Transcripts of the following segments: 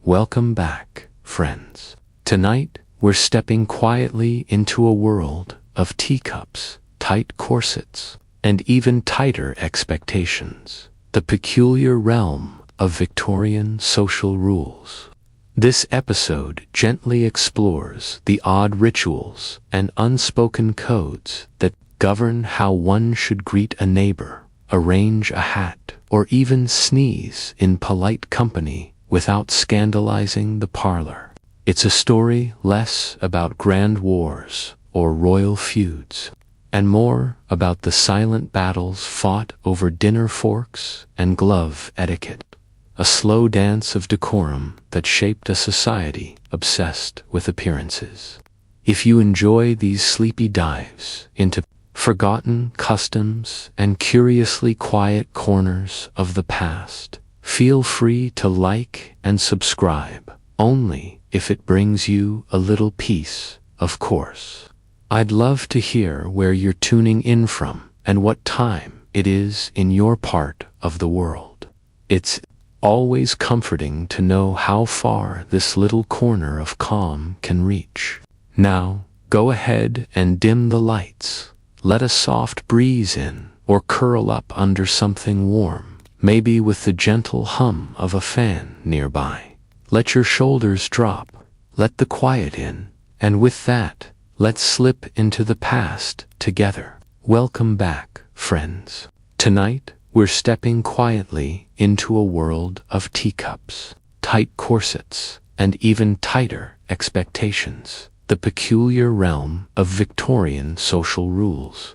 Welcome back, friends. Tonight, we're stepping quietly into a world of teacups, tight corsets, and even tighter expectations. The peculiar realm of Victorian social rules. This episode gently explores the odd rituals and unspoken codes that govern how one should greet a neighbor, arrange a hat, or even sneeze in polite company without scandalizing the parlor. It's a story less about grand wars or royal feuds, and more about the silent battles fought over dinner forks and glove etiquette. A slow dance of decorum that shaped a society obsessed with appearances. If you enjoy these sleepy dives into forgotten customs and curiously quiet corners of the past, feel free to like and subscribe, only if it brings you a little peace, of course. I'd love to hear where you're tuning in from and what time it is in your part of the world. It's always comforting to know how far this little corner of calm can reach. Now, go ahead and dim the lights. Let a soft breeze in, or curl up under something warm, maybe with the gentle hum of a fan nearby. Let your shoulders drop, let the quiet in, and with that, let's slip into the past together. Welcome back, friends. Tonight, we're stepping quietly into a world of teacups, tight corsets, and even tighter expectations. The peculiar realm of Victorian social rules.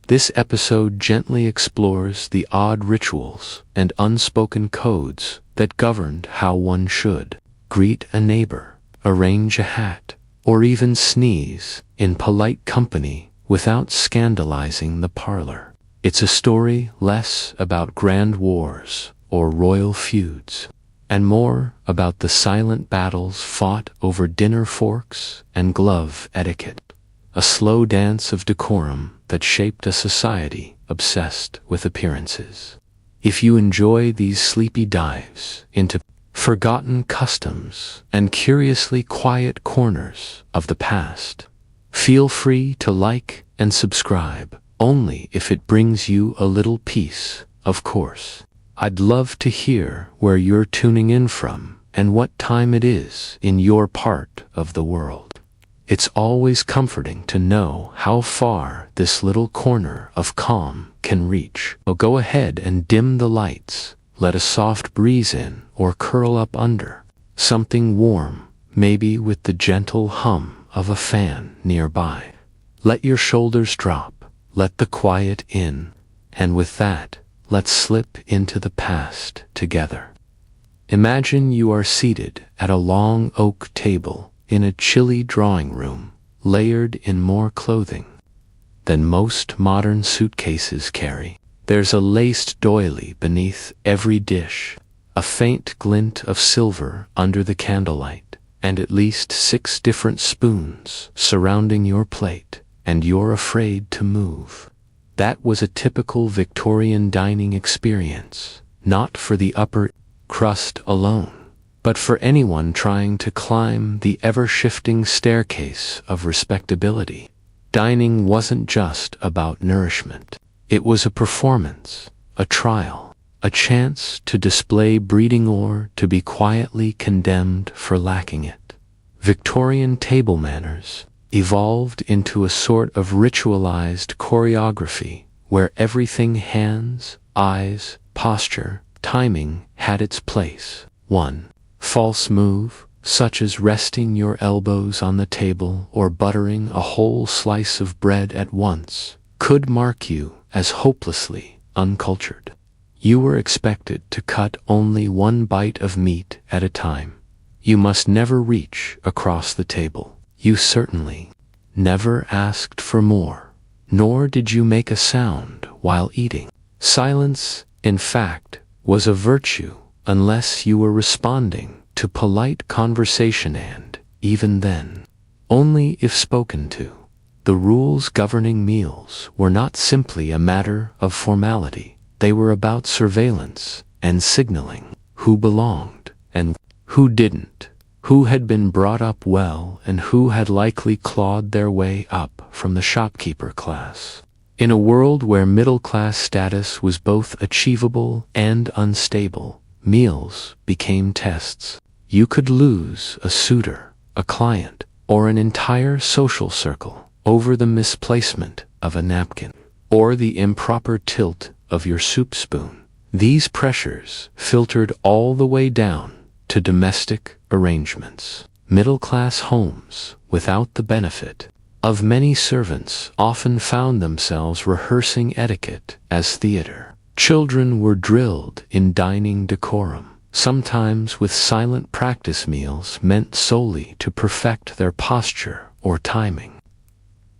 This episode gently explores the odd rituals and unspoken codes that governed how one should greet a neighbor, arrange a hat, or even sneeze in polite company without scandalizing the parlor. It's a story less about grand wars or royal feuds, and more about the silent battles fought over dinner forks and glove etiquette. A slow dance of decorum that shaped a society obsessed with appearances. If you enjoy these sleepy dives into forgotten customs and curiously quiet corners of the past, feel free to like and subscribe, only if it brings you a little peace, of course. I'd love to hear where you're tuning in from and what time it is in your part of the world. It's always comforting to know how far this little corner of calm can reach. So go ahead and dim the lights, let a soft breeze in, or curl up under something warm, maybe with the gentle hum of a fan nearby. Let your shoulders drop, let the quiet in, and with that, let's slip into the past together. Imagine you are seated at a long oak table in a chilly drawing room, layered in more clothing than most modern suitcases carry. There's a laced doily beneath every dish, a faint glint of silver under the candlelight, and at least 6 different spoons surrounding your plate, and you're afraid to move. That was a typical Victorian dining experience, not for the upper crust alone, but for anyone trying to climb the ever-shifting staircase of respectability. Dining wasn't just about nourishment. It was a performance, a trial, a chance to display breeding or to be quietly condemned for lacking it. Victorian table manners evolved into a sort of ritualized choreography where everything hands, eyes, posture, timing had its place. One false move, such as resting your elbows on the table or buttering a whole slice of bread at once, could mark you as hopelessly uncultured. You were expected to cut only 1 bite of meat at a time. You must never reach across the table. You certainly never asked for more, nor did you make a sound while eating. Silence, in fact, was a virtue unless you were responding to polite conversation, and, even then, only if spoken to. The rules governing meals were not simply a matter of formality. They were about surveillance and signaling who belonged and who didn't, who had been brought up well and who had likely clawed their way up from the shopkeeper class. In a world where middle-class status was both achievable and unstable, meals became tests. You could lose a suitor, a client, or an entire social circle over the misplacement of a napkin, or the improper tilt of your soup spoon. These pressures filtered all the way down to domestic arrangements. Middle-class homes, without the benefit of many servants, often found themselves rehearsing etiquette as theater. Children were drilled in dining decorum, sometimes with silent practice meals meant solely to perfect their posture or timing.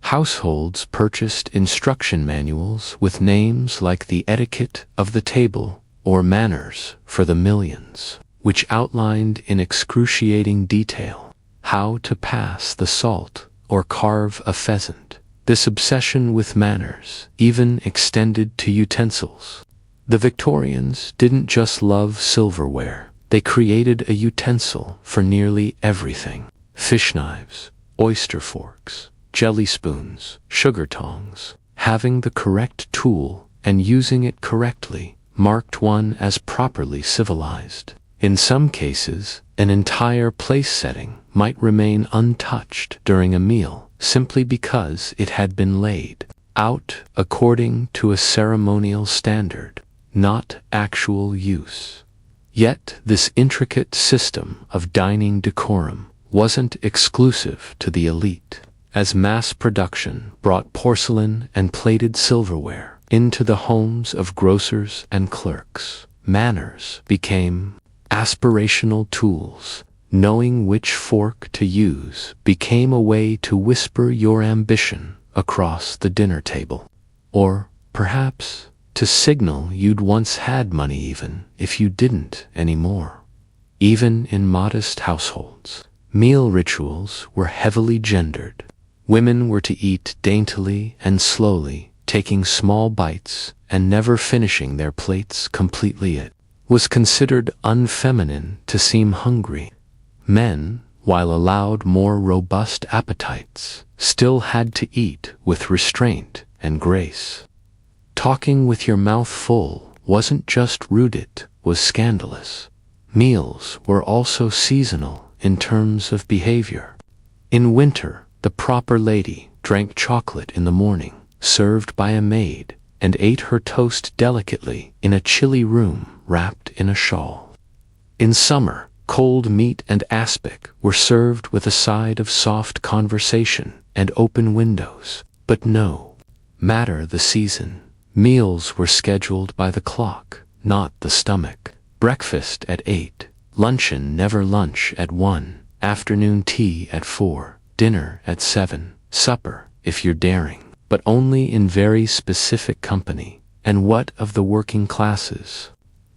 Households purchased instruction manuals with names like the Etiquette of the Table or Manners for the Millions, which outlined in excruciating detail how to pass the salt or carve a pheasant. This obsession with manners even extended to utensils. The Victorians didn't just love silverware, they created a utensil for nearly everything. Fish knives, oyster forks, jelly spoons, sugar tongs. Having the correct tool and using it correctly marked one as properly civilized. In some cases, an entire place setting might remain untouched during a meal simply because it had been laid out according to a ceremonial standard, not actual use. Yet this intricate system of dining decorum wasn't exclusive to the elite. As mass production brought porcelain and plated silverware into the homes of grocers and clerks, manners became aspirational tools. Knowing which fork to use became a way to whisper your ambition across the dinner table. Or, perhaps, to signal you'd once had money even if you didn't anymore. Even in modest households, meal rituals were heavily gendered. Women were to eat daintily and slowly, taking small bites and never finishing their plates completely. It was considered unfeminine to seem hungry. Men, while allowed more robust appetites, still had to eat with restraint and grace. Talking with your mouth full wasn't just rude, it was scandalous. Meals were also seasonal in terms of behavior. In winter, the proper lady drank chocolate in the morning, served by a maid, and ate her toast delicately in a chilly room wrapped in a shawl. In summer, cold meat and aspic were served with a side of soft conversation and open windows. But no matter the season, meals were scheduled by the clock, not the stomach. Breakfast at 8, luncheon never lunch at 1, afternoon tea at 4, dinner at 7, supper, if you're daring, but only in very specific company. And what of the working classes?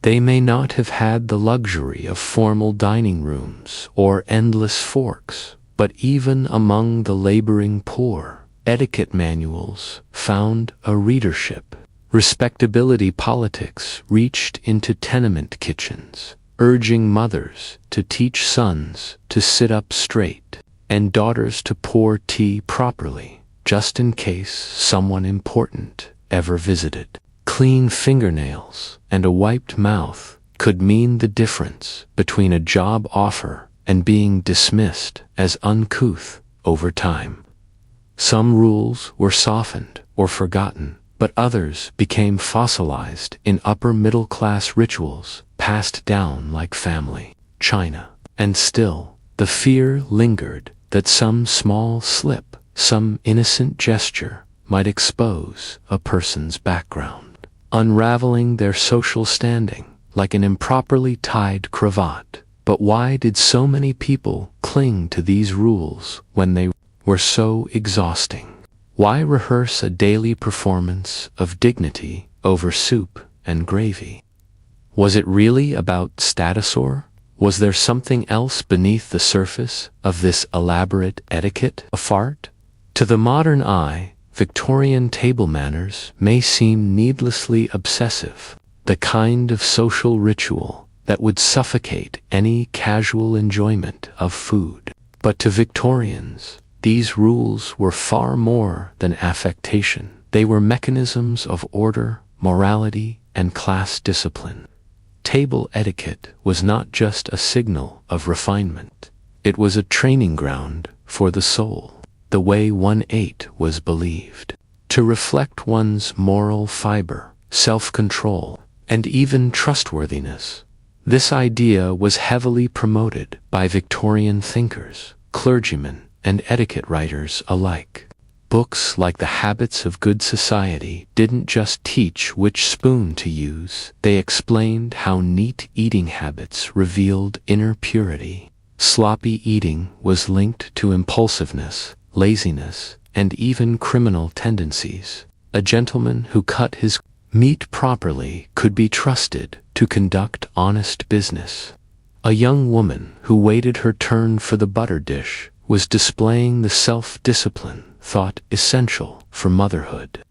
They may not have had the luxury of formal dining rooms or endless forks, but even among the laboring poor, etiquette manuals found a readership. Respectability politics reached into tenement kitchens, urging mothers to teach sons to sit up straight and daughters to pour tea properly, just in case someone important ever visited. Clean fingernails and a wiped mouth could mean the difference between a job offer and being dismissed as uncouth over time. Some rules were softened or forgotten, but others became fossilized in upper-middle-class rituals passed down like family china. And still, the fear lingered that some small slip, some innocent gesture, might expose a person's background, unraveling their social standing like an improperly tied cravat. But why did so many people cling to these rules when they were so exhausting? Why rehearse a daily performance of dignity over soup and gravy? Was it really about status, or was there something else beneath the surface of this elaborate etiquette? A fart? To the modern eye, Victorian table manners may seem needlessly obsessive, the kind of social ritual that would suffocate any casual enjoyment of food. But to Victorians, these rules were far more than affectation. They were mechanisms of order, morality, and class discipline. Table etiquette was not just a signal of refinement. It was a training ground for the soul. The way one ate was believed to reflect one's moral fiber, self-control, and even trustworthiness. This idea was heavily promoted by Victorian thinkers, clergymen, and etiquette writers alike. Books like The Habits of Good Society didn't just teach which spoon to use, they explained how neat eating habits revealed inner purity. Sloppy eating was linked to impulsiveness, laziness, and even criminal tendencies. A gentleman who cut his meat properly could be trusted to conduct honest business. A young woman who waited her turn for the butter dish was displaying the self-discipline thought essential for motherhood.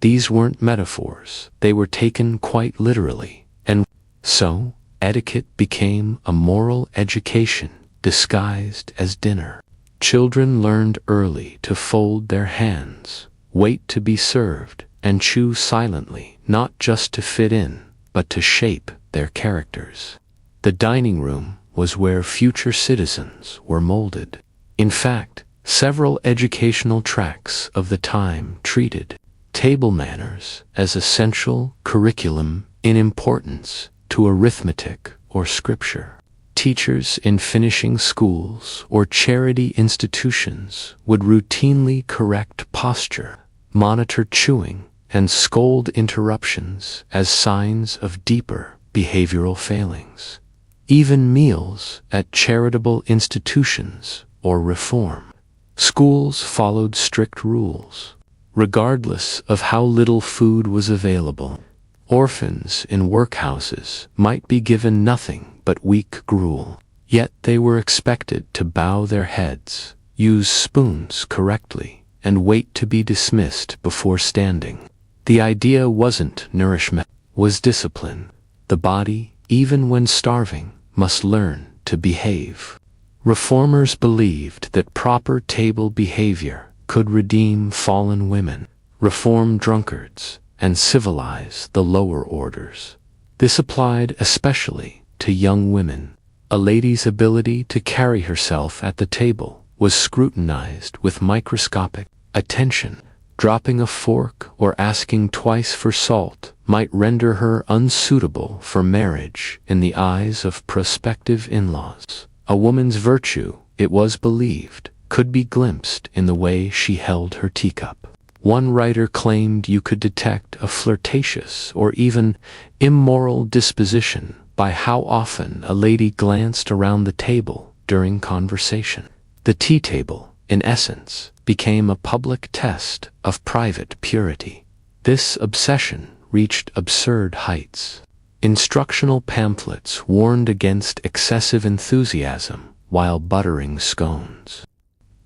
These weren't metaphors, they were taken quite literally, and so etiquette became a moral education disguised as dinner. Children learned early to fold their hands, wait to be served, and chew silently, not just to fit in, but to shape their characters. The dining room was where future citizens were molded. In fact, several educational tracts of the time treated table manners as essential curriculum in importance to arithmetic or scripture. Teachers in finishing schools or charity institutions would routinely correct posture, monitor chewing, and scold interruptions as signs of deeper behavioral failings. Even meals at charitable institutions or reform schools followed strict rules, regardless of how little food was available. Orphans in workhouses might be given nothing but weak gruel, yet they were expected to bow their heads, use spoons correctly, and wait to be dismissed before standing. The idea wasn't nourishment, was discipline. The body, even when starving, must learn to behave. Reformers believed that proper table behavior could redeem fallen women, reform drunkards, and civilize the lower orders. This applied especially to young women. A lady's ability to carry herself at the table was scrutinized with microscopic attention. Dropping a fork or asking twice for salt might render her unsuitable for marriage in the eyes of prospective in-laws. A woman's virtue, it was believed, could be glimpsed in the way she held her teacup. One writer claimed you could detect a flirtatious or even immoral disposition by how often a lady glanced around the table during conversation. The tea table, in essence, became a public test of private purity. This obsession reached absurd heights. Instructional pamphlets warned against excessive enthusiasm while buttering scones.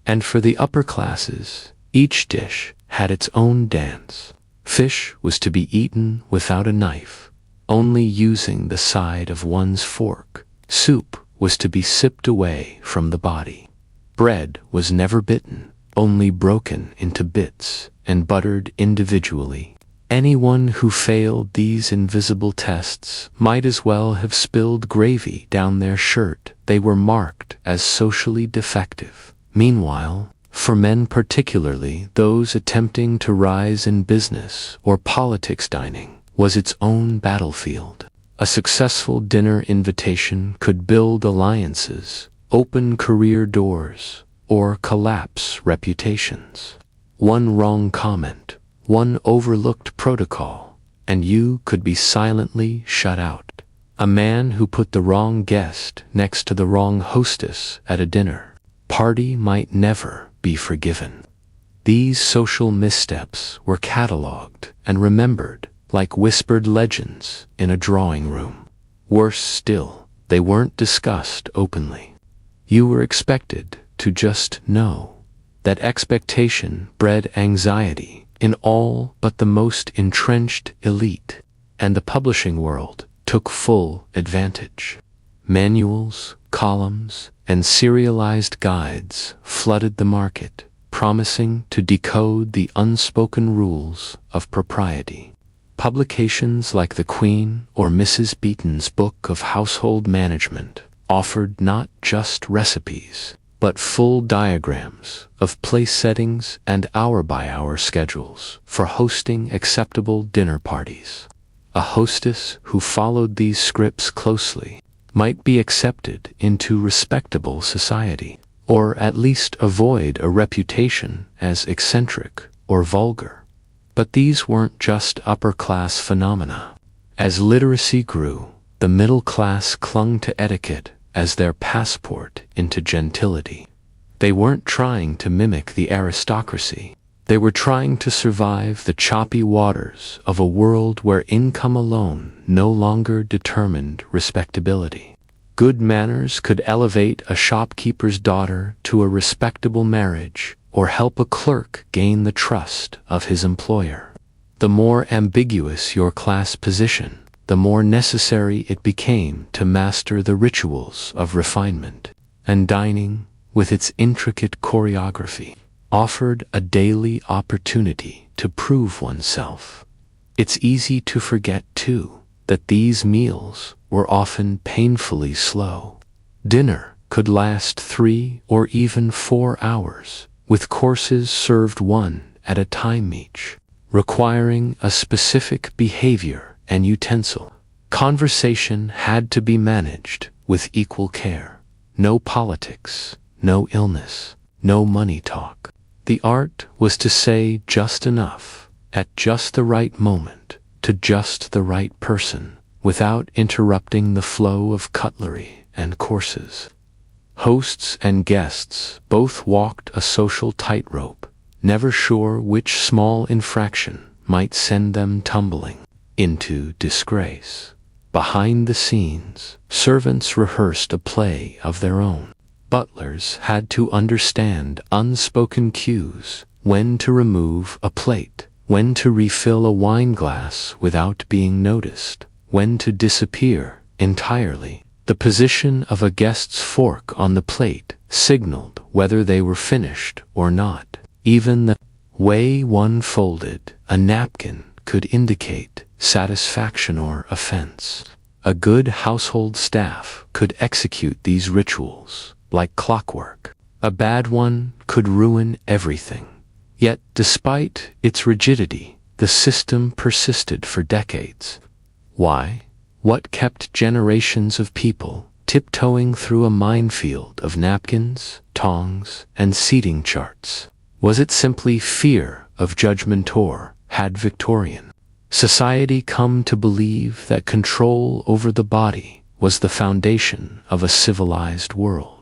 And for the upper classes, each dish had its own dance. Fish was to be eaten without a knife, only using the side of one's fork. Soup was to be sipped away from the body. Bread was never bitten, only broken into bits and buttered individually. Anyone who failed these invisible tests might as well have spilled gravy down their shirt. They were marked as socially defective. Meanwhile, for men particularly those attempting to rise in business or politics, dining was its own battlefield. A successful dinner invitation could build alliances, open career doors, or collapse reputations. One wrong comment, one overlooked protocol, and you could be silently shut out. A man who put the wrong guest next to the wrong hostess at a dinner party might never be forgiven. These social missteps were catalogued and remembered like whispered legends in a drawing room. Worse still, they weren't discussed openly. You were expected to just know. That expectation bred anxiety in all but the most entrenched elite, and the publishing world took full advantage. Manuals, columns, and serialized guides flooded the market, promising to decode the unspoken rules of propriety. Publications like the Queen or Mrs. Beeton's Book of Household Management offered not just recipes, but full diagrams of place settings and hour-by-hour schedules for hosting acceptable dinner parties. A hostess who followed these scripts closely might be accepted into respectable society, or at least avoid a reputation as eccentric or vulgar. But these weren't just upper-class phenomena. As literacy grew, the middle class clung to etiquette as their passport into gentility. They weren't trying to mimic the aristocracy. They were trying to survive the choppy waters of a world where income alone no longer determined respectability. Good manners could elevate a shopkeeper's daughter to a respectable marriage or help a clerk gain the trust of his employer. The more ambiguous your class position, the more necessary it became to master the rituals of refinement. And dining, with its intricate choreography, offered a daily opportunity to prove oneself. It's easy to forget, too, that these meals were often painfully slow. Dinner could last 3 or even 4 hours, with courses served one at a time each, requiring a specific behavior and utensil. Conversation had to be managed with equal care. No politics, no illness, no money talk. The art was to say just enough, at just the right moment, to just the right person, without interrupting the flow of cutlery and courses. Hosts and guests both walked a social tightrope, never sure which small infraction might send them tumbling into disgrace. Behind the scenes, servants rehearsed a play of their own. Butlers had to understand unspoken cues, when to remove a plate, when to refill a wine glass without being noticed, when to disappear entirely. The position of a guest's fork on the plate signaled whether they were finished or not. Even the way one folded a napkin could indicate satisfaction or offense. A good household staff could execute these rituals like clockwork. A bad one could ruin everything. Yet, despite its rigidity, the system persisted for decades. Why? What kept generations of people tiptoeing through a minefield of napkins, tongs, and seating charts? Was it simply fear of judgment, or had Victorian society come to believe that control over the body was the foundation of a civilized world?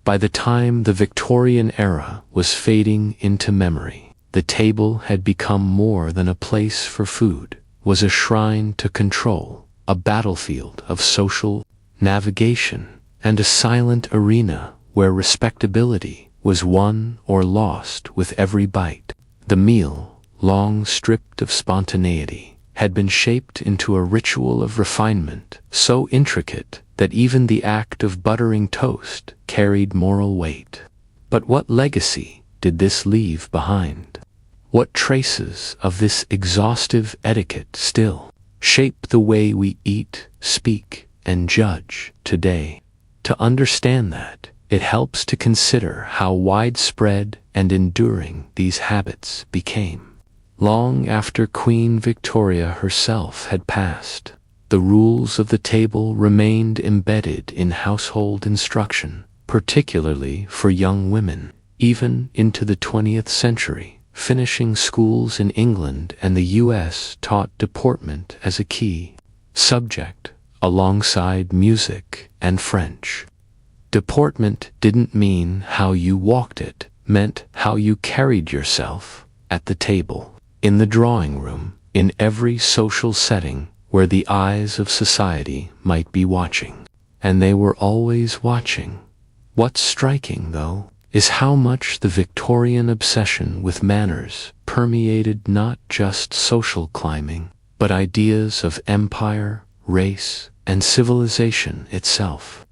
By the time the Victorian era was fading into memory, the table had become more than a place for food, was a shrine to control, a battlefield of social navigation, and a silent arena where respectability was won or lost with every bite. The meal, long stripped of spontaneity, had been shaped into a ritual of refinement so intricate that even the act of buttering toast carried moral weight. But what legacy did this leave behind? What traces of this exhaustive etiquette still shape the way we eat, speak, and judge today? To understand that, it helps to consider how widespread and enduring these habits became. Long after Queen Victoria herself had passed, the rules of the table remained embedded in household instruction, particularly for young women. Even into the 20th century, finishing schools in England and the US taught deportment as a key subject, alongside music and French. Deportment didn't mean how you walked, it meant how you carried yourself at the table, in the drawing room, in every social setting where the eyes of society might be watching. And they were always watching. What's striking, though, is how much the Victorian obsession with manners permeated not just social climbing, but ideas of empire, race, and civilization itself.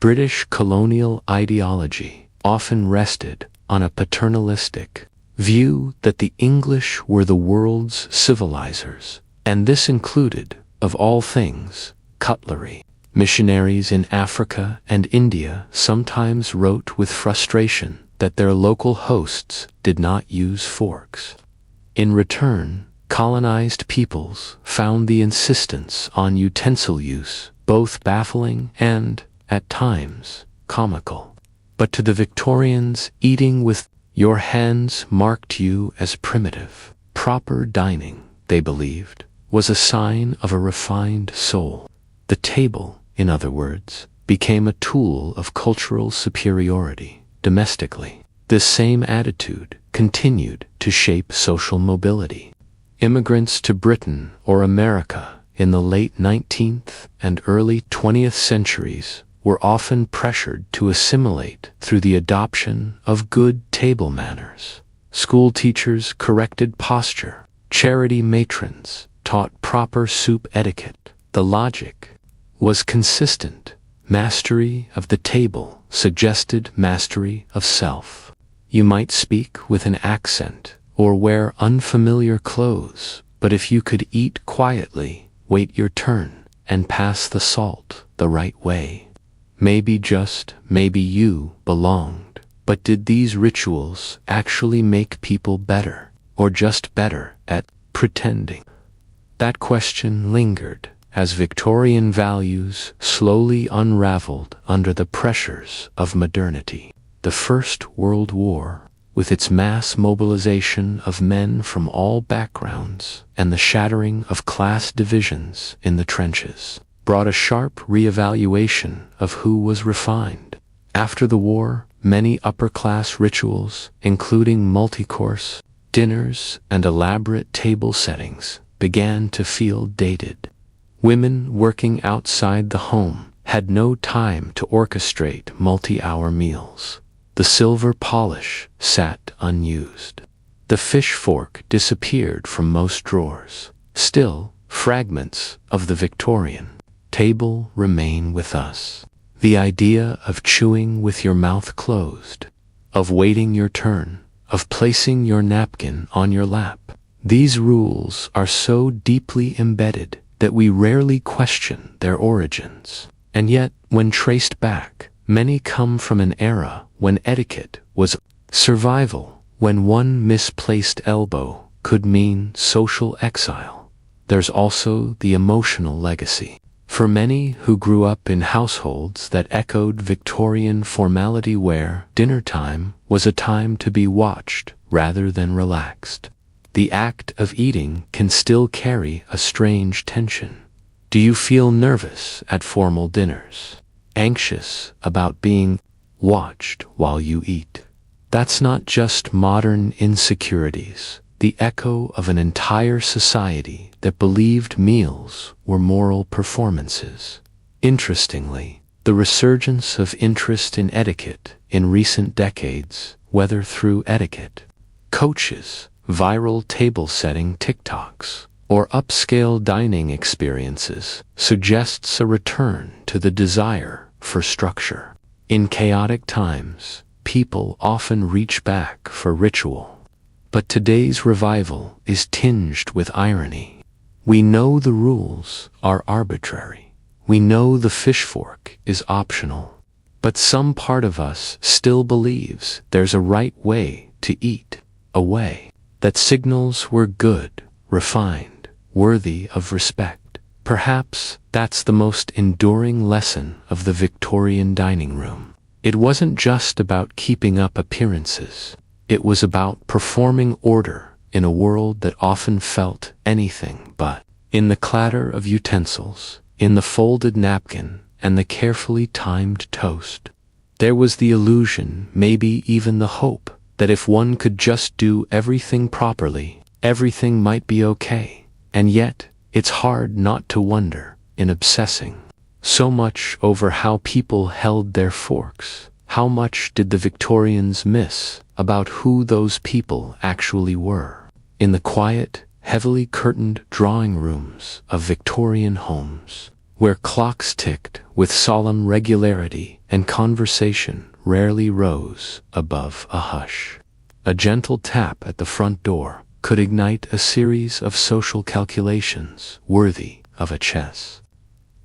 British colonial ideology often rested on a paternalistic view that the English were the world's civilizers, and this included, of all things, cutlery. Missionaries in Africa and India sometimes wrote with frustration that their local hosts did not use forks. In return, colonized peoples found the insistence on utensil use both baffling and, at times, comical. But to the Victorians, eating with your hands marked you as primitive. Proper dining, they believed, was a sign of a refined soul. The table, in other words, became a tool of cultural superiority domestically. This same attitude continued to shape social mobility. Immigrants to Britain or America in the late 19th and early 20th centuries were often pressured to assimilate through the adoption of good table manners. School teachers corrected posture. Charity matrons taught proper soup etiquette. The logic was consistent. Mastery of the table suggested mastery of self. You might speak with an accent or wear unfamiliar clothes, but if you could eat quietly, wait your turn, and pass the salt the right way, maybe you belonged. But did these rituals actually make people better, or just better at pretending? That question lingered as Victorian values slowly unraveled under the pressures of modernity. The First World War, with its mass mobilization of men from all backgrounds and the shattering of class divisions in the trenches, brought a sharp reevaluation of who was refined. After the war, many upper-class rituals, including multi-course dinners and elaborate table settings, began to feel dated. Women working outside the home had no time to orchestrate multi-hour meals. The silver polish sat unused. The fish fork disappeared from most drawers. Still, fragments of the Victorian table remain with us. The idea of chewing with your mouth closed, of waiting your turn, of placing your napkin on your lap. These rules are so deeply embedded that we rarely question their origins. And yet, when traced back, many come from an era when etiquette was survival, when one misplaced elbow could mean social exile. There's also the emotional legacy. For many who grew up in households that echoed Victorian formality where dinner time was a time to be watched rather than relaxed, the act of eating can still carry a strange tension. Do you feel nervous at formal dinners? Anxious about being watched while you eat? That's not just modern insecurities, the echo of an entire society that believed meals were moral performances. Interestingly, the resurgence of interest in etiquette in recent decades, whether through etiquette coaches, viral table-setting TikToks, or upscale dining experiences, suggests a return to the desire for structure. In chaotic times, people often reach back for ritual. But today's revival is tinged with irony. We know the rules are arbitrary. We know the fish fork is optional. But some part of us still believes there's a right way to eat, a way that signals we're good, refined, worthy of respect. Perhaps that's the most enduring lesson of the Victorian dining room. It wasn't just about keeping up appearances. It was about performing order in a world that often felt anything but. In the clatter of utensils, in the folded napkin, and the carefully timed toast, there was the illusion, maybe even the hope, that if one could just do everything properly, everything might be okay. And yet, it's hard not to wonder, in obsessing so much over how people held their forks, how much did the Victorians miss about who those people actually were? In the quiet, heavily curtained drawing rooms of Victorian homes, where clocks ticked with solemn regularity and conversation rarely rose above a hush. A gentle tap at the front door could ignite a series of social calculations worthy of a chess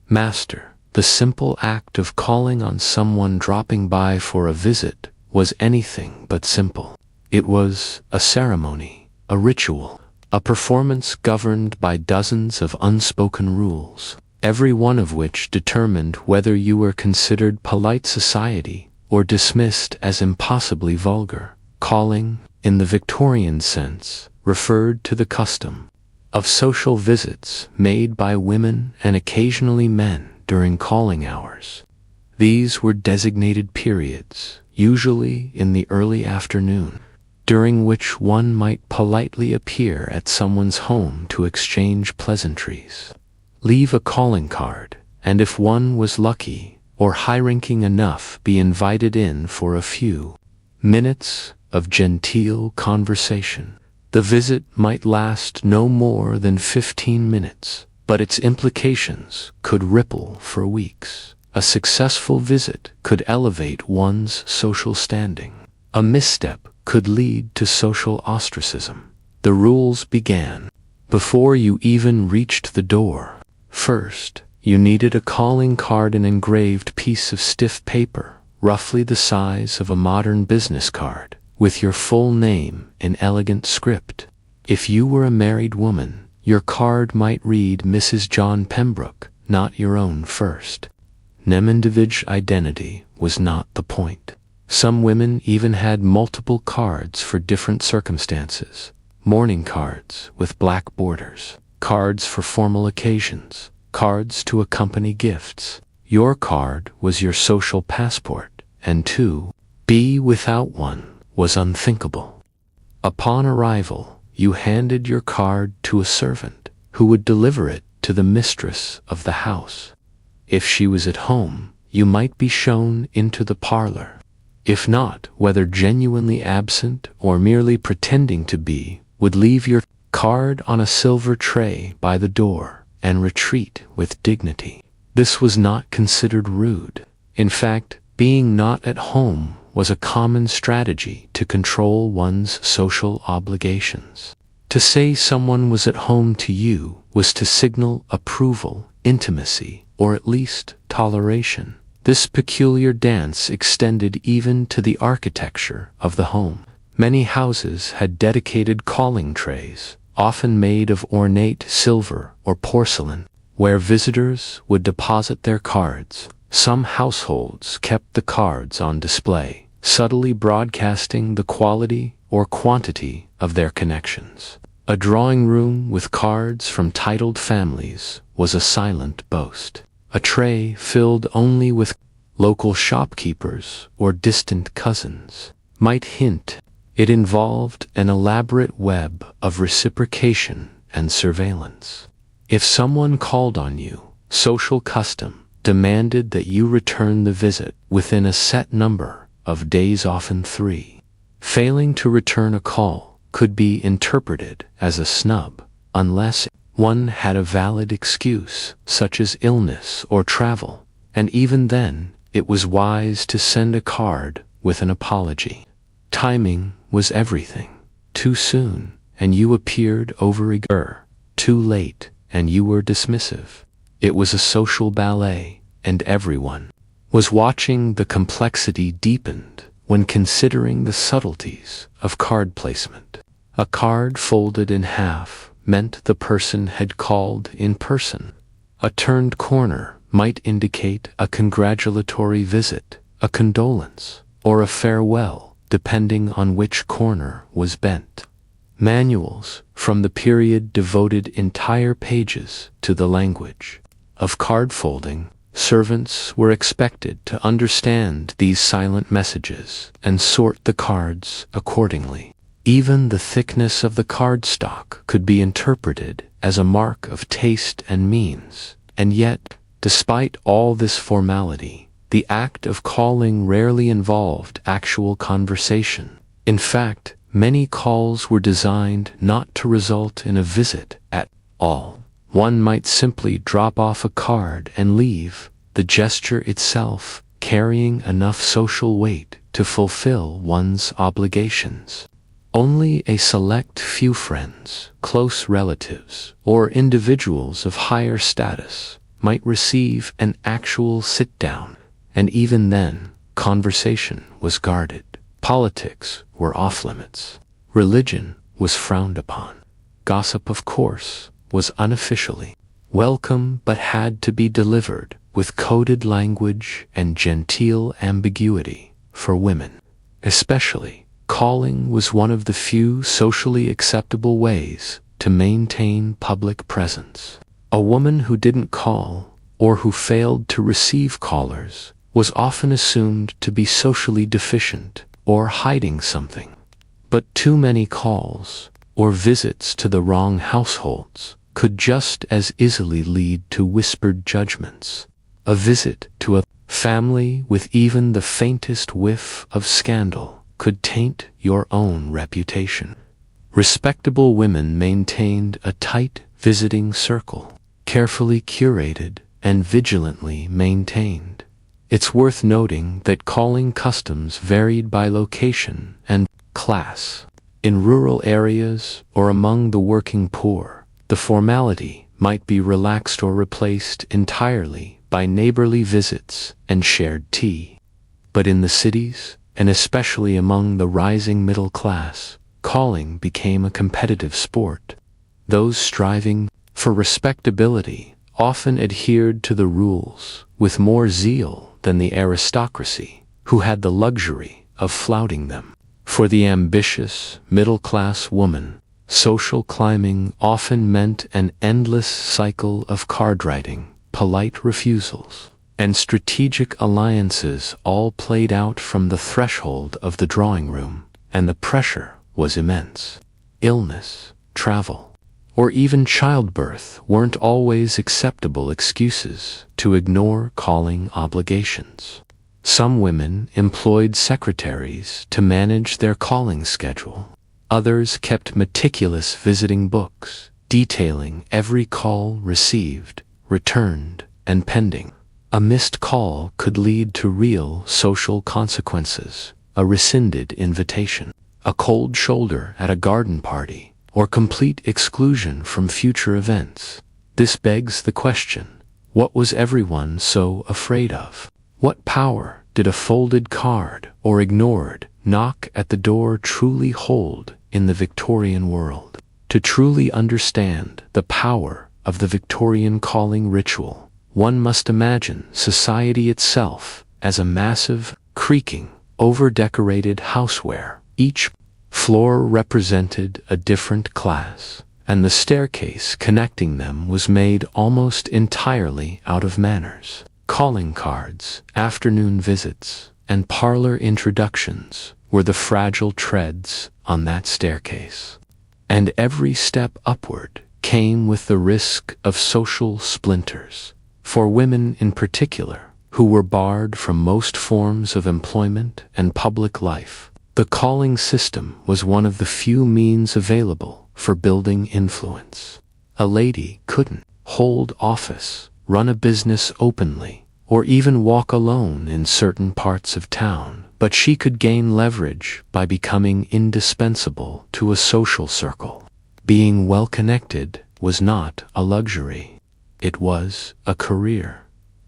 master. The simple act of calling on someone dropping by for a visit was anything but simple. It was a ceremony, a ritual, a performance governed by dozens of unspoken rules, every one of which determined whether you were considered polite society or dismissed as impossibly vulgar. Calling, in the Victorian sense, referred to the custom of social visits made by women and occasionally men during calling hours. These were designated periods, usually in the early afternoon, during which one might politely appear at someone's home to exchange pleasantries, leave a calling card, and if one was lucky or high-ranking enough, be invited in for a few minutes of genteel conversation. The visit might last no more than 15 minutes, but its implications could ripple for weeks. A successful visit could elevate one's social standing. A misstep could lead to social ostracism. The rules began before you even reached the door. First, you needed a calling card, an engraved piece of stiff paper, roughly the size of a modern business card, with your full name in elegant script. If you were a married woman, your card might read Mrs. John Pembroke, not your own first name. Individual identity was not the point. Some women even had multiple cards for different circumstances. Mourning cards with black borders, cards for formal occasions, cards to accompany gifts. Your card was your social passport, and to be without one was unthinkable. Upon arrival, you handed your card to a servant, who would deliver it to the mistress of the house. If she was at home, you might be shown into the parlor. If not, whether genuinely absent or merely pretending to be, would leave your card on a silver tray by the door and retreat with dignity. This was not considered rude. In fact, being not at home was a common strategy to control one's social obligations. To say someone was at home to you was to signal approval, intimacy, or at least toleration. This peculiar dance extended even to the architecture of the home. Many houses had dedicated calling trays, often made of ornate silver or porcelain, where visitors would deposit their cards. Some households kept the cards on display, subtly broadcasting the quality or quantity of their connections. A drawing room with cards from titled families was a silent boast. A tray filled only with local shopkeepers or distant cousins might hint it involved an elaborate web of reciprocation and surveillance. If someone called on you, social custom demanded that you return the visit within a set number of days, often 3. Failing to return a call could be interpreted as a snub, unless one had a valid excuse, such as illness or travel, and even then, it was wise to send a card with an apology. Timing was everything. Too soon, and you appeared overeager. Too late, and you were dismissive. It was a social ballet, and everyone was watching. The complexity deepened when considering the subtleties of card placement. A card folded in half meant the person had called in person. A turned corner might indicate a congratulatory visit, a condolence, or a farewell, depending on which corner was bent. Manuals from the period devoted entire pages to the language of card folding. Servants were expected to understand these silent messages and sort the cards accordingly. Even the thickness of the cardstock could be interpreted as a mark of taste and means, and yet, despite all this formality, the act of calling rarely involved actual conversation. In fact, many calls were designed not to result in a visit at all. One might simply drop off a card and leave, the gesture itself carrying enough social weight to fulfill one's obligations. Only a select few friends, close relatives, or individuals of higher status might receive an actual sit-down, and even then, conversation was guarded. Politics were off-limits. Religion was frowned upon. Gossip, of course, was unofficially welcome but had to be delivered with coded language and genteel ambiguity. For women, especially, calling was one of the few socially acceptable ways to maintain public presence. A woman who didn't call, or who failed to receive callers, was often assumed to be socially deficient or hiding something. But too many calls, or visits to the wrong households, could just as easily lead to whispered judgments. A visit to a family with even the faintest whiff of scandal could taint your own reputation. Respectable women maintained a tight visiting circle, carefully curated and vigilantly maintained. It's worth noting that calling customs varied by location and class. In rural areas or among the working poor, the formality might be relaxed or replaced entirely by neighborly visits and shared tea. But in the cities, and especially among the rising middle class, calling became a competitive sport. Those striving for respectability often adhered to the rules with more zeal than the aristocracy, who had the luxury of flouting them. For the ambitious, middle-class woman, social climbing often meant an endless cycle of card-writing, polite refusals, and strategic alliances, all played out from the threshold of the drawing room, and the pressure was immense. Illness, travel, or even childbirth weren't always acceptable excuses to ignore calling obligations. Some women employed secretaries to manage their calling schedule. Others kept meticulous visiting books, detailing every call received, returned, and pending. A missed call could lead to real social consequences: a rescinded invitation, a cold shoulder at a garden party, or complete exclusion from future events. This begs the question: what was everyone so afraid of? What power did a folded card or ignored knock at the door truly hold in the Victorian world? To truly understand the power of the Victorian calling ritual, one must imagine society itself as a massive, creaking, over-decorated houseware. Each floor represented a different class, and the staircase connecting them was made almost entirely out of manners. Calling cards, afternoon visits, and parlor introductions were the fragile treads on that staircase. And every step upward came with the risk of social splinters. For women in particular, who were barred from most forms of employment and public life, the calling system was one of the few means available for building influence. A lady couldn't hold office, run a business openly, or even walk alone in certain parts of town, but she could gain leverage by becoming indispensable to a social circle. Being well-connected was not a luxury. It was a career.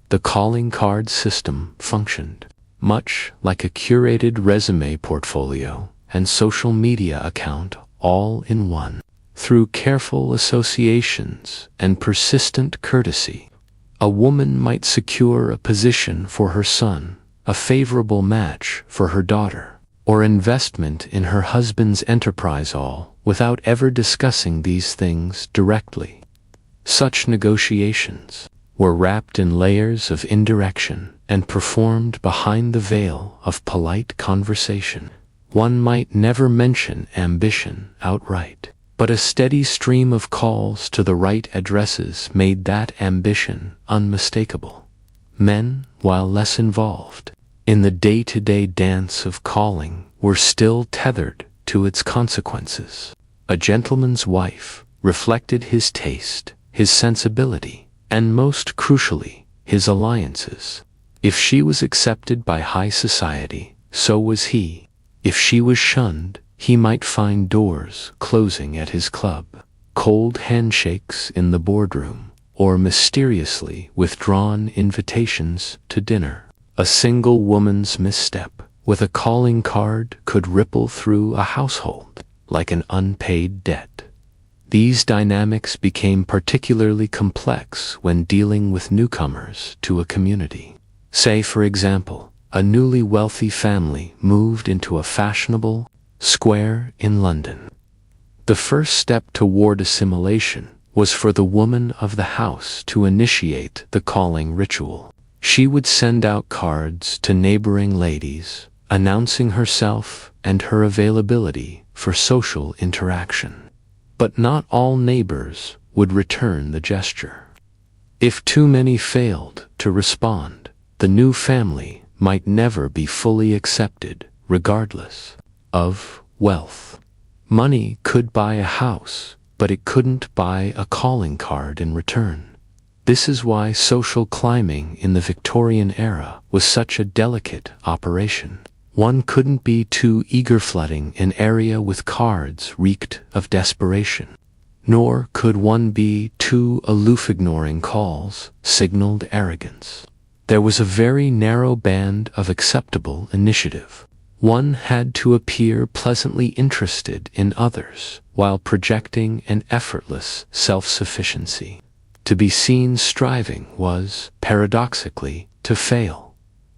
The calling card system functioned much like a curated resume portfolio and social media account all in one. Through careful associations and persistent courtesy, a woman might secure a position for her son, a favorable match for her daughter, or investment in her husband's enterprise, all without ever discussing these things directly. Such negotiations were wrapped in layers of indirection and performed behind the veil of polite conversation. One might never mention ambition outright, but a steady stream of calls to the right addresses made that ambition unmistakable. Men, while less involved in the day-to-day dance of calling, were still tethered to its consequences. A gentleman's wife reflected his taste, his sensibility, and most crucially, his alliances. If she was accepted by high society, so was he. If she was shunned, he might find doors closing at his club, cold handshakes in the boardroom, or mysteriously withdrawn invitations to dinner. A single woman's misstep with a calling card could ripple through a household like an unpaid debt. These dynamics became particularly complex when dealing with newcomers to a community. Say, for example, a newly wealthy family moved into a fashionable square in London. The first step toward assimilation was for the woman of the house to initiate the calling ritual. She would send out cards to neighboring ladies, announcing herself and her availability for social interaction. But not all neighbors would return the gesture. If too many failed to respond, the new family might never be fully accepted, regardless of wealth. Money could buy a house, but it couldn't buy a calling card in return. This is why social climbing in the Victorian era was such a delicate operation. One couldn't be too eager. Flooding an area with cards reeked of desperation. Nor could one be too aloof. Ignoring calls signaled arrogance. There was a very narrow band of acceptable initiative. One had to appear pleasantly interested in others while projecting an effortless self-sufficiency. To be seen striving was, paradoxically, to fail.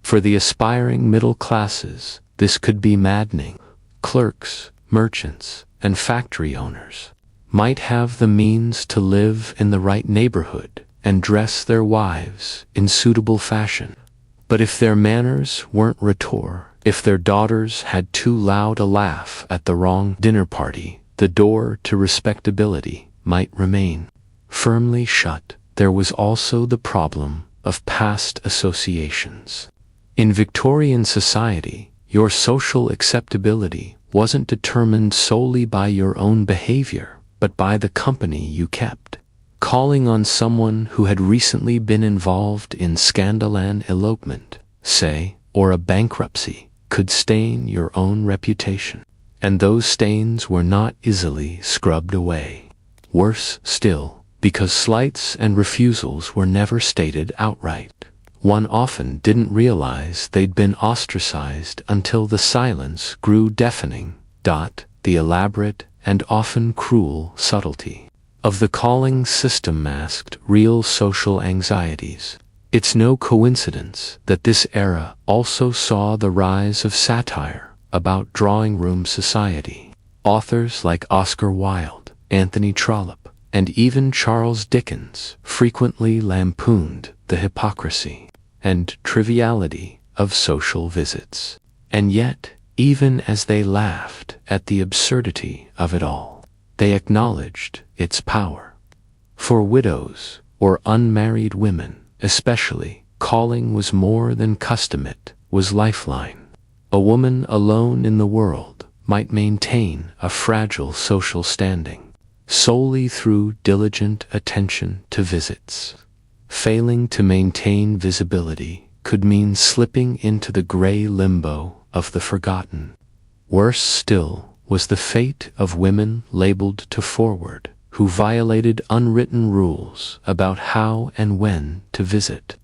For the aspiring middle classes, this could be maddening. Clerks, merchants, and factory owners might have the means to live in the right neighborhood and dress their wives in suitable fashion. But if their manners weren't retour, if their daughters had too loud a laugh at the wrong dinner party, the door to respectability might remain firmly shut. There was also the problem of past associations. In Victorian society, your social acceptability wasn't determined solely by your own behavior, but by the company you kept. Calling on someone who had recently been involved in scandal and elopement, say, or a bankruptcy, could stain your own reputation. And those stains were not easily scrubbed away. Worse still, because slights and refusals were never stated outright, one often didn't realize they'd been ostracized until the silence grew deafening. The elaborate and often cruel subtlety of the calling system masked real social anxieties. It's no coincidence that this era also saw the rise of satire about drawing room society. Authors like Oscar Wilde, Anthony Trollope, and even Charles Dickens frequently lampooned the hypocrisy and triviality of social visits. And yet, even as they laughed at the absurdity of it all, they acknowledged its power. For widows or unmarried women, especially, calling was more than custom. It was lifeline. A woman alone in the world might maintain a fragile social standing solely through diligent attention to visits. Failing to maintain visibility could mean slipping into the gray limbo of the forgotten. Worse still was the fate of women labeled to forward, who violated unwritten rules about how and when to visit.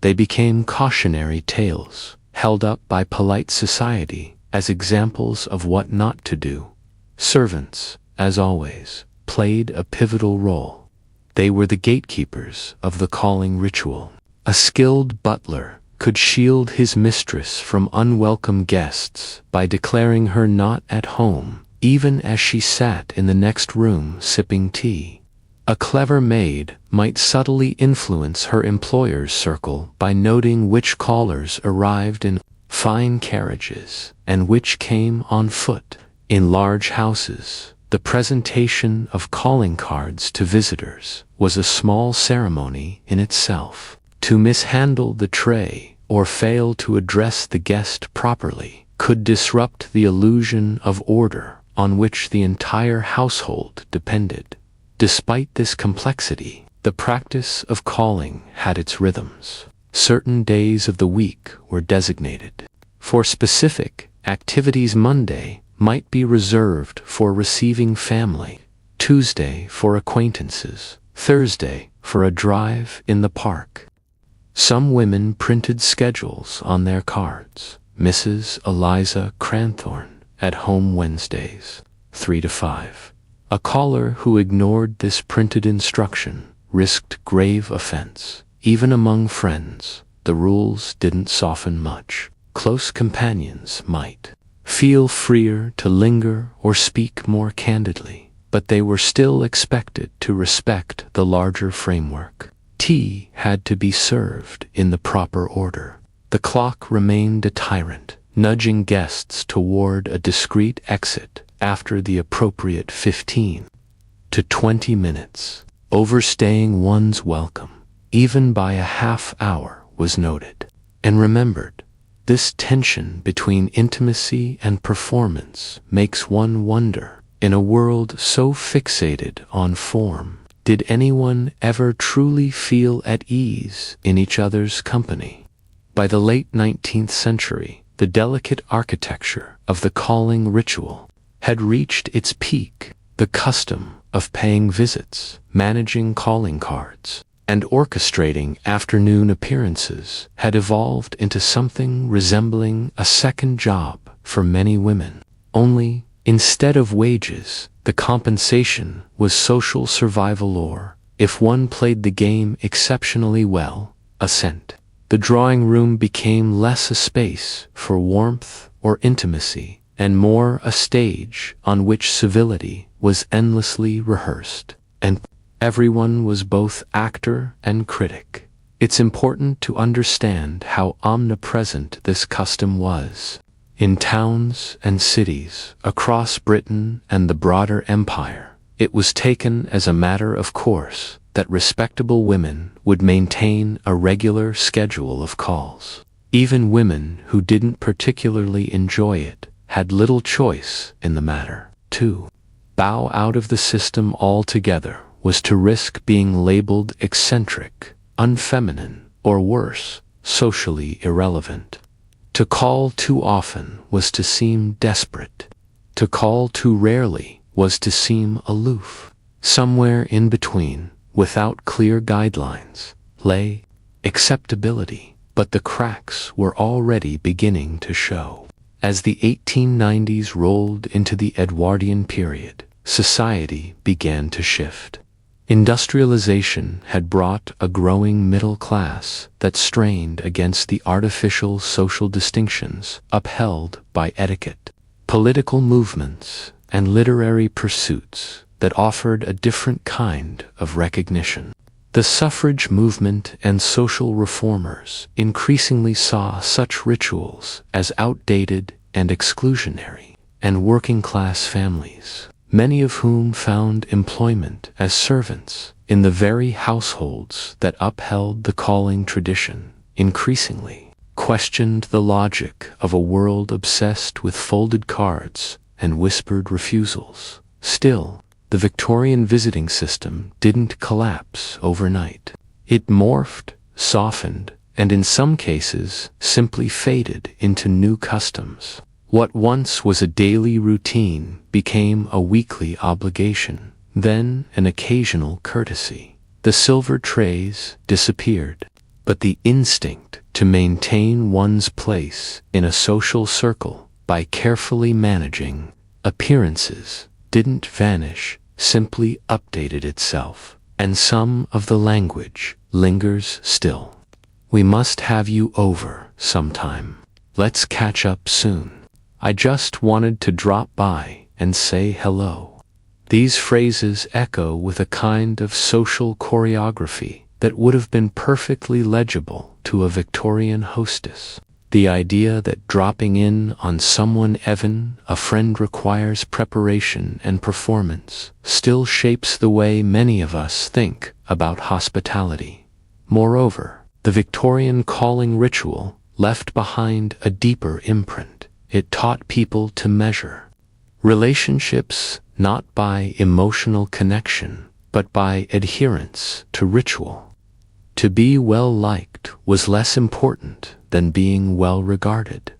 They became cautionary tales, held up by polite society as examples of what not to do. Servants, as always, played a pivotal role. They were the gatekeepers of the calling ritual. A skilled butler could shield his mistress from unwelcome guests by declaring her not at home, even as she sat in the next room sipping tea. A clever maid might subtly influence her employer's circle by noting which callers arrived in fine carriages and which came on foot. In large houses, the presentation of calling cards to visitors was a small ceremony in itself. To mishandle the tray or fail to address the guest properly could disrupt the illusion of order on which the entire household depended. Despite this complexity, The practice of calling had its rhythms. Certain days of the week were designated for specific activities. Monday might be reserved for receiving family, Tuesday for acquaintances, Thursday for a drive in the park. Some women printed schedules on their cards. Mrs. Eliza Cranthorne, at home Wednesdays, 3 to 5. A caller who ignored this printed instruction risked grave offense. Even among friends, the rules didn't soften much. Close companions might feel freer to linger or speak more candidly, but they were still expected to respect the larger framework. Tea had to be served in the proper order. The clock remained a tyrant, nudging guests toward a discreet exit after the appropriate 15 to 20 minutes. Overstaying one's welcome, even by a half hour, was noted and remembered. This tension between intimacy and performance makes one wonder, in a world so fixated on form, did anyone ever truly feel at ease in each other's company? By the late 19th century, the delicate architecture of the calling ritual had reached its peak. The custom of paying visits, managing calling cards, and orchestrating afternoon appearances had evolved into something resembling a second job for many women. Only, instead of wages, the compensation was social survival, or, if one played the game exceptionally well, a cent. The drawing room became less a space for warmth or intimacy, and more a stage on which civility was endlessly rehearsed, and everyone was both actor and critic. It's important to understand how omnipresent this custom was. In towns and cities across Britain and the broader empire, it was taken as a matter of course that respectable women would maintain a regular schedule of calls. Even women who didn't particularly enjoy it had little choice in the matter. To bow out of the system altogether was to risk being labeled eccentric, unfeminine, or worse, socially irrelevant. To call too often was to seem desperate. To call too rarely was to seem aloof. Somewhere in between, without clear guidelines, lay acceptability, but the cracks were already beginning to show. As the 1890s rolled into the Edwardian period, society began to shift. Industrialization had brought a growing middle class that strained against the artificial social distinctions upheld by etiquette, political movements, and literary pursuits that offered a different kind of recognition. The suffrage movement and social reformers increasingly saw such rituals as outdated and exclusionary, and working-class families, many of whom found employment as servants in the very households that upheld the calling tradition, increasingly questioned the logic of a world obsessed with folded cards and whispered refusals. Still, the Victorian visiting system didn't collapse overnight. It morphed, softened, and in some cases simply faded into new customs. What once was a daily routine became a weekly obligation, then an occasional courtesy. The silver trays disappeared, but the instinct to maintain one's place in a social circle by carefully managing appearances didn't vanish, simply updated itself, and some of the language lingers still. We must have you over sometime. Let's catch up soon. I just wanted to drop by and say hello. These phrases echo with a kind of social choreography that would have been perfectly legible to a Victorian hostess. The idea that dropping in on someone even a friend requires preparation and performance still shapes the way many of us think about hospitality. Moreover, the Victorian calling ritual left behind a deeper imprint. It taught people to measure relationships not by emotional connection, but by adherence to ritual. To be well-liked was less important than being well-regarded.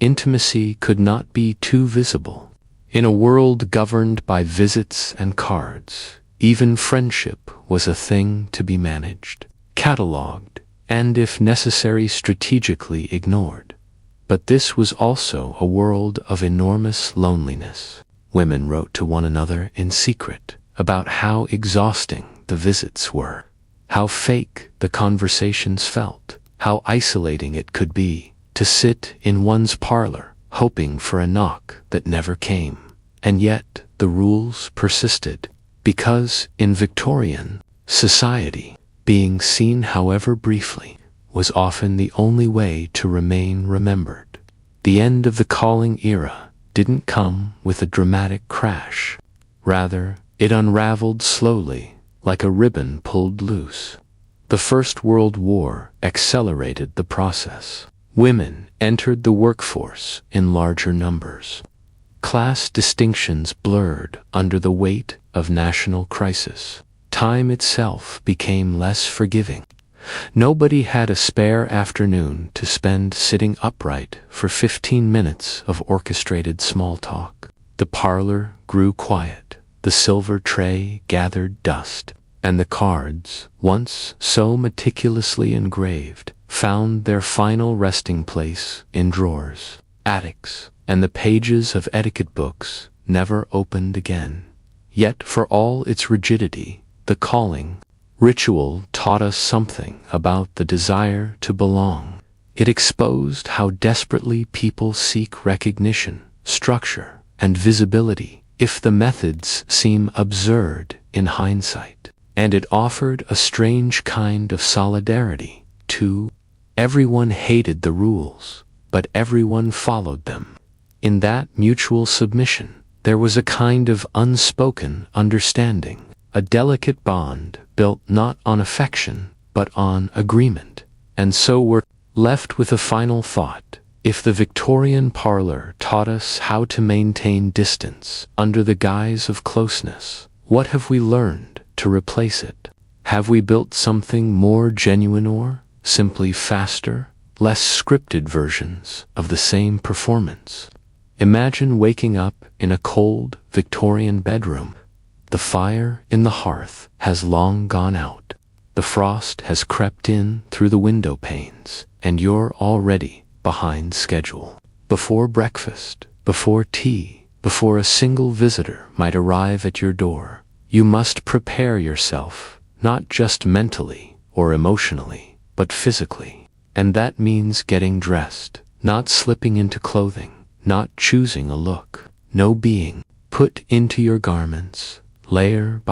Intimacy could not be too visible. In a world governed by visits and cards, even friendship was a thing to be managed, catalogued, and if necessary strategically ignored. But this was also a world of enormous loneliness. Women wrote to one another in secret about how exhausting the visits were, how fake the conversations felt, how isolating it could be to sit in one's parlor hoping for a knock that never came. And yet the rules persisted, because in Victorian society, being seen however briefly was often the only way to remain remembered. The end of the calling era didn't come with a dramatic crash. Rather, it unraveled slowly, like a ribbon pulled loose. The First World War accelerated the process. Women entered the workforce in larger numbers. Class distinctions blurred under the weight of national crisis. Time itself became less forgiving. Nobody had a spare afternoon to spend sitting upright for 15 minutes of orchestrated small talk. The parlor grew quiet. The silver tray gathered dust, and the cards, once so meticulously engraved, found their final resting place in drawers, attics, and the pages of etiquette books never opened again. Yet for all its rigidity, the calling ritual taught us something about the desire to belong. It exposed how desperately people seek recognition, structure, and visibility if the methods seem absurd in hindsight. And it offered a strange kind of solidarity, too. Everyone hated the rules, but everyone followed them. In that mutual submission, there was a kind of unspoken understanding, a delicate bond built not on affection, but on agreement. And so we're left with a final thought. If the Victorian parlor taught us how to maintain distance under the guise of closeness, what have we learned to replace it? Have we built something more genuine, or simply faster, less scripted versions of the same performance? Imagine waking up in a cold Victorian bedroom. The fire in the hearth has long gone out. The frost has crept in through the window panes, and you're already behind schedule. Before breakfast, before tea, before a single visitor might arrive at your door, you must prepare yourself, not just mentally or emotionally, but physically. And that means getting dressed, not slipping into clothing, not choosing a look, no, being put into your garments, layer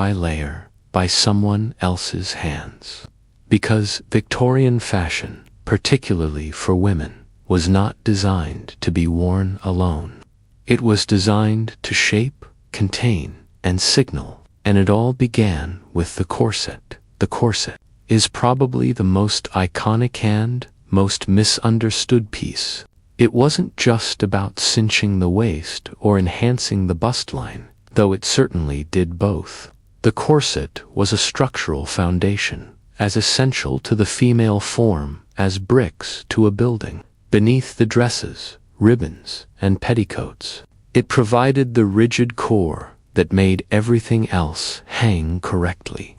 by someone else's hands. Because Victorian fashion, particularly for women, was not designed to be worn alone. It was designed to shape, contain, and signal, and it all began with the corset. The corset is probably the most iconic and most misunderstood piece. It wasn't just about cinching the waist or enhancing the bust line, though it certainly did both. The corset was a structural foundation, as essential to the female form as bricks to a building. Beneath the dresses, ribbons, and petticoats, it provided the rigid core that made everything else hang correctly.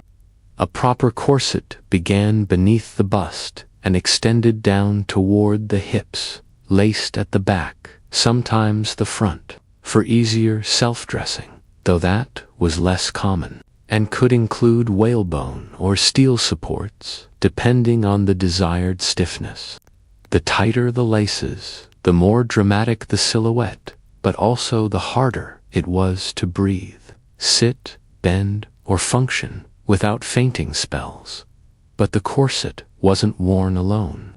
A proper corset began beneath the bust and extended down toward the hips, laced at the back, sometimes the front, for easier self-dressing, though that was less common, and could include whalebone or steel supports, depending on the desired stiffness. The tighter the laces, the more dramatic the silhouette, but also the harder it was to breathe, sit, bend, or function without fainting spells. But the corset wasn't worn alone.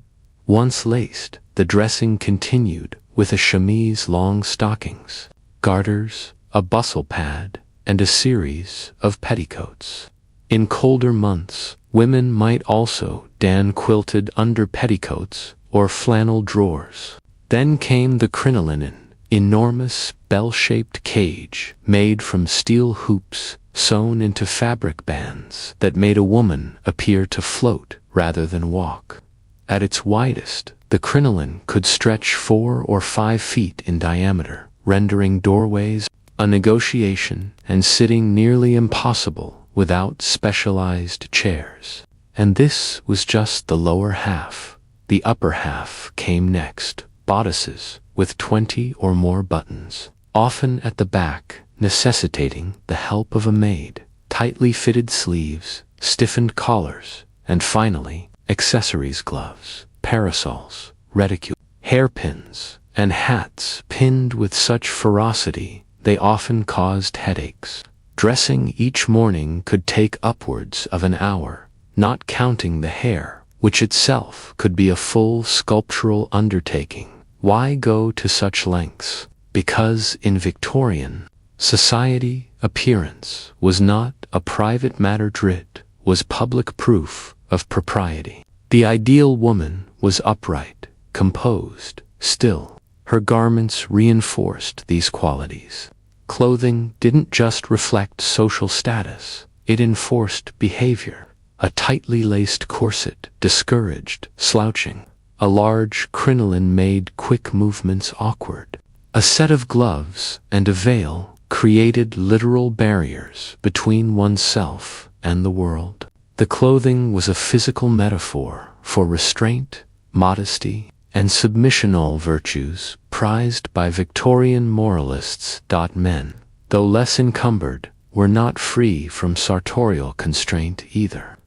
Once laced, the dressing continued with a chemise, long stockings, garters, a bustle pad, and a series of petticoats. In colder months, women might also don quilted under petticoats or flannel drawers. Then came the crinoline, enormous bell-shaped cage made from steel hoops sewn into fabric bands that made a woman appear to float rather than walk. At its widest, the crinoline could stretch 4 or 5 feet in diameter, rendering doorways a negotiation and sitting nearly impossible without specialized chairs. And this was just the lower half. The upper half came next, bodices with 20 or more buttons, often at the back, necessitating the help of a maid, tightly fitted sleeves, stiffened collars, and finally, accessories, gloves, parasols, reticule, hairpins, and hats pinned with such ferocity they often caused headaches. Dressing each morning could take upwards of an hour, not counting the hair, which itself could be a full sculptural undertaking. Why go to such lengths? Because in Victorian society, appearance was not a private matter. It was public proof of propriety. The ideal woman was upright, composed, still. Her garments reinforced these qualities. Clothing didn't just reflect social status, it enforced behavior. A tightly laced corset discouraged slouching. A large crinoline made quick movements awkward. A set of gloves and a veil created literal barriers between oneself and the world. The clothing was a physical metaphor for restraint, modesty, and submission, all virtues prized by Victorian moralists. Men, though less encumbered, were not free from sartorial constraint either.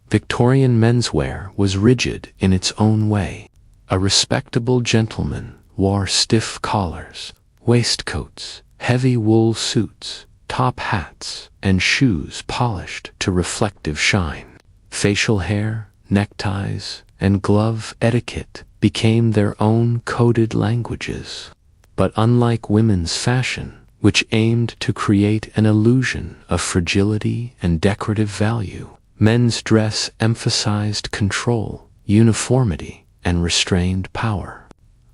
Victorian menswear was rigid in its own way. A respectable gentleman wore stiff collars, waistcoats, heavy wool suits, top hats, and shoes polished to reflective shine. Facial hair, neckties, and glove etiquette became their own coded languages. But unlike women's fashion, which aimed to create an illusion of fragility and decorative value, men's dress emphasized control, uniformity, and restrained power.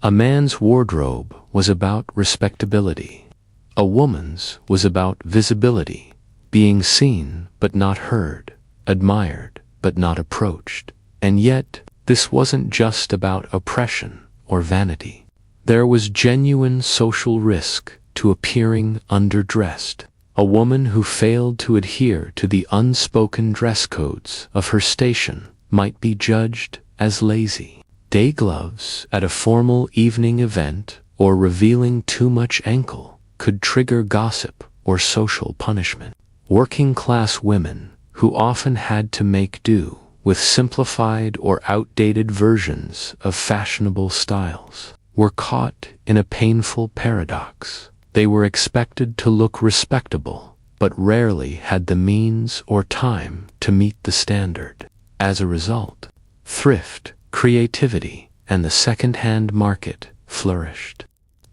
A man's wardrobe was about respectability. A woman's was about visibility, being seen but not heard, admired but not approached. And yet, this wasn't just about oppression or vanity. There was genuine social risk to appearing underdressed. A woman who failed to adhere to the unspoken dress codes of her station might be judged as lazy. Day gloves at a formal evening event or revealing too much ankle could trigger gossip or social punishment. Working-class women, who often had to make do with simplified or outdated versions of fashionable styles, were caught in a painful paradox. They were expected to look respectable, but rarely had the means or time to meet the standard. As a result, thrift, creativity, and the second-hand market flourished.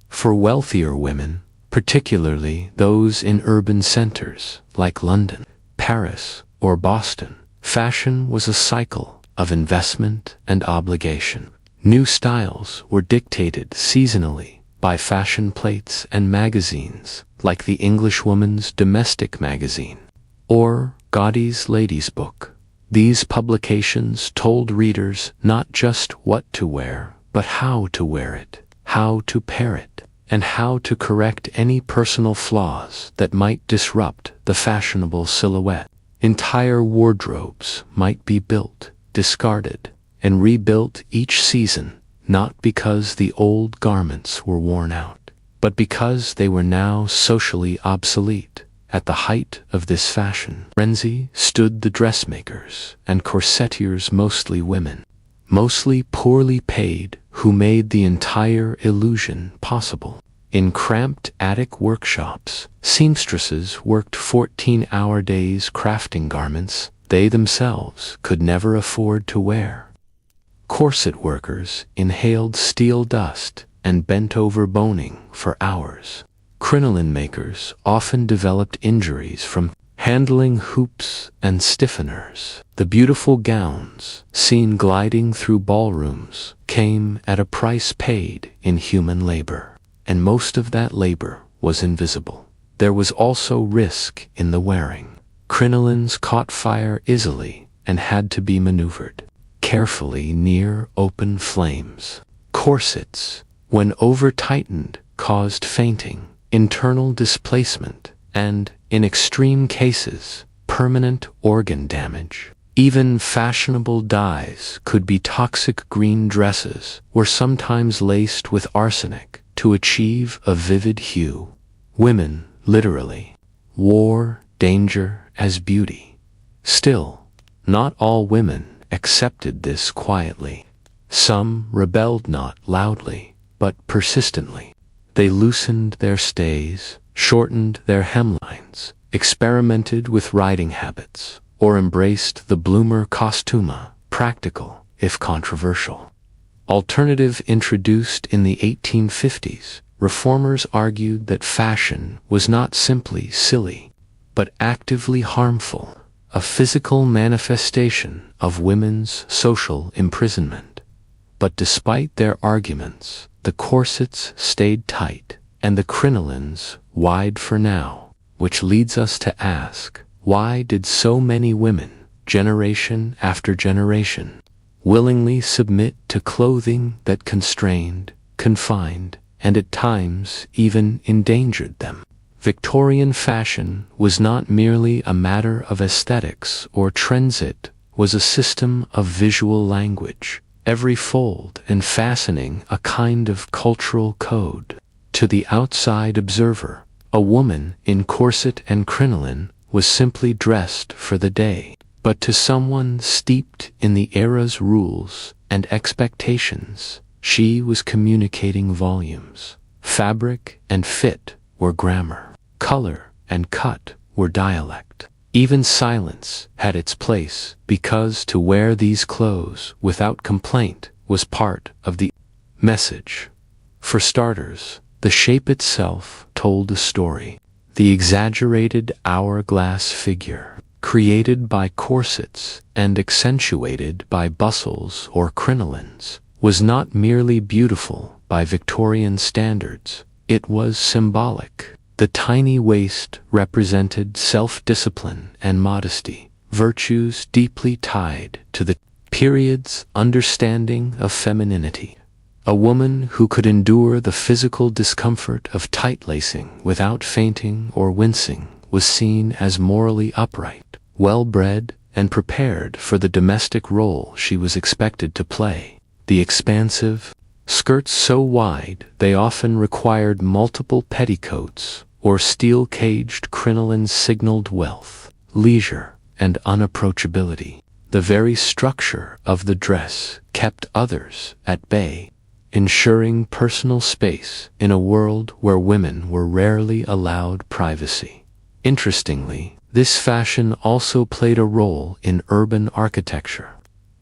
For wealthier women, particularly those in urban centers like London, Paris, or Boston, fashion was a cycle of investment and obligation. New styles were dictated seasonally by fashion plates and magazines like the Englishwoman's Domestic Magazine or Godey's Lady's Book. These publications told readers not just what to wear, but how to wear it, how to pair it, and how to correct any personal flaws that might disrupt the fashionable silhouette. Entire wardrobes might be built, discarded, and rebuilt each season, not because the old garments were worn out, but because they were now socially obsolete. At the height of this fashion frenzy stood the dressmakers and corsetiers, mostly women, mostly poorly paid, who made the entire illusion possible. In cramped attic workshops, seamstresses worked 14-hour days crafting garments they themselves could never afford to wear. Corset workers inhaled steel dust and bent over boning for hours. Crinoline makers often developed injuries from handling hoops and stiffeners. The beautiful gowns seen gliding through ballrooms came at a price paid in human labor, and most of that labor was invisible. there was also risk in the wearing. Crinolines caught fire easily and had to be maneuvered carefully near open flames. Corsets, when over-tightened, caused fainting, internal displacement, and, in extreme cases, permanent organ damage. Even fashionable dyes could be toxic. Green dresses were sometimes laced with arsenic to achieve a vivid hue. Women, literally, wore danger as beauty. Still, not all women accepted this quietly. Some rebelled not loudly, but persistently. They loosened their stays, shortened their hemlines, experimented with riding habits, or embraced the bloomer costume, practical if controversial. Alternative introduced in the 1850s, reformers argued that fashion was not simply silly, but actively harmful, a physical manifestation of women's social imprisonment. But despite their arguments, the corsets stayed tight and the crinolines wide for now, which leads us to ask, why did so many women, generation after generation, willingly submit to clothing that constrained, confined, and at times even endangered them? Victorian fashion was not merely a matter of aesthetics or trends, it was a system of visual language, every fold and fastening a kind of cultural code. To the outside observer, a woman in corset and crinoline was simply dressed for the day, but to someone steeped in the era's rules and expectations, she was communicating volumes. Fabric and fit were grammar. Color and cut were dialect. Even silence had its place, because to wear these clothes without complaint was part of the message. For starters, the shape itself told a story. The exaggerated hourglass figure, created by corsets and accentuated by bustles or crinolines, was not merely beautiful by Victorian standards, it was symbolic. The tiny waist represented self-discipline and modesty, virtues deeply tied to the period's understanding of femininity. A woman who could endure the physical discomfort of tight lacing without fainting or wincing was seen as morally upright, well-bred, and prepared for the domestic role she was expected to play. The expansive skirts, so wide they often required multiple petticoats, or steel-caged crinolines, signaled wealth, leisure, and unapproachability. The very structure of the dress kept others at bay, ensuring personal space in a world where women were rarely allowed privacy. Interestingly, this fashion also played a role in urban architecture.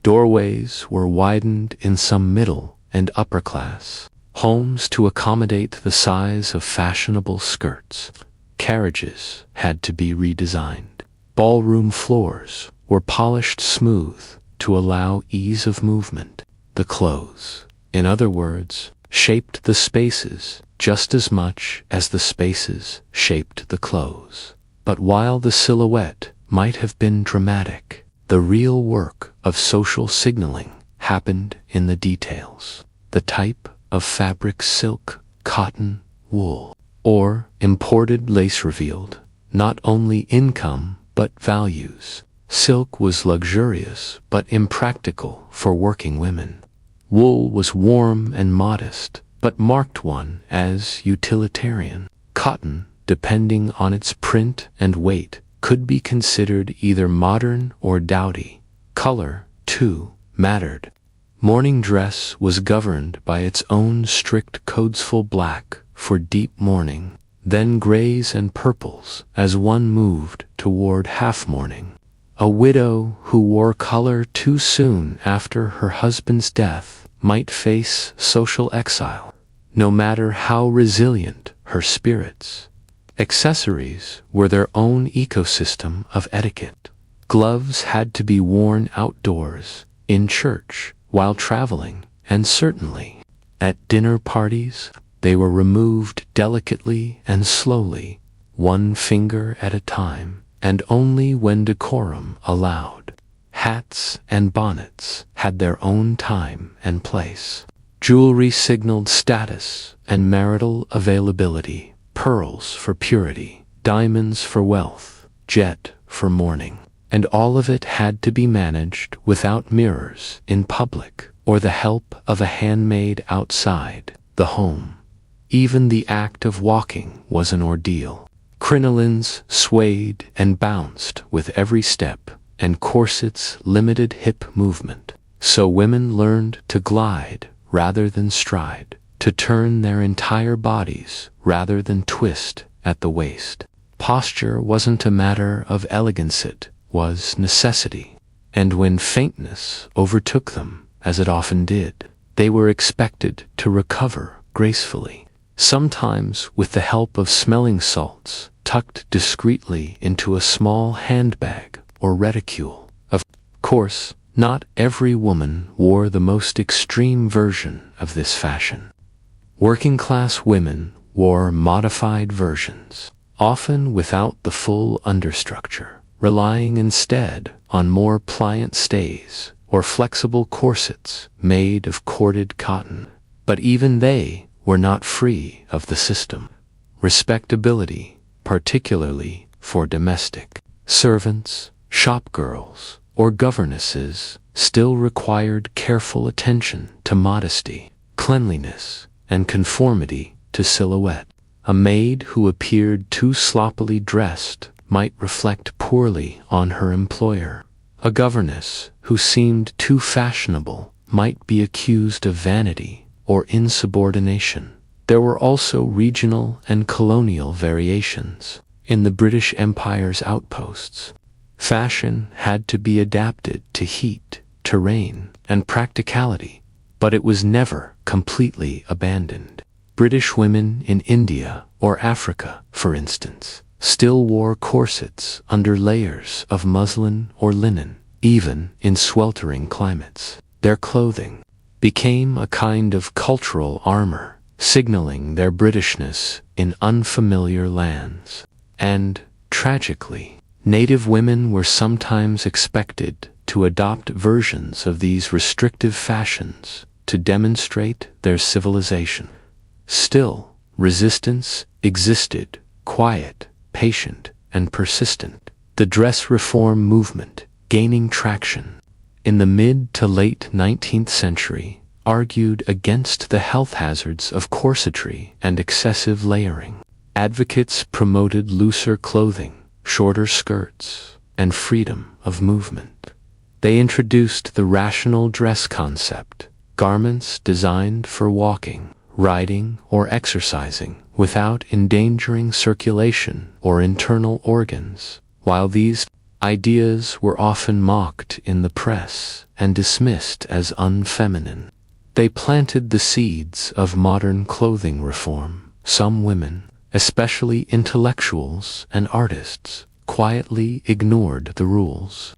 Doorways were widened in some middle and upper class homes to accommodate the size of fashionable skirts. Carriages had to be redesigned. Ballroom floors were polished smooth to allow ease of movement. The clothes, in other words, shaped the spaces just as much as the spaces shaped the clothes. But while the silhouette might have been dramatic, the real work of social signaling happened in the details. The type of fabric, silk, cotton, wool, or imported lace, revealed not only income but values. Silk was luxurious but impractical for working women. Wool was warm and modest, but marked one as utilitarian. Cotton, depending on its print and weight, could be considered either modern or dowdy. Color, too, mattered. Mourning dress was governed by its own strict codes: full black for deep mourning, then grays and purples as one moved toward half mourning. A widow who wore color too soon after her husband's death might face social exile, no matter how resilient her spirits. Accessories were their own ecosystem of etiquette. Gloves had to be worn outdoors, in church, while traveling, and certainly at dinner parties. They were removed delicately and slowly. one finger at a time, and only when decorum allowed. Hats and bonnets had their own time and place. Jewelry signaled status and marital availability, pearls for purity, diamonds for wealth, jet for mourning. And all of it had to be managed without mirrors in public or the help of a handmaid outside the home. Even the act of walking was an ordeal. Crinolines swayed and bounced with every step, and corsets limited hip movement. So women learned to glide rather than stride, to turn their entire bodies rather than twist at the waist. Posture wasn't a matter of elegance, it was necessity. And when faintness overtook them, as it often did, they were expected to recover gracefully, sometimes with the help of smelling salts tucked discreetly into a small handbag or reticule. Of course, not every woman wore the most extreme version of this fashion. Working-class women wore modified versions, often without the full understructure, relying instead on more pliant stays or flexible corsets made of corded cotton. But even they were not free of the system. Respectability, particularly for domestic servants, shopgirls, or governesses, still required careful attention to modesty, cleanliness, and conformity to silhouette. A maid who appeared too sloppily dressed might reflect poorly on her employer. A governess who seemed too fashionable might be accused of vanity or insubordination. There were also regional and colonial variations. In the British Empire's outposts, fashion had to be adapted to heat, terrain, and practicality, but it was never completely abandoned. British women in India or Africa, for instance, still wore corsets under layers of muslin or linen, even in sweltering climates. Their clothing became a kind of cultural armor, signaling their Britishness in unfamiliar lands. And, tragically, native women were sometimes expected to adopt versions of these restrictive fashions to demonstrate their civilization. Still, resistance existed, quiet, patient, and persistent. The dress reform movement, gaining traction in the mid to late 19th century, argued against the health hazards of corsetry and excessive layering. Advocates promoted looser clothing, shorter skirts, and freedom of movement. They introduced the rational dress concept, garments designed for walking, riding, or exercising without endangering circulation or internal organs. While these ideas were often mocked in the press and dismissed as unfeminine, they planted the seeds of modern clothing reform. Some women, especially intellectuals and artists, quietly ignored the rules.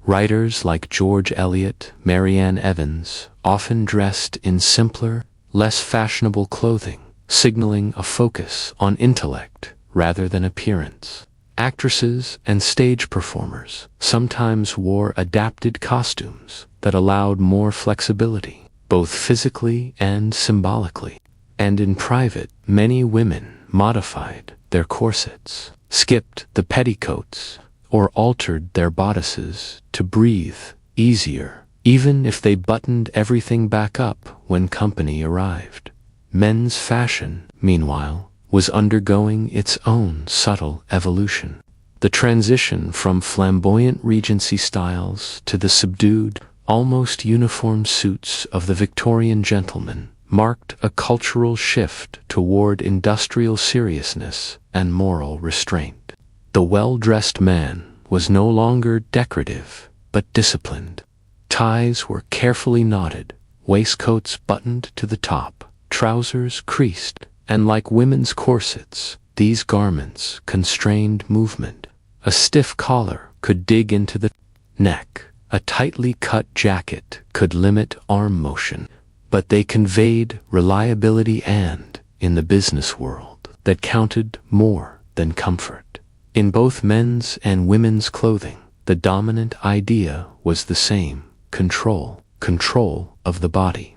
Writers like George Eliot, Marianne Evans, often dressed in simpler, less fashionable clothing, signaling a focus on intellect rather than appearance. Actresses and stage performers sometimes wore adapted costumes that allowed more flexibility, both physically and symbolically. And in private, many women modified their corsets, skipped the petticoats, or altered their bodices to breathe easier, even if they buttoned everything back up when company arrived. Men's fashion, meanwhile, was undergoing its own subtle evolution. The transition from flamboyant Regency styles to the subdued, almost uniform suits of the Victorian gentleman marked a cultural shift toward industrial seriousness and moral restraint. The well-dressed man was no longer decorative, but disciplined. Ties were carefully knotted, waistcoats buttoned to the top, trousers creased, and like women's corsets, these garments constrained movement. A stiff collar could dig into the neck. A tightly cut jacket could limit arm motion, but they conveyed reliability and, in the business world, that counted more than comfort. In both men's and women's clothing, the dominant idea was the same: control. Control of the body,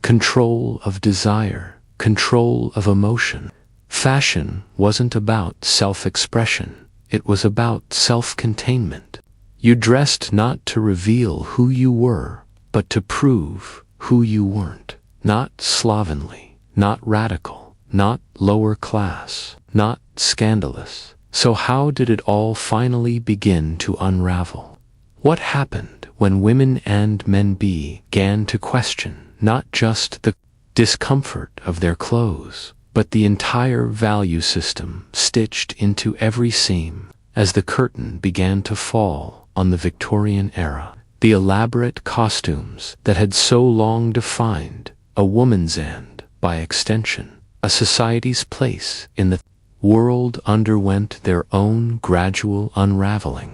control of desire, control of emotion. Fashion wasn't about self-expression, it was about self-containment. You dressed not to reveal who you were, but to prove who you weren't. Not slovenly, not radical, not lower class, not scandalous. So how did it all finally begin to unravel? What happened when women and men began to question not just the discomfort of their clothes, but the entire value system stitched into every seam? As the curtain began to fall on the Victorian era, the elaborate costumes that had so long defined a woman's and, by extension, a society's place in the world underwent their own gradual unraveling.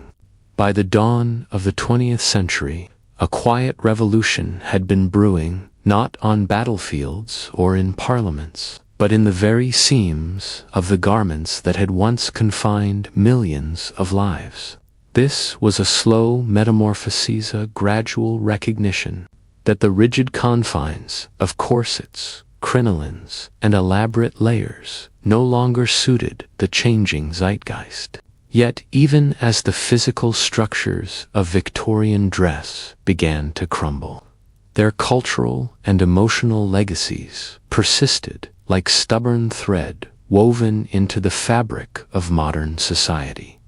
By the dawn of the 20th century, a quiet revolution had been brewing, not on battlefields or in parliaments, but in the very seams of the garments that had once confined millions of lives. This was a slow metamorphosis, a gradual recognition that the rigid confines of corsets, crinolines, and elaborate layers no longer suited the changing zeitgeist. Yet even as the physical structures of Victorian dress began to crumble, their cultural and emotional legacies persisted like stubborn thread woven into the fabric of modern society.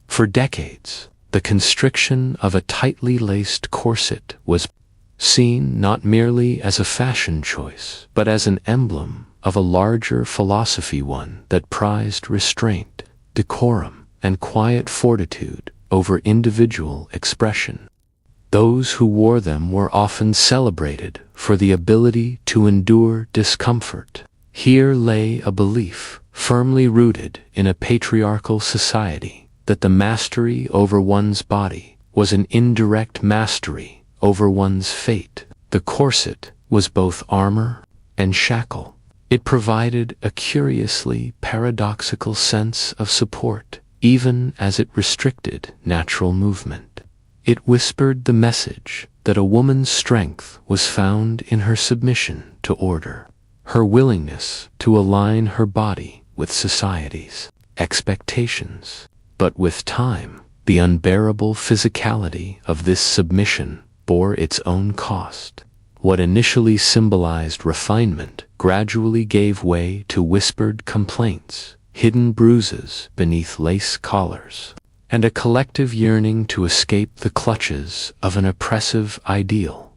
For decades, the constriction of a tightly laced corset was seen not merely as a fashion choice, but as an emblem of a larger philosophy, one that prized restraint, decorum, and quiet fortitude over individual expression. Those who wore them were often celebrated for the ability to endure discomfort. Here lay a belief, firmly rooted in a patriarchal society, that the mastery over one's body was an indirect mastery over one's fate. The corset was both armor and shackle. It provided a curiously paradoxical sense of support, even as it restricted natural movement. It whispered the message that a woman's strength was found in her submission to order, her willingness to align her body with society's expectations. But with time, the unbearable physicality of this submission bore its own cost. What initially symbolized refinement gradually gave way to whispered complaints, hidden bruises beneath lace collars, and a collective yearning to escape the clutches of an oppressive ideal.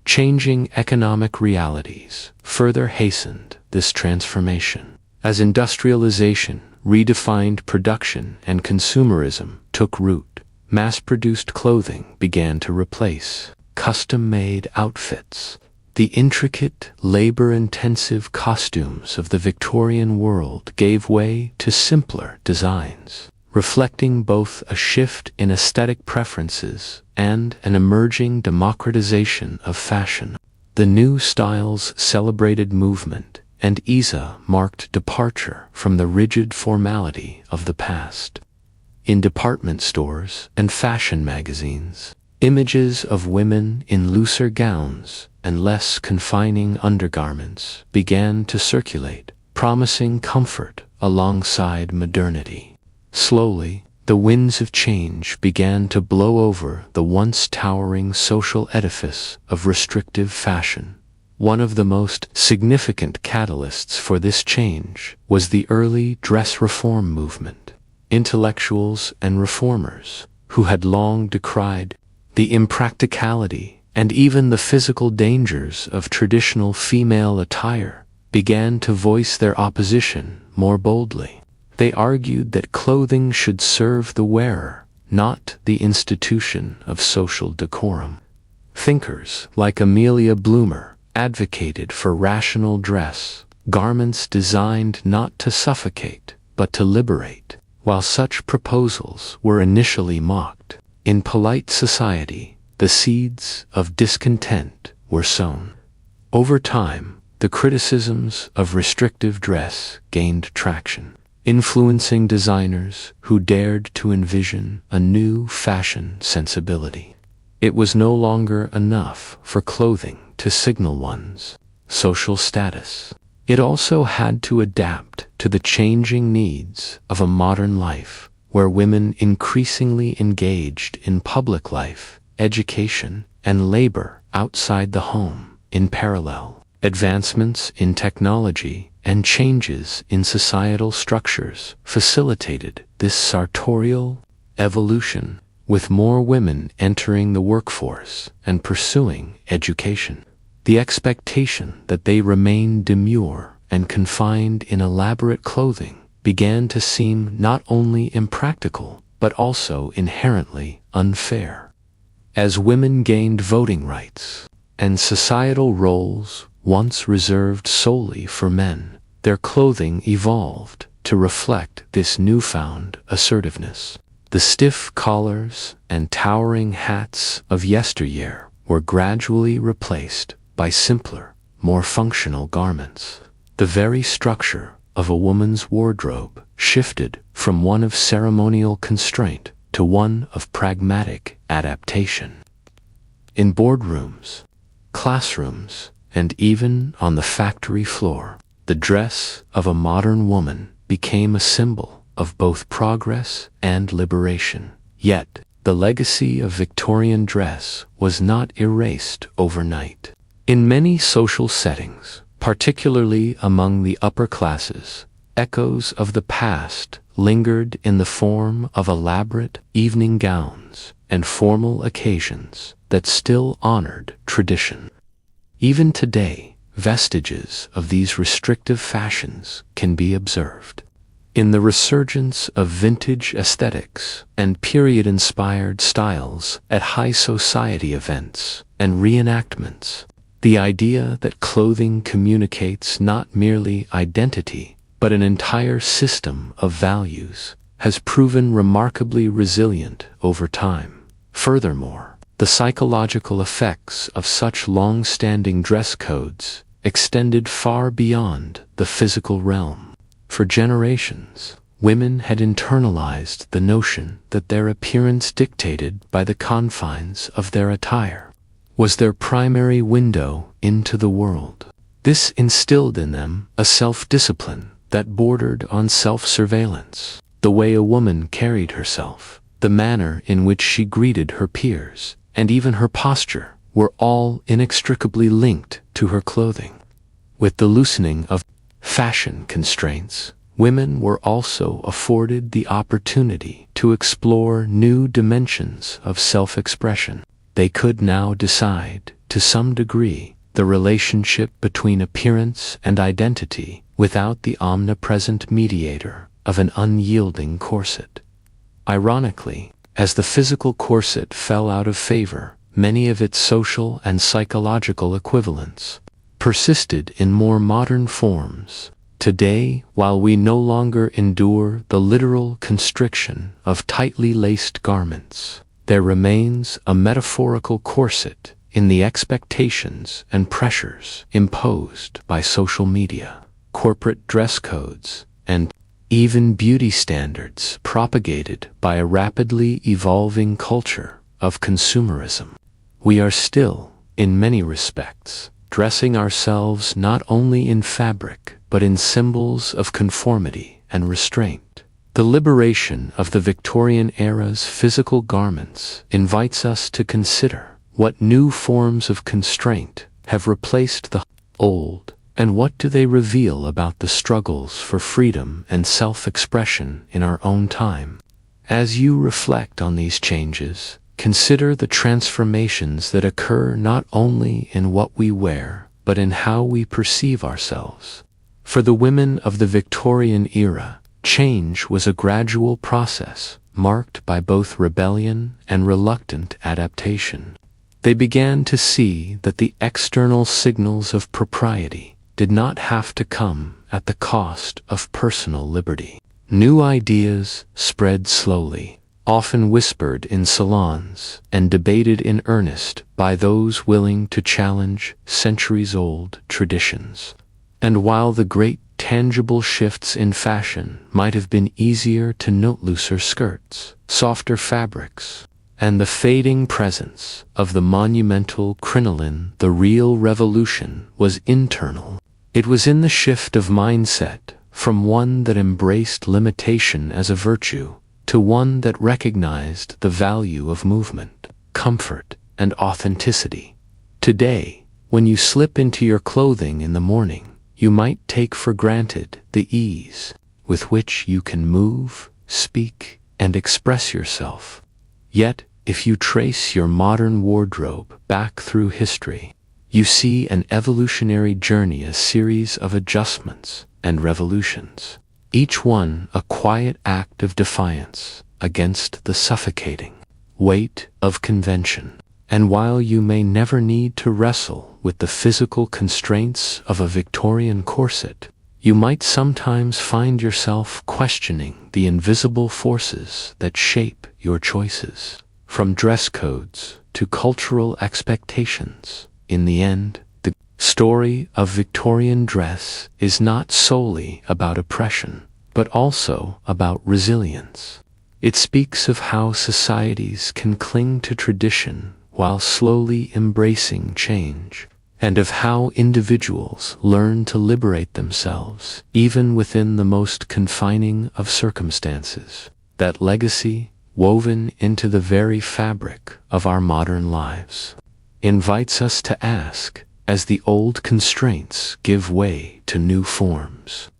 Changing economic realities further hastened this transformation. As industrialization redefined production and consumerism took root, mass-produced clothing began to replace custom-made outfits. The intricate, labor-intensive costumes of the Victorian world gave way to simpler designs, reflecting both a shift in aesthetic preferences and an emerging democratization of fashion. The new styles celebrated movement and ease, marked departure from the rigid formality of the past. In department stores and fashion magazines, images of women in looser gowns and less confining undergarments began to circulate, promising comfort alongside modernity. Slowly, the winds of change began to blow over the once towering social edifice of restrictive fashion. One of the most significant catalysts for this change was the early dress reform movement. Intellectuals and reformers, who had long decried the impracticality and even the physical dangers of traditional female attire, began to voice their opposition more boldly. They argued that clothing should serve the wearer, not the institution of social decorum. Thinkers like Amelia Bloomer advocated for rational dress, garments designed not to suffocate, but to liberate. While such proposals were initially mocked, in polite society, the seeds of discontent were sown. Over time, the criticisms of restrictive dress gained traction. influencing designers who dared to envision a new fashion sensibility. It was no longer enough for clothing to signal one's social status. It also had to adapt to the changing needs of a modern life, where women increasingly engaged in public life, education, and labor outside the home in parallel. Advancements in technology and changes in societal structures facilitated this sartorial evolution, with more women entering the workforce and pursuing education. The expectation that they remain demure and confined in elaborate clothing began to seem not only impractical but also inherently unfair. As women gained voting rights and societal roles once reserved solely for men, their clothing evolved to reflect this newfound assertiveness. The stiff collars and towering hats of yesteryear were gradually replaced by simpler, more functional garments. The very structure of a woman's wardrobe shifted from one of ceremonial constraint to one of pragmatic adaptation. In boardrooms, classrooms, and even on the factory floor, the dress of a modern woman became a symbol of both progress and liberation. Yet, the legacy of Victorian dress was not erased overnight. In many social settings, particularly among the upper classes, echoes of the past lingered in the form of elaborate evening gowns and formal occasions that still honored tradition. Even today, vestiges of these restrictive fashions can be observed. In the resurgence of vintage aesthetics and period-inspired styles at high society events and reenactments, the idea that clothing communicates not merely identity, but an entire system of values, has proven remarkably resilient over time. Furthermore, the psychological effects of such long-standing dress codes extended far beyond the physical realm. For generations, women had internalized the notion that their appearance dictated by the confines of their attire was their primary window into the world. This instilled in them a self-discipline that bordered on self-surveillance. The way a woman carried herself, the manner in which she greeted her peers, and even her posture were all inextricably linked to her clothing. With the loosening of fashion constraints, women were also afforded the opportunity to explore new dimensions of self-expression. They could now decide, to some degree, the relationship between appearance and identity without the omnipresent mediator of an unyielding corset. Ironically, as the physical corset fell out of favor, many of its social and psychological equivalents persisted in more modern forms. Today, while we no longer endure the literal constriction of tightly laced garments, there remains a metaphorical corset in the expectations and pressures imposed by social media, corporate dress codes, and even beauty standards propagated by a rapidly evolving culture of consumerism. We are still, in many respects, dressing ourselves not only in fabric, but in symbols of conformity and restraint. The liberation of the Victorian era's physical garments invites us to consider what new forms of constraint have replaced the old, and what do they reveal about the struggles for freedom and self-expression in our own time. As you reflect on these changes, consider the transformations that occur not only in what we wear, but in how we perceive ourselves. For the women of the Victorian era, change was a gradual process, marked by both rebellion and reluctant adaptation. They began to see that the external signals of propriety did not have to come at the cost of personal liberty. New ideas spread slowly, often whispered in salons and debated in earnest by those willing to challenge centuries-old traditions. And while the great tangible shifts in fashion might have been easier to note: looser skirts, softer fabrics, and the fading presence of the monumental crinoline. The real revolution was internal. It was in the shift of mindset from one that embraced limitation as a virtue to one that recognized the value of movement, comfort, and authenticity. Today, when you slip into your clothing in the morning, you might take for granted the ease with which you can move, speak, and express yourself. Yet, if you trace your modern wardrobe back through history, you see an evolutionary journey, a series of adjustments and revolutions, each one a quiet act of defiance against the suffocating weight of convention. And while you may never need to wrestle with the physical constraints of a Victorian corset, you might sometimes find yourself questioning the invisible forces that shape your choices. From dress codes to cultural expectations, in the end, the story of Victorian dress is not solely about oppression, but also about resilience. It speaks of how societies can cling to tradition while slowly embracing change, and of how individuals learn to liberate themselves even within the most confining of circumstances. That legacy, woven into the very fabric of our modern lives, invites us to ask, as the old constraints give way to new forms,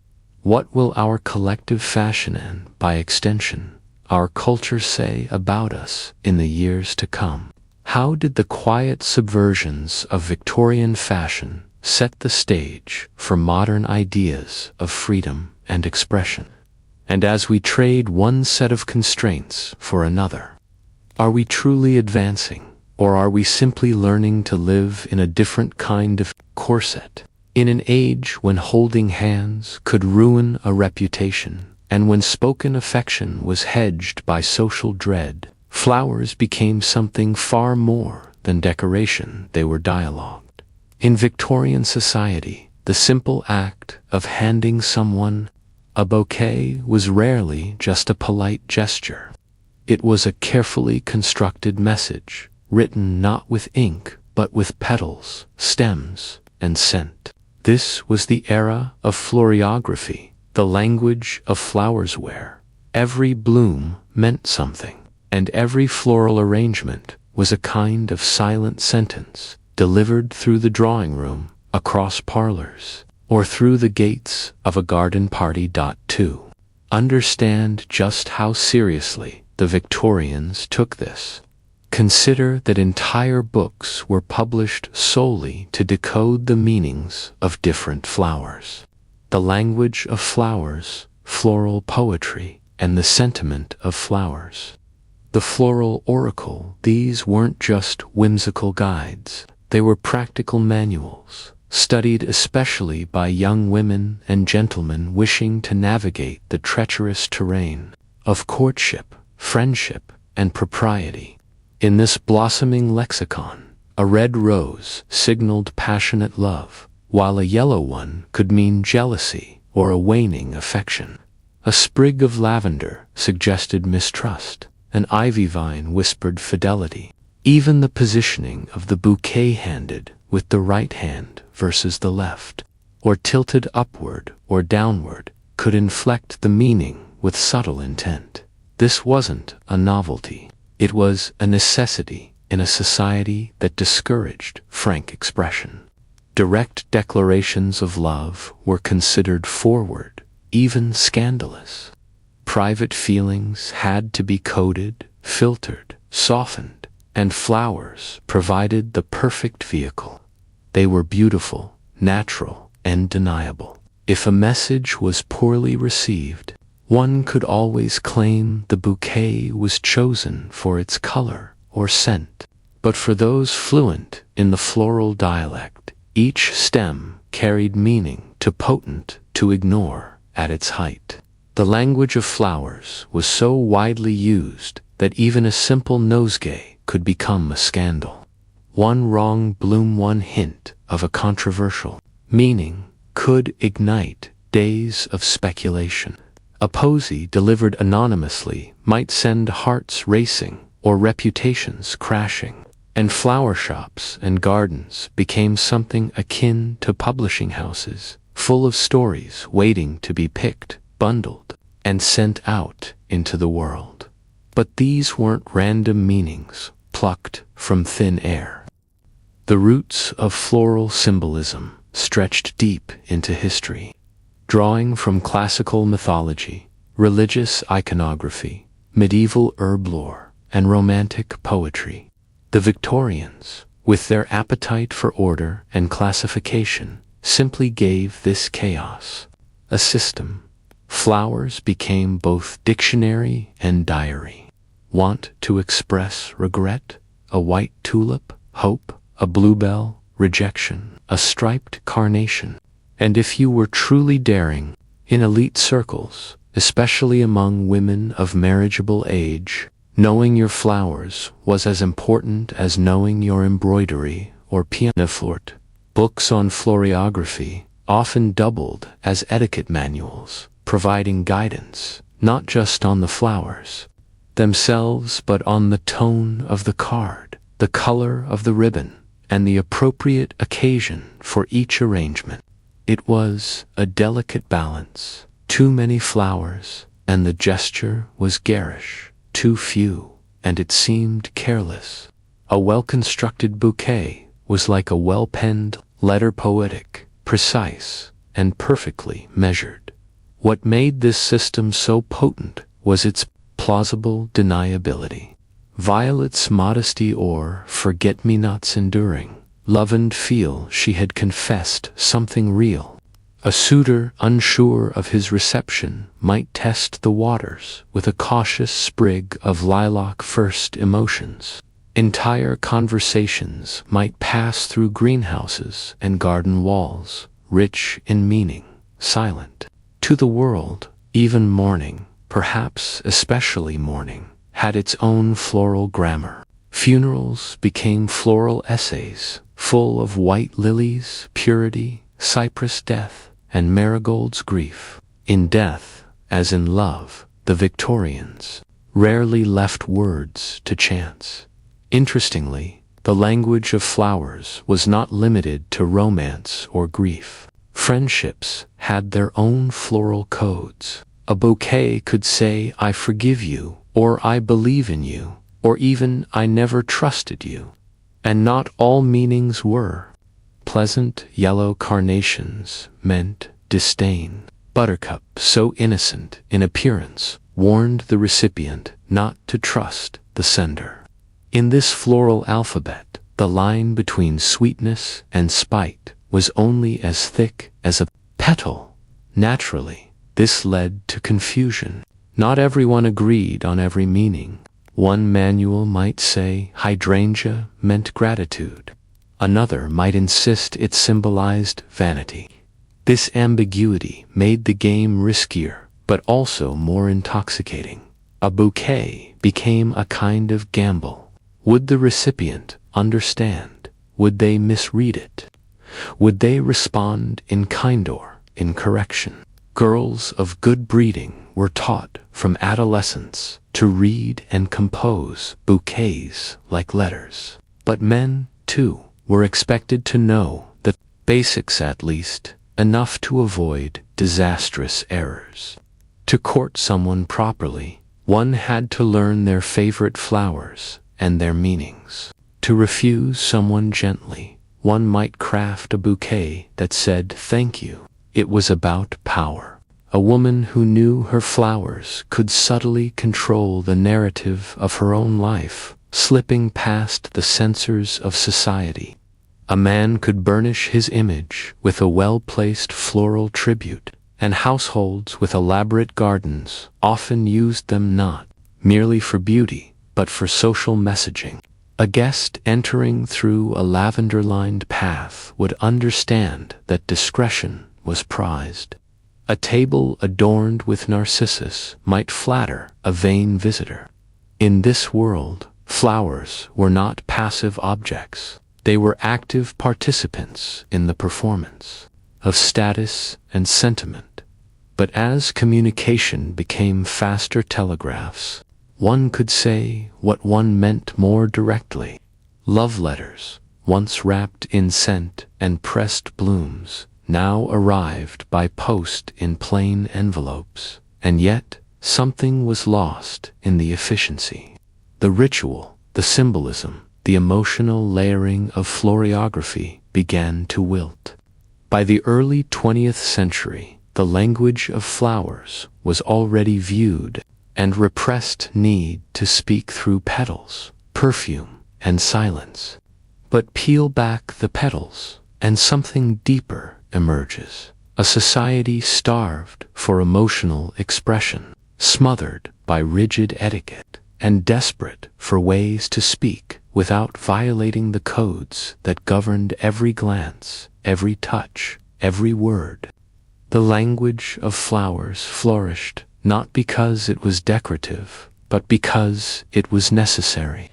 what will our collective fashion and, by extension, our culture say about us in the years to come? How did the quiet subversions of Victorian fashion set the stage for modern ideas of freedom and expression? And as we trade one set of constraints for another, are we truly advancing, or are we simply learning to live in a different kind of corset? In an age when holding hands could ruin a reputation, and when spoken affection was hedged by social dread, flowers became something far more than decoration. They were dialogued. In Victorian society, the simple act of handing someone a bouquet was rarely just a polite gesture. It was a carefully constructed message, written not with ink but with petals, stems, and scent. This was the era of floriography, the language of flowersware. Every bloom meant something, and every floral arrangement was a kind of silent sentence delivered through the drawing room, across parlors, or through the gates of a garden party. To understand just how seriously the Victorians took this, consider that entire books were published solely to decode the meanings of different flowers. The language of flowers, floral poetry, and the sentiment of flowers. The floral oracle, these weren't just whimsical guides, they were practical manuals, studied especially by young women and gentlemen wishing to navigate the treacherous terrain of courtship, friendship, and propriety. In this blossoming lexicon, a red rose signaled passionate love, while a yellow one could mean jealousy or a waning affection. A sprig of lavender suggested mistrust, an ivy vine whispered fidelity. Even the positioning of the bouquet handed with the right hand versus the left, or tilted upward or downward, could inflect the meaning with subtle intent. This wasn't a novelty. It was a necessity in a society that discouraged frank expression. Direct declarations of love were considered forward, even scandalous. Private feelings had to be coded, filtered, softened, and flowers provided the perfect vehicle. They were beautiful, natural, and deniable. If a message was poorly received, one could always claim the bouquet was chosen for its color or scent. But for those fluent in the floral dialect, each stem carried meaning too potent to ignore at its height. The language of flowers was so widely used that even a simple nosegay could become a scandal. One wrong bloom, one hint of a controversial meaning, could ignite days of speculation. A posy delivered anonymously might send hearts racing or reputations crashing, and flower shops and gardens became something akin to publishing houses, full of stories waiting to be picked, bundled, and sent out into the world. But these weren't random meanings plucked from thin air. The roots of floral symbolism stretched deep into history, drawing from classical mythology, religious iconography, medieval herb lore, and romantic poetry. The Victorians, with their appetite for order and classification, simply gave this chaos a system. Flowers became both dictionary and diary. Want to express regret, a white tulip; hope, a bluebell; rejection, a striped carnation. And if you were truly daring, in elite circles, especially among women of marriageable age, knowing your flowers was as important as knowing your embroidery or pianoforte. Books on florography often doubled as etiquette manuals, providing guidance not just on the flowers themselves but on the tone of the card, the color of the ribbon, and the appropriate occasion for each arrangement. It was a delicate balance. Too many flowers, and the gesture was garish; too few, and it seemed careless. A well-constructed bouquet was like a well-penned letter, poetic, precise, and perfectly measured. What made this system so potent was its plausible deniability. Violets' modesty or forget-me-nots enduring. Love and feel she had confessed something real. A suitor unsure of his reception might test the waters with a cautious sprig of lilac. First emotions. Entire conversations might pass through greenhouses and garden walls, rich in meaning, silent. To the world, even mourning, perhaps especially mourning, had its own floral grammar. Funerals became floral essays, full of white lilies, purity, cypress death, and marigold's grief. In death, as in love, the Victorians rarely left words to chance. Interestingly, the language of flowers was not limited to romance or grief. Friendships had their own floral codes. A bouquet could say, "I forgive you," or "I believe in you," or even "I never trusted you." And not all meanings were. Pleasant yellow carnations meant disdain. Buttercup, so innocent in appearance, warned the recipient not to trust the sender. In this floral alphabet, the line between sweetness and spite was only as thick as a petal. Naturally, this led to confusion. Not everyone agreed on every meaning. One manual might say hydrangea meant gratitude. Another might insist it symbolized vanity. This ambiguity made the game riskier, but also more intoxicating. A bouquet became a kind of gamble. Would the recipient understand? Would they misread it? Would they respond in kind or in correction? Girls of good breeding were taught from adolescence to read and compose bouquets like letters. But men, too, were expected to know the basics, at least, enough to avoid disastrous errors. To court someone properly, one had to learn their favorite flowers and their meanings. To refuse someone gently, one might craft a bouquet that said thank you. It was about power. A woman who knew her flowers could subtly control the narrative of her own life, slipping past the censors of society. A man could burnish his image with a well-placed floral tribute, and households with elaborate gardens often used them not merely for beauty, but for social messaging. A guest entering through a lavender-lined path would understand that discretion was prized. A table adorned with narcissus might flatter a vain visitor. In this world, flowers were not passive objects. They were active participants in the performance of status and sentiment. But as communication became faster telegraphs, one could say what one meant more directly. Love letters, once wrapped in scent and pressed blooms, now arrived by post in plain envelopes, and yet something was lost in the efficiency. The ritual, the symbolism, the emotional layering of florography began to wilt. By the early 20th century, the language of flowers was already viewed and repressed need to speak through petals, perfume, and silence. But peel back the petals, and something deeper emerges. A society starved for emotional expression, smothered by rigid etiquette, and desperate for ways to speak without violating the codes that governed every glance, every touch, every word. The language of flowers flourished not because it was decorative, but because it was necessary.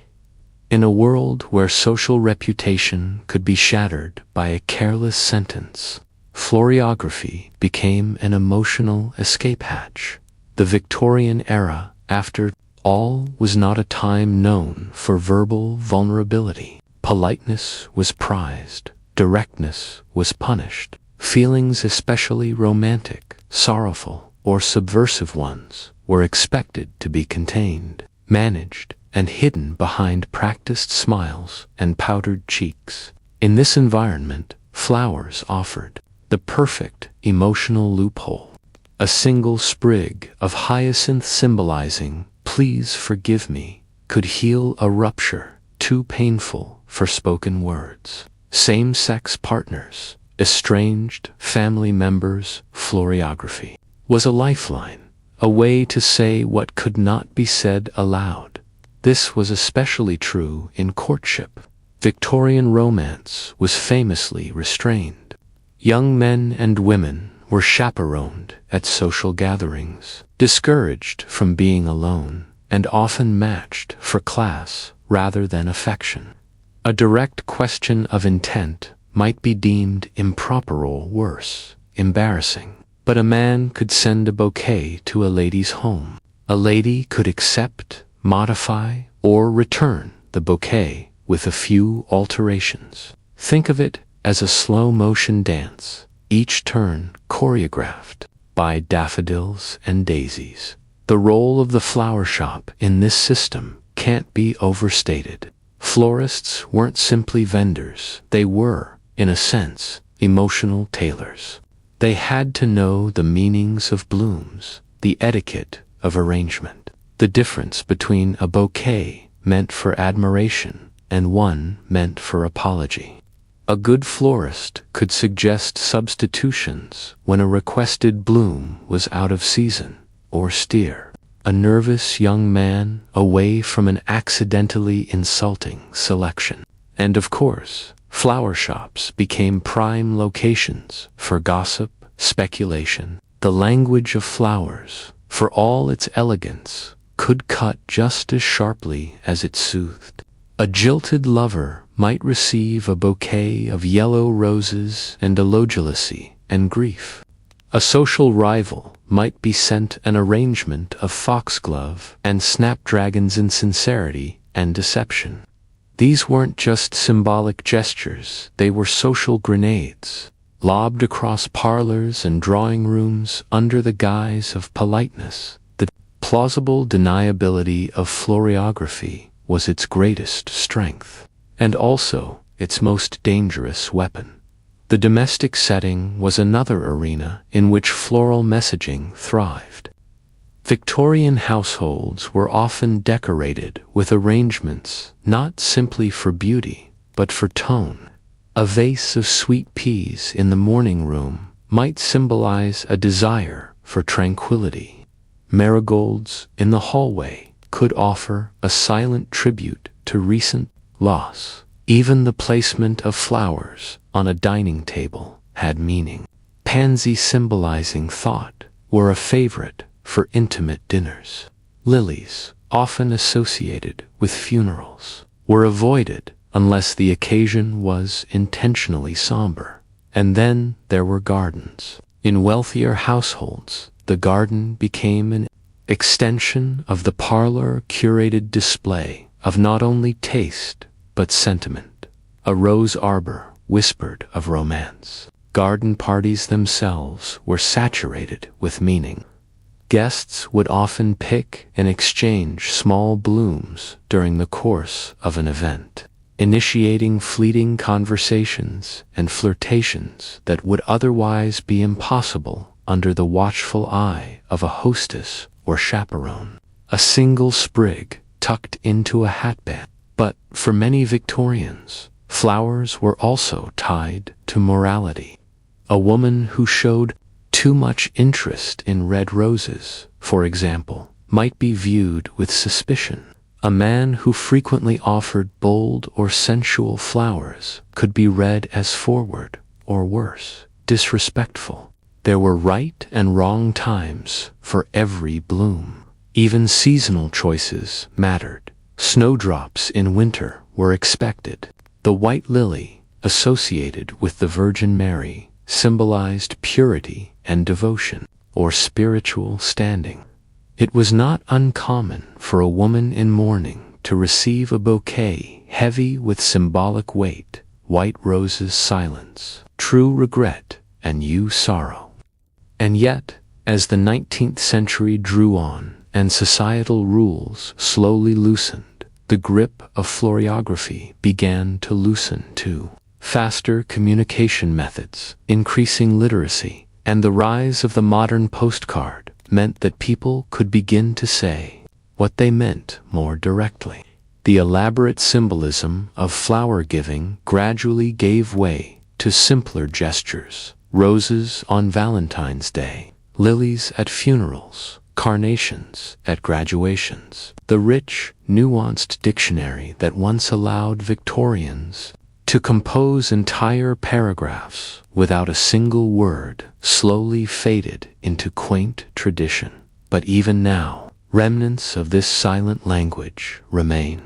In a world where social reputation could be shattered by a careless sentence, florography became an emotional escape hatch. The Victorian era, after all, was not a time known for verbal vulnerability. Politeness was prized, directness was punished. Feelings, especially romantic, sorrowful, or subversive ones, were expected to be contained, managed, and hidden behind practiced smiles and powdered cheeks. In this environment, flowers offered the perfect emotional loophole. A single sprig of hyacinth symbolizing, "Please forgive me," could heal a rupture too painful for spoken words. Same-sex partners, estranged family members, florography was a lifeline, a way to say what could not be said aloud. This was especially true in courtship. Victorian romance was famously restrained. Young men and women were chaperoned at social gatherings, discouraged from being alone, and often matched for class rather than affection. A direct question of intent might be deemed improper or worse, embarrassing. But a man could send a bouquet to a lady's home. A lady could accept, modify, or return the bouquet with a few alterations. Think of it as a slow-motion dance, each turn choreographed by daffodils and daisies. The role of the flower shop in this system can't be overstated. Florists weren't simply vendors. They were, in a sense, emotional tailors. They had to know the meanings of blooms, the etiquette of arrangement, the difference between a bouquet meant for admiration and one meant for apology. A good florist could suggest substitutions when a requested bloom was out of season, or steer a nervous young man away from an accidentally insulting selection. And of course, flower shops became prime locations for gossip, speculation. The language of flowers, for all its elegance, could cut just as sharply as it soothed. A jilted lover might receive a bouquet of yellow roses and a jealousy and grief. A social rival might be sent an arrangement of foxglove and snapdragons in sincerity and deception. These weren't just symbolic gestures, they were social grenades, lobbed across parlors and drawing rooms under the guise of politeness. The plausible deniability of florography was its greatest strength, and also its most dangerous weapon. The domestic setting was another arena in which floral messaging thrived. Victorian households were often decorated with arrangements not simply for beauty, but for tone. A vase of sweet peas in the morning room might symbolize a desire for tranquility. Marigolds in the hallway could offer a silent tribute to recent loss. Even the placement of flowers on a dining table had meaning. Pansies symbolizing thought were a favorite for intimate dinners. Lilies, often associated with funerals, were avoided unless the occasion was intentionally somber. And then there were gardens. In wealthier households, the garden became an extension of the parlor, curated display of not only taste but sentiment. A rose arbor whispered of romance. Garden parties themselves were saturated with meaning. Guests would often pick and exchange small blooms during the course of an event, initiating fleeting conversations and flirtations that would otherwise be impossible under the watchful eye of a hostess or chaperone. A single sprig tucked into a hatband. But for many Victorians, flowers were also tied to morality. A woman who showed too much interest in red roses, for example, might be viewed with suspicion. A man who frequently offered bold or sensual flowers could be read as forward, or worse, disrespectful. There were right and wrong times for every bloom. Even seasonal choices mattered. Snowdrops in winter were expected. The white lily, associated with the Virgin Mary, symbolized purity and devotion, or spiritual standing. It was not uncommon for a woman in mourning to receive a bouquet heavy with symbolic weight: white roses silence, true regret, and you sorrow. And yet, as the 19th century drew on and societal rules slowly loosened, the grip of florography began to loosen too. Faster communication methods, increasing literacy, and the rise of the modern postcard meant that people could begin to say what they meant more directly. The elaborate symbolism of flower giving gradually gave way to simpler gestures: roses on Valentine's Day, lilies at funerals, carnations at graduations. The rich, nuanced dictionary that once allowed Victorians to compose entire paragraphs without a single word slowly faded into quaint tradition. But even now, remnants of this silent language remain.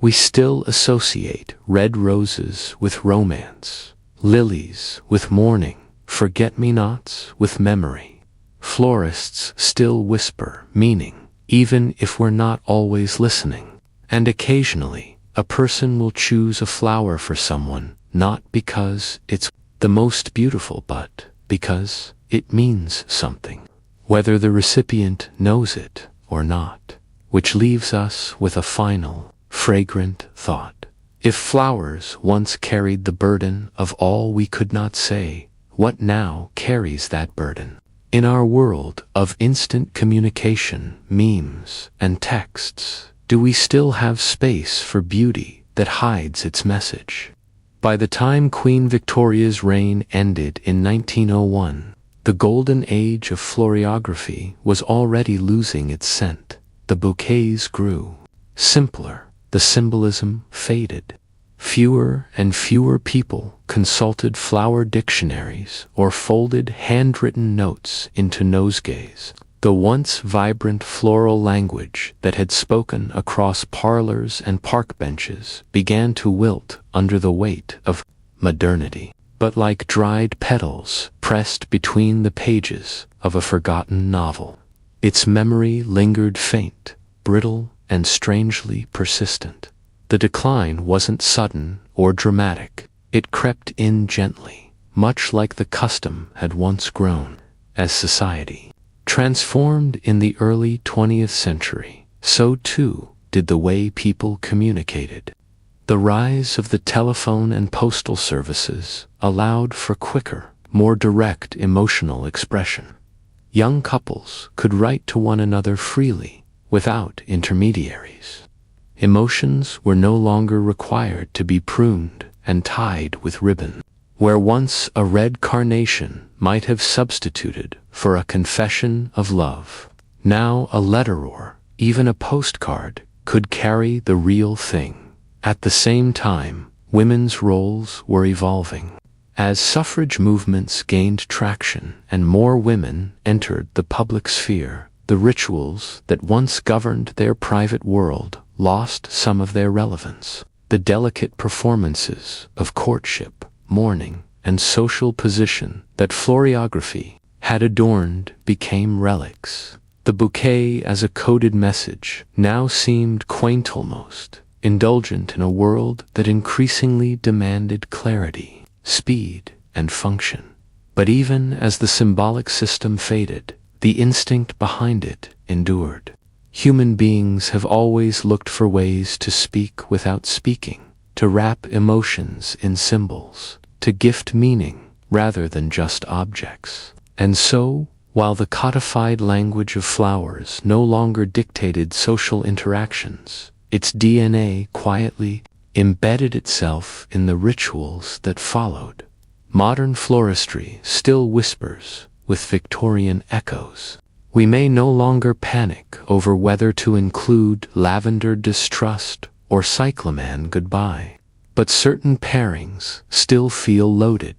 We still associate red roses with romance, lilies with mourning, forget-me-nots with memory. Florists still whisper meaning, even if we're not always listening. And occasionally, a person will choose a flower for someone, not because it's the most beautiful, but because it means something, whether the recipient knows it or not. Which leaves us with a final, fragrant thought. If flowers once carried the burden of all we could not say, what now carries that burden? In our world of instant communication, memes, and texts, do we still have space for beauty that hides its message? By the time Queen Victoria's reign ended in 1901, the golden age of florography was already losing its scent. The bouquets grew simpler, the symbolism faded. Fewer and fewer people consulted flower dictionaries or folded handwritten notes into nosegays. The once vibrant floral language that had spoken across parlors and park benches began to wilt under the weight of modernity. But like dried petals pressed between the pages of a forgotten novel, its memory lingered faint, brittle, and strangely persistent. The decline wasn't sudden or dramatic. It crept in gently, much like the custom had once grown. As society transformed in the early 20th century, so too did the way people communicated. The rise of the telephone and postal services allowed for quicker, more direct emotional expression. Young couples could write to one another freely, without intermediaries. Emotions were no longer required to be pruned and tied with ribbon. Where once a red carnation might have substituted for a confession of love, now a letter or even a postcard could carry the real thing. At the same time, women's roles were evolving. As suffrage movements gained traction and more women entered the public sphere, the rituals that once governed their private world lost some of their relevance. The delicate performances of courtship, mourning, and social position that florography had adorned became relics. The bouquet as a coded message now seemed quaint, almost indulgent in a world that increasingly demanded clarity, speed, and function. But even as the symbolic system faded, the instinct behind it endured. Human beings have always looked for ways to speak without speaking, to wrap emotions in symbols, to gift meaning rather than just objects. And so, while the codified language of flowers no longer dictated social interactions, its DNA quietly embedded itself in the rituals that followed. Modern floristry still whispers with Victorian echoes. We may no longer panic over whether to include lavender distrust or cyclamen goodbye, but certain pairings still feel loaded.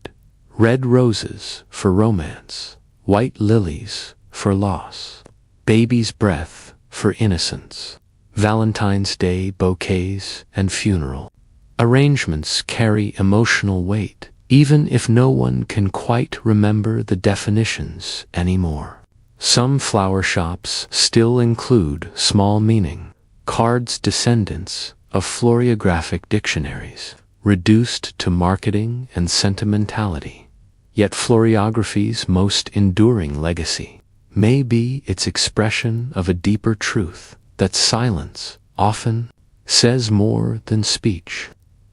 Red roses for romance, white lilies for loss, baby's breath for innocence, Valentine's Day bouquets and funeral arrangements carry emotional weight, even if no one can quite remember the definitions anymore. Some flower shops still include small meaning cards, descendants of floriographic dictionaries, reduced to marketing and sentimentality. Yet floriography's most enduring legacy may be its expression of a deeper truth, that silence often says more than speech.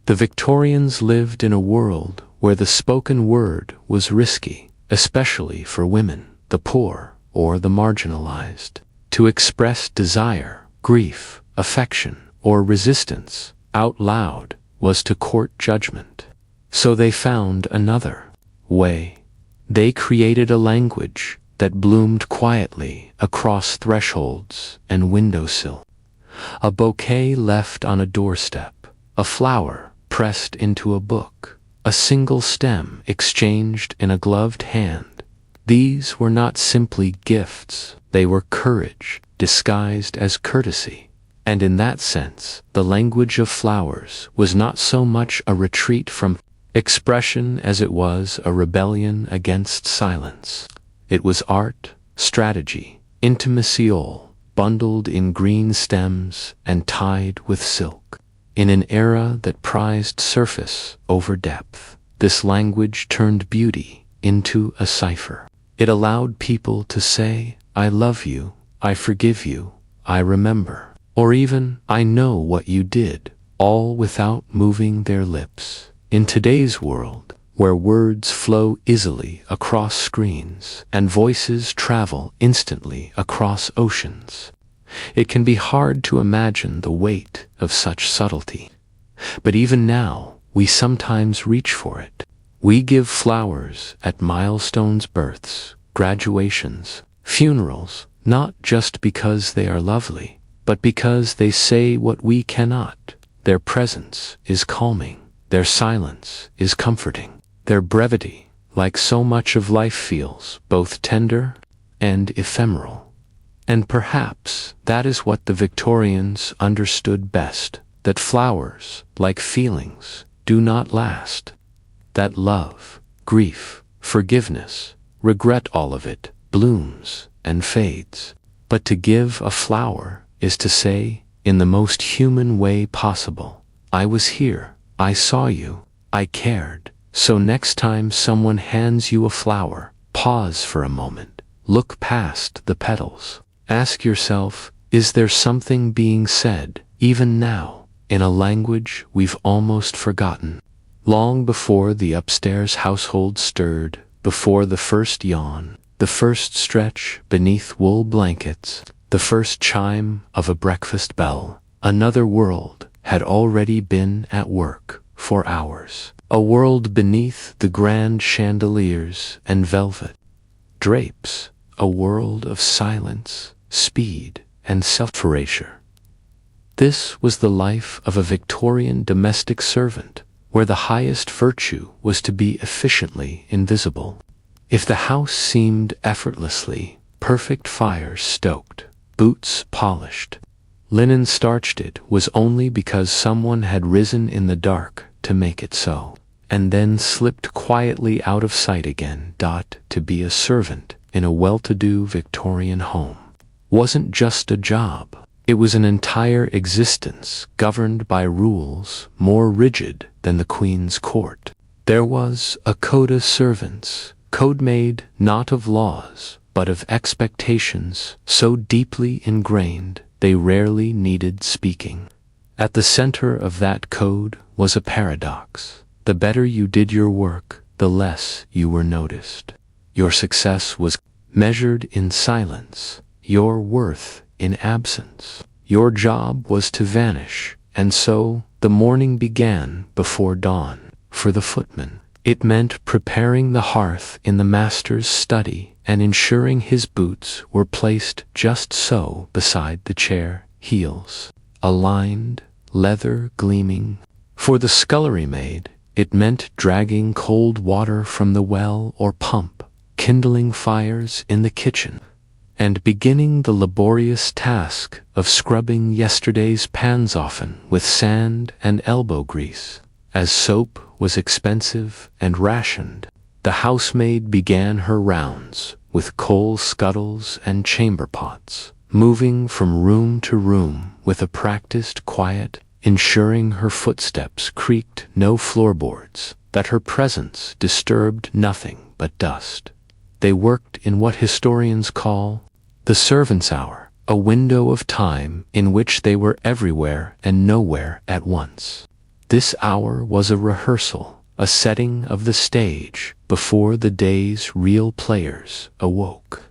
The Victorians lived in a world where the spoken word was risky, especially for women, the poor, or the marginalized. To express desire, grief, affection, or resistance out loud was to court judgment. So they found another way. They created a language that bloomed quietly across thresholds and windowsill. A bouquet left on a doorstep, a flower pressed into a book, a single stem exchanged in a gloved hand. These were not simply gifts, they were courage disguised as courtesy. And in that sense, the language of flowers was not so much a retreat from expression as it was a rebellion against silence. It was art, strategy, intimacy, all bundled in green stems and tied with silk. In an era that prized surface over depth, this language turned beauty into a cipher. It allowed people to say, "I love you, I forgive you, I remember," or even, "I know what you did," all without moving their lips. In today's world, where words flow easily across screens and voices travel instantly across oceans, it can be hard to imagine the weight of such subtlety. But even now, we sometimes reach for it. We give flowers at milestones, births, graduations, funerals, not just because they are lovely, but because they say what we cannot. Their presence is calming. Their silence is comforting. Their brevity, like so much of life, feels both tender and ephemeral. And perhaps that is what the Victorians understood best, that flowers, like feelings, do not last. That love, grief, forgiveness, regret, all of it, blooms and fades. But to give a flower is to say, in the most human way possible, "I was here, I saw you, I cared." So next time someone hands you a flower, pause for a moment, look past the petals. Ask yourself, is there something being said, even now, in a language we've almost forgotten? Long before the upstairs household stirred, before the first yawn, the first stretch beneath wool blankets, the first chime of a breakfast bell, another world had already been at work for hours. A world beneath the grand chandeliers and velvet drapes, a world of silence, speed, and self-erasure. This was the life of a Victorian domestic servant, where the highest virtue was to be efficiently invisible. If the house seemed effortlessly perfect, fires stoked, boots polished, linen starched, it was only because someone had risen in the dark to make it so, and then slipped quietly out of sight again. To be a servant in a well-to-do Victorian home wasn't just a job. It was an entire existence governed by rules more rigid than the Queen's court. There was a code of servants, code made not of laws, but of expectations so deeply ingrained they rarely needed speaking. At the center of that code was a paradox. The better you did your work, the less you were noticed. Your success was measured in silence, your worth in absence. Your job was to vanish, and so the morning began before dawn. For the footman, it meant preparing the hearth in the master's study and ensuring his boots were placed just so beside the chair, heels aligned, leather gleaming. For the scullery maid, it meant dragging cold water from the well or pump, kindling fires in the kitchen, and beginning the laborious task of scrubbing yesterday's pans often with sand and elbow grease. As soap was expensive and rationed, the housemaid began her rounds with coal scuttles and chamber pots, moving from room to room with a practiced quiet, ensuring her footsteps creaked no floorboards, that her presence disturbed nothing but dust. They worked in what historians call the servant's hour, a window of time in which they were everywhere and nowhere at once. This hour was a rehearsal, a setting of the stage before the day's real players awoke.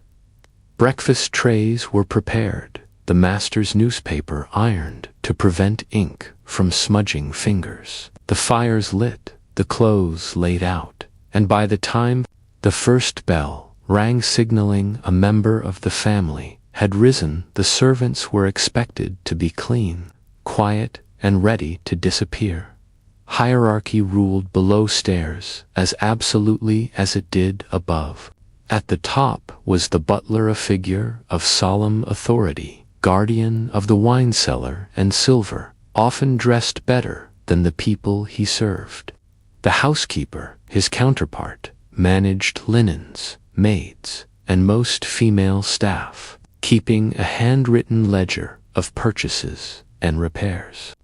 Breakfast trays were prepared, the master's newspaper ironed to prevent ink from smudging fingers, the fires lit, the clothes laid out, and by the time the first bell rang signaling a member of the family had risen, the servants were expected to be clean, quiet, and ready to disappear. Hierarchy ruled below stairs as absolutely as it did above. At the top was the butler, a figure of solemn authority, guardian of the wine cellar and silver, often dressed better than the people he served. The housekeeper, his counterpart, managed linens, maids, and most female staff, keeping a handwritten ledger of purchases and repairs.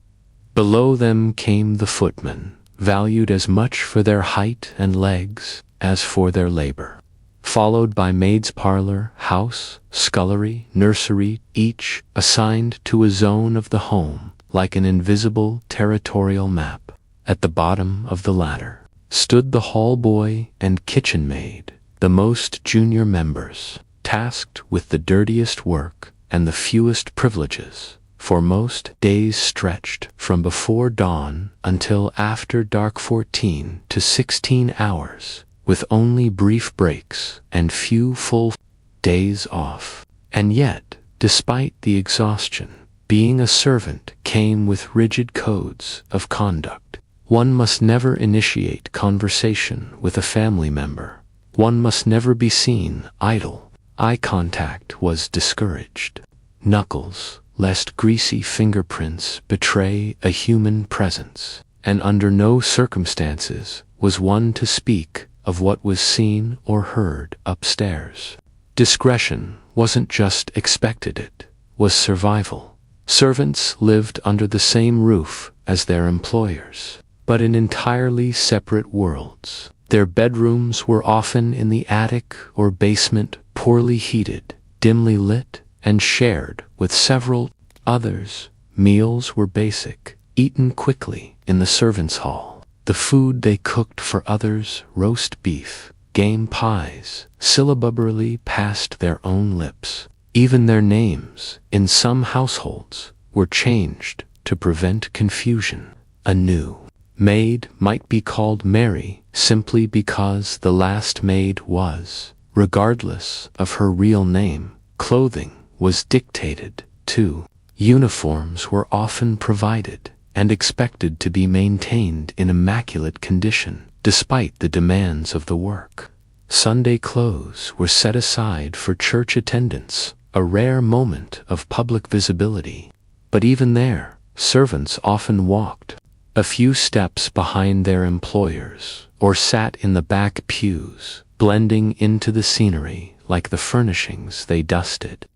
Below them came the footmen, valued as much for their height and legs as for their labor, followed by maid's parlor, house, scullery, nursery, each assigned to a zone of the home, like an invisible territorial map. At the bottom of the ladder stood the hall boy and kitchen maid, the most junior members, tasked with the dirtiest work and the fewest privileges, for most days stretched from before dawn until after dark, 14 to 16 hours, with only brief breaks and few full days off. And yet, despite the exhaustion, being a servant came with rigid codes of conduct. One must never initiate conversation with a family member. One must never be seen idle. Eye contact was discouraged. Knuckles, lest greasy fingerprints betray a human presence, and under no circumstances was one to speak of what was seen or heard upstairs. Discretion wasn't just expected, it was survival. Servants lived under the same roof as their employers, but in entirely separate worlds. Their bedrooms were often in the attic or basement, poorly heated, dimly lit, and shared with several others. Meals were basic, eaten quickly in the servants' hall. The food they cooked for others, roast beef, game pies, syllabubly passed their own lips. Even their names, in some households, were changed to prevent confusion. A new maid might be called Mary simply because the last maid was, regardless of her real name. Clothing was dictated, too. Uniforms were often provided and expected to be maintained in immaculate condition, despite the demands of the work. Sunday clothes were set aside for church attendance, a rare moment of public visibility. But even there, servants often walked a few steps behind their employers, or sat in the back pews, blending into the scenery like the furnishings they dusted.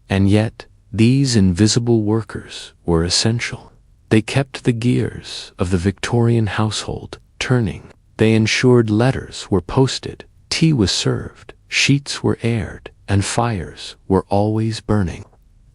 And yet, these invisible workers were essential. They kept the gears of the Victorian household turning. They ensured letters were posted, tea was served, sheets were aired, and fires were always burning.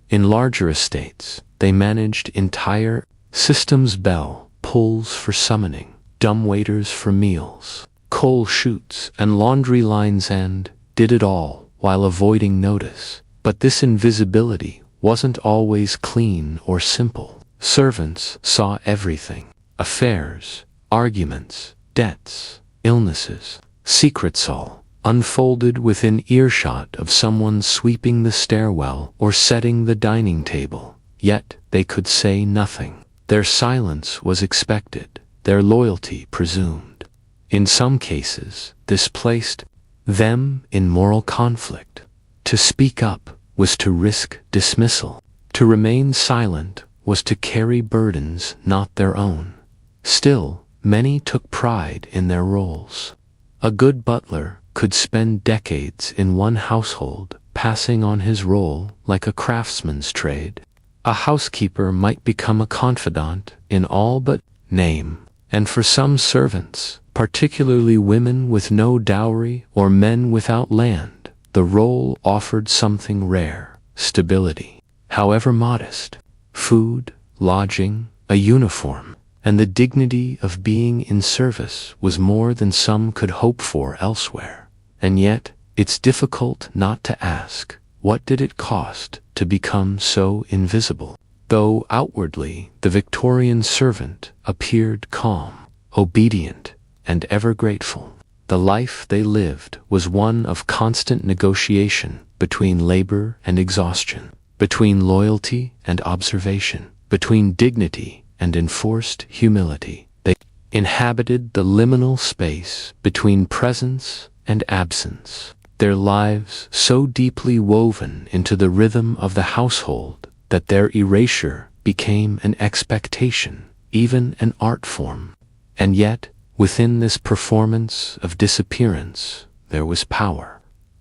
In larger estates, they managed entire systems: bell pulls for summoning, dumbwaiters for meals, coal chutes and laundry lines, and did it all while avoiding notice. But this invisibility wasn't always clean or simple. Servants saw everything: affairs, arguments, debts, illnesses, secrets, all unfolded within earshot of someone sweeping the stairwell or setting the dining table. Yet they could say nothing. Their silence was expected, their loyalty presumed. In some cases, this placed them in moral conflict. To speak up was to risk dismissal. To remain silent was to carry burdens not their own. Still, many took pride in their roles. A good butler could spend decades in one household, passing on his role like a craftsman's trade. A housekeeper might become a confidant in all but name. And for some servants, particularly women with no dowry or men without land, the role offered something rare: stability. However modest, food, lodging, a uniform, and the dignity of being in service was more than some could hope for elsewhere. And yet, it's difficult not to ask, what did it cost to become so invisible? Though outwardly the Victorian servant appeared calm, obedient, and ever grateful, the life they lived was one of constant negotiation between labor and exhaustion, between loyalty and observation, between dignity and enforced humility. They inhabited the liminal space between presence and absence, their lives so deeply woven into the rhythm of the household that their erasure became an expectation, even an art form. And yet, within this performance of disappearance, there was power.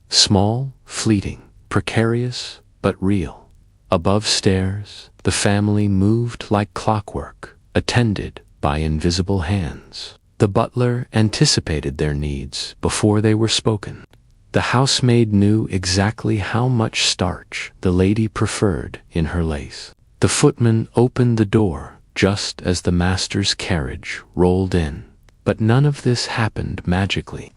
Small, fleeting, precarious, but real. Above stairs, the family moved like clockwork, attended by invisible hands. The butler anticipated their needs before they were spoken. The housemaid knew exactly how much starch the lady preferred in her lace. The footman opened the door just as the master's carriage rolled in. But none of this happened magically.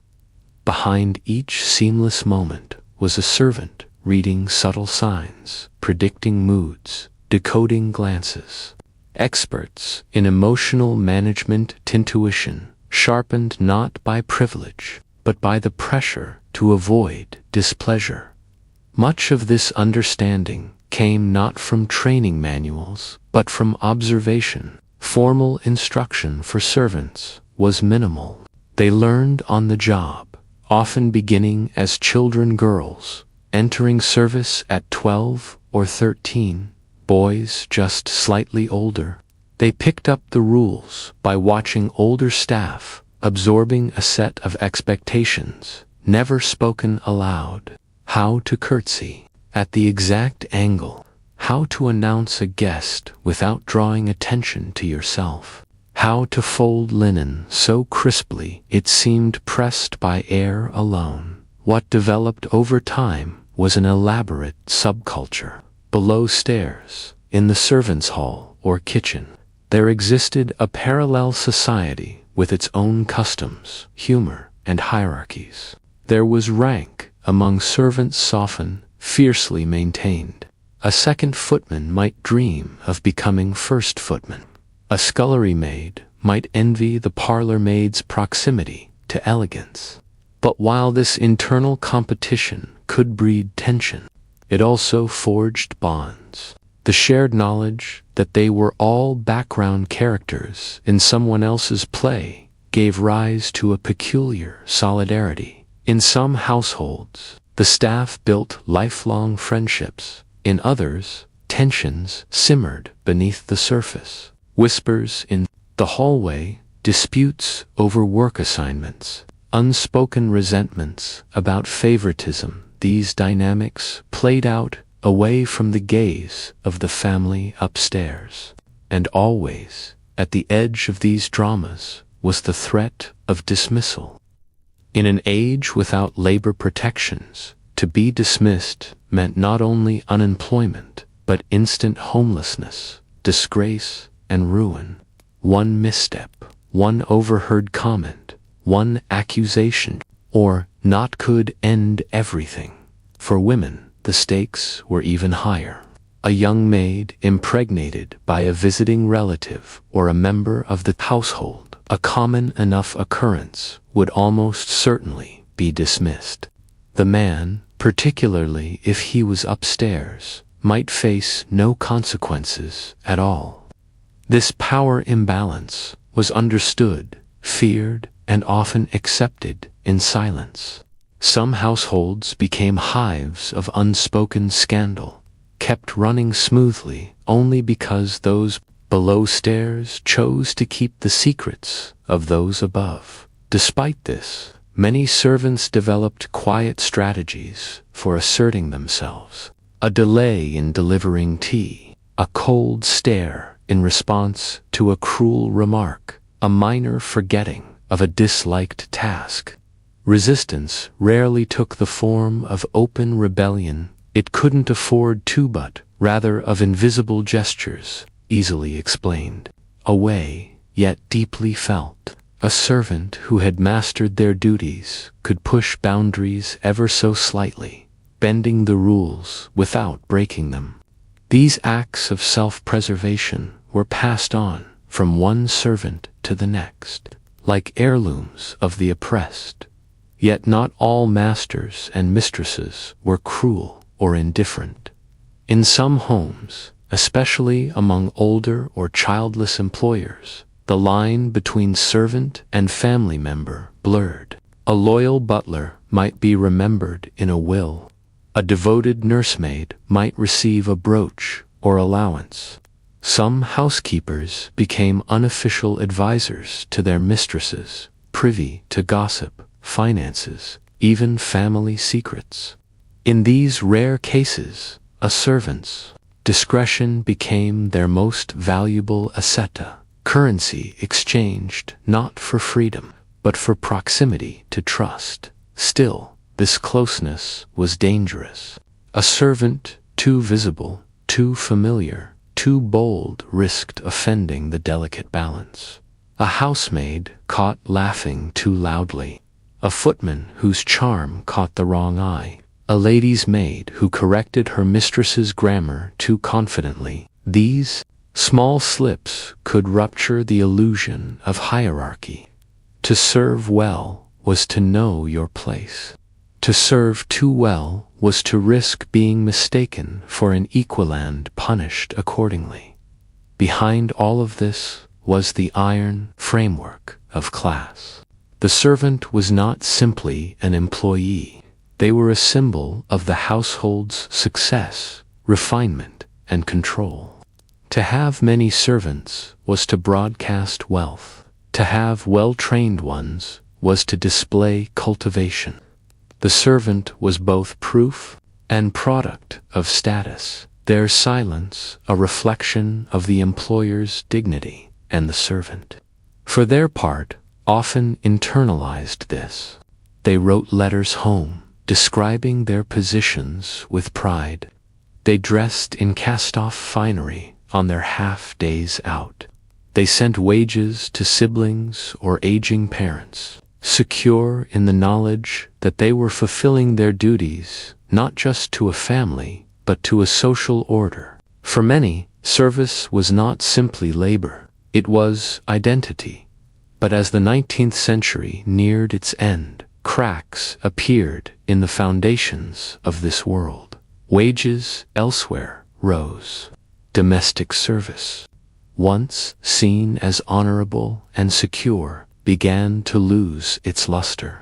Behind each seamless moment was a servant reading subtle signs, predicting moods, decoding glances. Experts in emotional management, intuition, sharpened not by privilege, but by the pressure to avoid displeasure. Much of this understanding came not from training manuals, but from observation. Formal instruction for servants was minimal. They learned on the job, often beginning as children, girls entering service at 12 or 13, boys just slightly older. They picked up the rules by watching older staff, absorbing a set of expectations, never spoken aloud. How to curtsy at the exact angle, how to announce a guest without drawing attention to yourself, how to fold linen so crisply it seemed pressed by air alone. What developed over time was an elaborate subculture. Below stairs, in the servants' hall or kitchen, there existed a parallel society with its own customs, humor, and hierarchies. There was rank among servants, soften, fiercely maintained. A second footman might dream of becoming first footman. A scullery maid might envy the parlor maid's proximity to elegance. But while this internal competition could breed tension, it also forged bonds. The shared knowledge that they were all background characters in someone else's play gave rise to a peculiar solidarity. In some households, the staff built lifelong friendships. In others, tensions simmered beneath the surface. Whispers in the hallway, disputes over work assignments, unspoken resentments about favoritism these dynamics played out away from the gaze of the family upstairs. And always, at the edge of these dramas, was the threat of dismissal. In an age without labor protections, to be dismissed meant not only unemployment, but instant homelessness, disgrace, and ruin. One misstep, one overheard comment, one accusation, or not could end everything. For women, the stakes were even higher. A young maid impregnated by a visiting relative or a member of the household, a common enough occurrence, would almost certainly be dismissed. The man, particularly if he was upstairs, might face no consequences at all. This power imbalance was understood, feared, and often accepted in silence. Some households became hives of unspoken scandal, kept running smoothly only because those below stairs chose to keep the secrets of those above. Despite this, many servants developed quiet strategies for asserting themselves. A delay in delivering tea, a cold stare in response to a cruel remark, a minor forgetting of a disliked task. Resistance rarely took the form of open rebellion. It couldn't afford to, but rather of invisible gestures, easily explained, away, yet deeply felt. A servant who had mastered their duties could push boundaries ever so slightly, bending the rules without breaking them. These acts of self-preservation were passed on from one servant to the next, like heirlooms of the oppressed. Yet not all masters and mistresses were cruel or indifferent. In some homes, especially among older or childless employers, the line between servant and family member blurred. A loyal butler might be remembered in a will. A devoted nursemaid might receive a brooch or allowance. Some housekeepers became unofficial advisors to their mistresses, privy to gossip, finances, even family secrets. In these rare cases, a servant's discretion became their most valuable asset, currency exchanged not for freedom, but for proximity to trust. Still, this closeness was dangerous. A servant too visible, too familiar, too bold risked offending the delicate balance. A housemaid caught laughing too loudly. A footman whose charm caught the wrong eye. A lady's maid who corrected her mistress's grammar too confidently. These small slips could rupture the illusion of hierarchy. To serve well was to know your place. To serve too well was to risk being mistaken for an equal and punished accordingly. Behind all of this was the iron framework of class. The servant was not simply an employee. They were a symbol of the household's success, refinement, and control. To have many servants was to broadcast wealth. To have well-trained ones was to display cultivation. The servant was both proof and product of status, their silence a reflection of the employer's dignity, and the servant, for their part, often internalized this. They wrote letters home, describing their positions with pride. They dressed in cast-off finery on their half-days out. They sent wages to siblings or aging parents, secure in the knowledge that they were fulfilling their duties not just to a family, but to a social order. For many, service was not simply labor, it was identity. But as the 19th century neared its end, cracks appeared in the foundations of this world. Wages elsewhere rose. Domestic service, once seen as honorable and secure, began to lose its luster.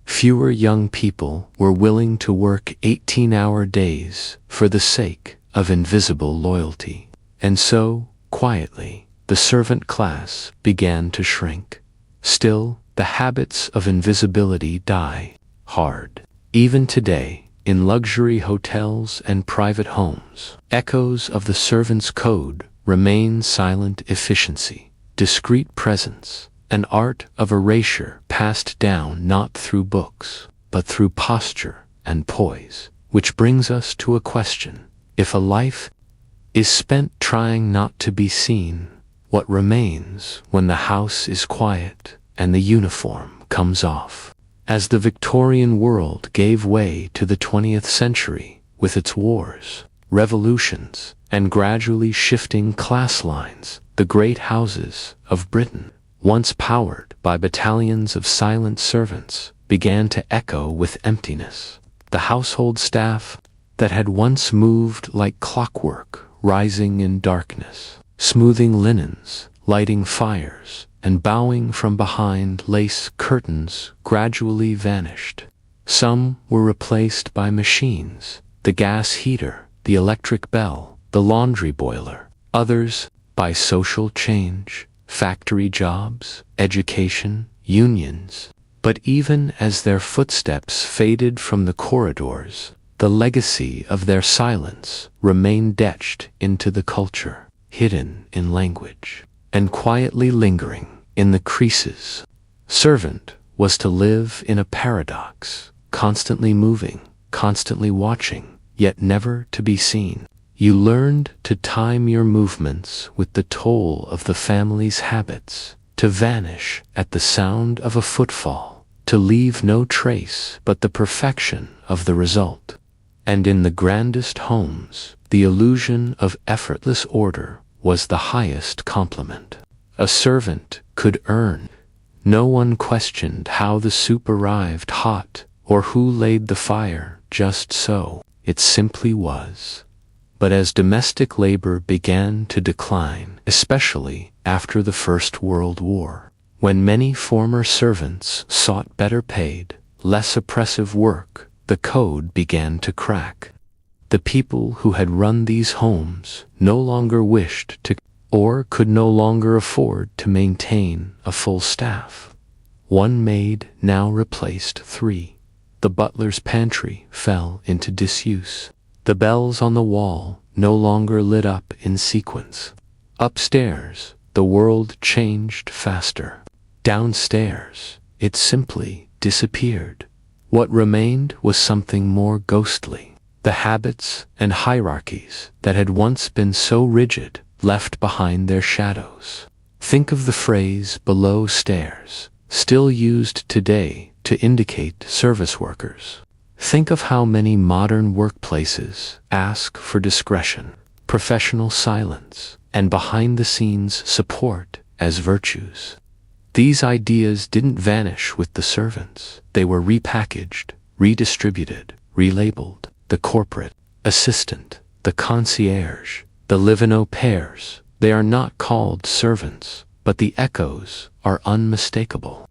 Fewer young people were willing to work 18-hour days for the sake of invisible loyalty. And so, quietly, the servant class began to shrink. Still, the habits of invisibility die hard. Even today, in luxury hotels and private homes. Echoes of the servant's code remain silent efficiency, discreet presence, an art of erasure passed down not through books, but through posture and poise. Which brings us to a question. If a life is spent trying not to be seen, what remains when the house is quiet and the uniform comes off? As the Victorian world gave way to the 20th century with its wars, revolutions, and gradually shifting class lines, the great houses of Britain, once powered by battalions of silent servants, began to echo with emptiness. The household staff that had once moved like clockwork, rising in darkness, smoothing linens, lighting fires, and bowing from behind lace curtains, gradually vanished. Some were replaced by machines, the gas heater, the electric bell, the laundry boiler. Others by social change, factory jobs, education, unions. But even as their footsteps faded from the corridors, the legacy of their silence remained etched into the culture, hidden in language, and quietly lingering in the creases. Servant was to live in a paradox, constantly moving, constantly watching, yet never to be seen. You learned to time your movements with the toll of the family's habits, to vanish at the sound of a footfall, to leave no trace but the perfection of the result. And in the grandest homes, the illusion of effortless order was the highest compliment a servant could earn. No one questioned how the soup arrived hot or who laid the fire, just so. It simply was. But as domestic labor began to decline, especially after the First World War, when many former servants sought better paid, less oppressive work, the code began to crack. The people who had run these homes no longer wished to or could no longer afford to maintain a full staff. One maid now replaced 3. The butler's pantry fell into disuse. The bells on the wall no longer lit up in sequence. Upstairs, the world changed faster. Downstairs, it simply disappeared. What remained was something more ghostly. The habits and hierarchies that had once been so rigid left behind their shadows. Think of the phrase below stairs, still used today to indicate service workers. Think of how many modern workplaces ask for discretion, professional silence, and behind-the-scenes support as virtues. These ideas didn't vanish with the servants. They were repackaged, redistributed, relabeled. The corporate assistant, the concierge, the live-in-au pairs. They are not called servants, but the echoes are unmistakable.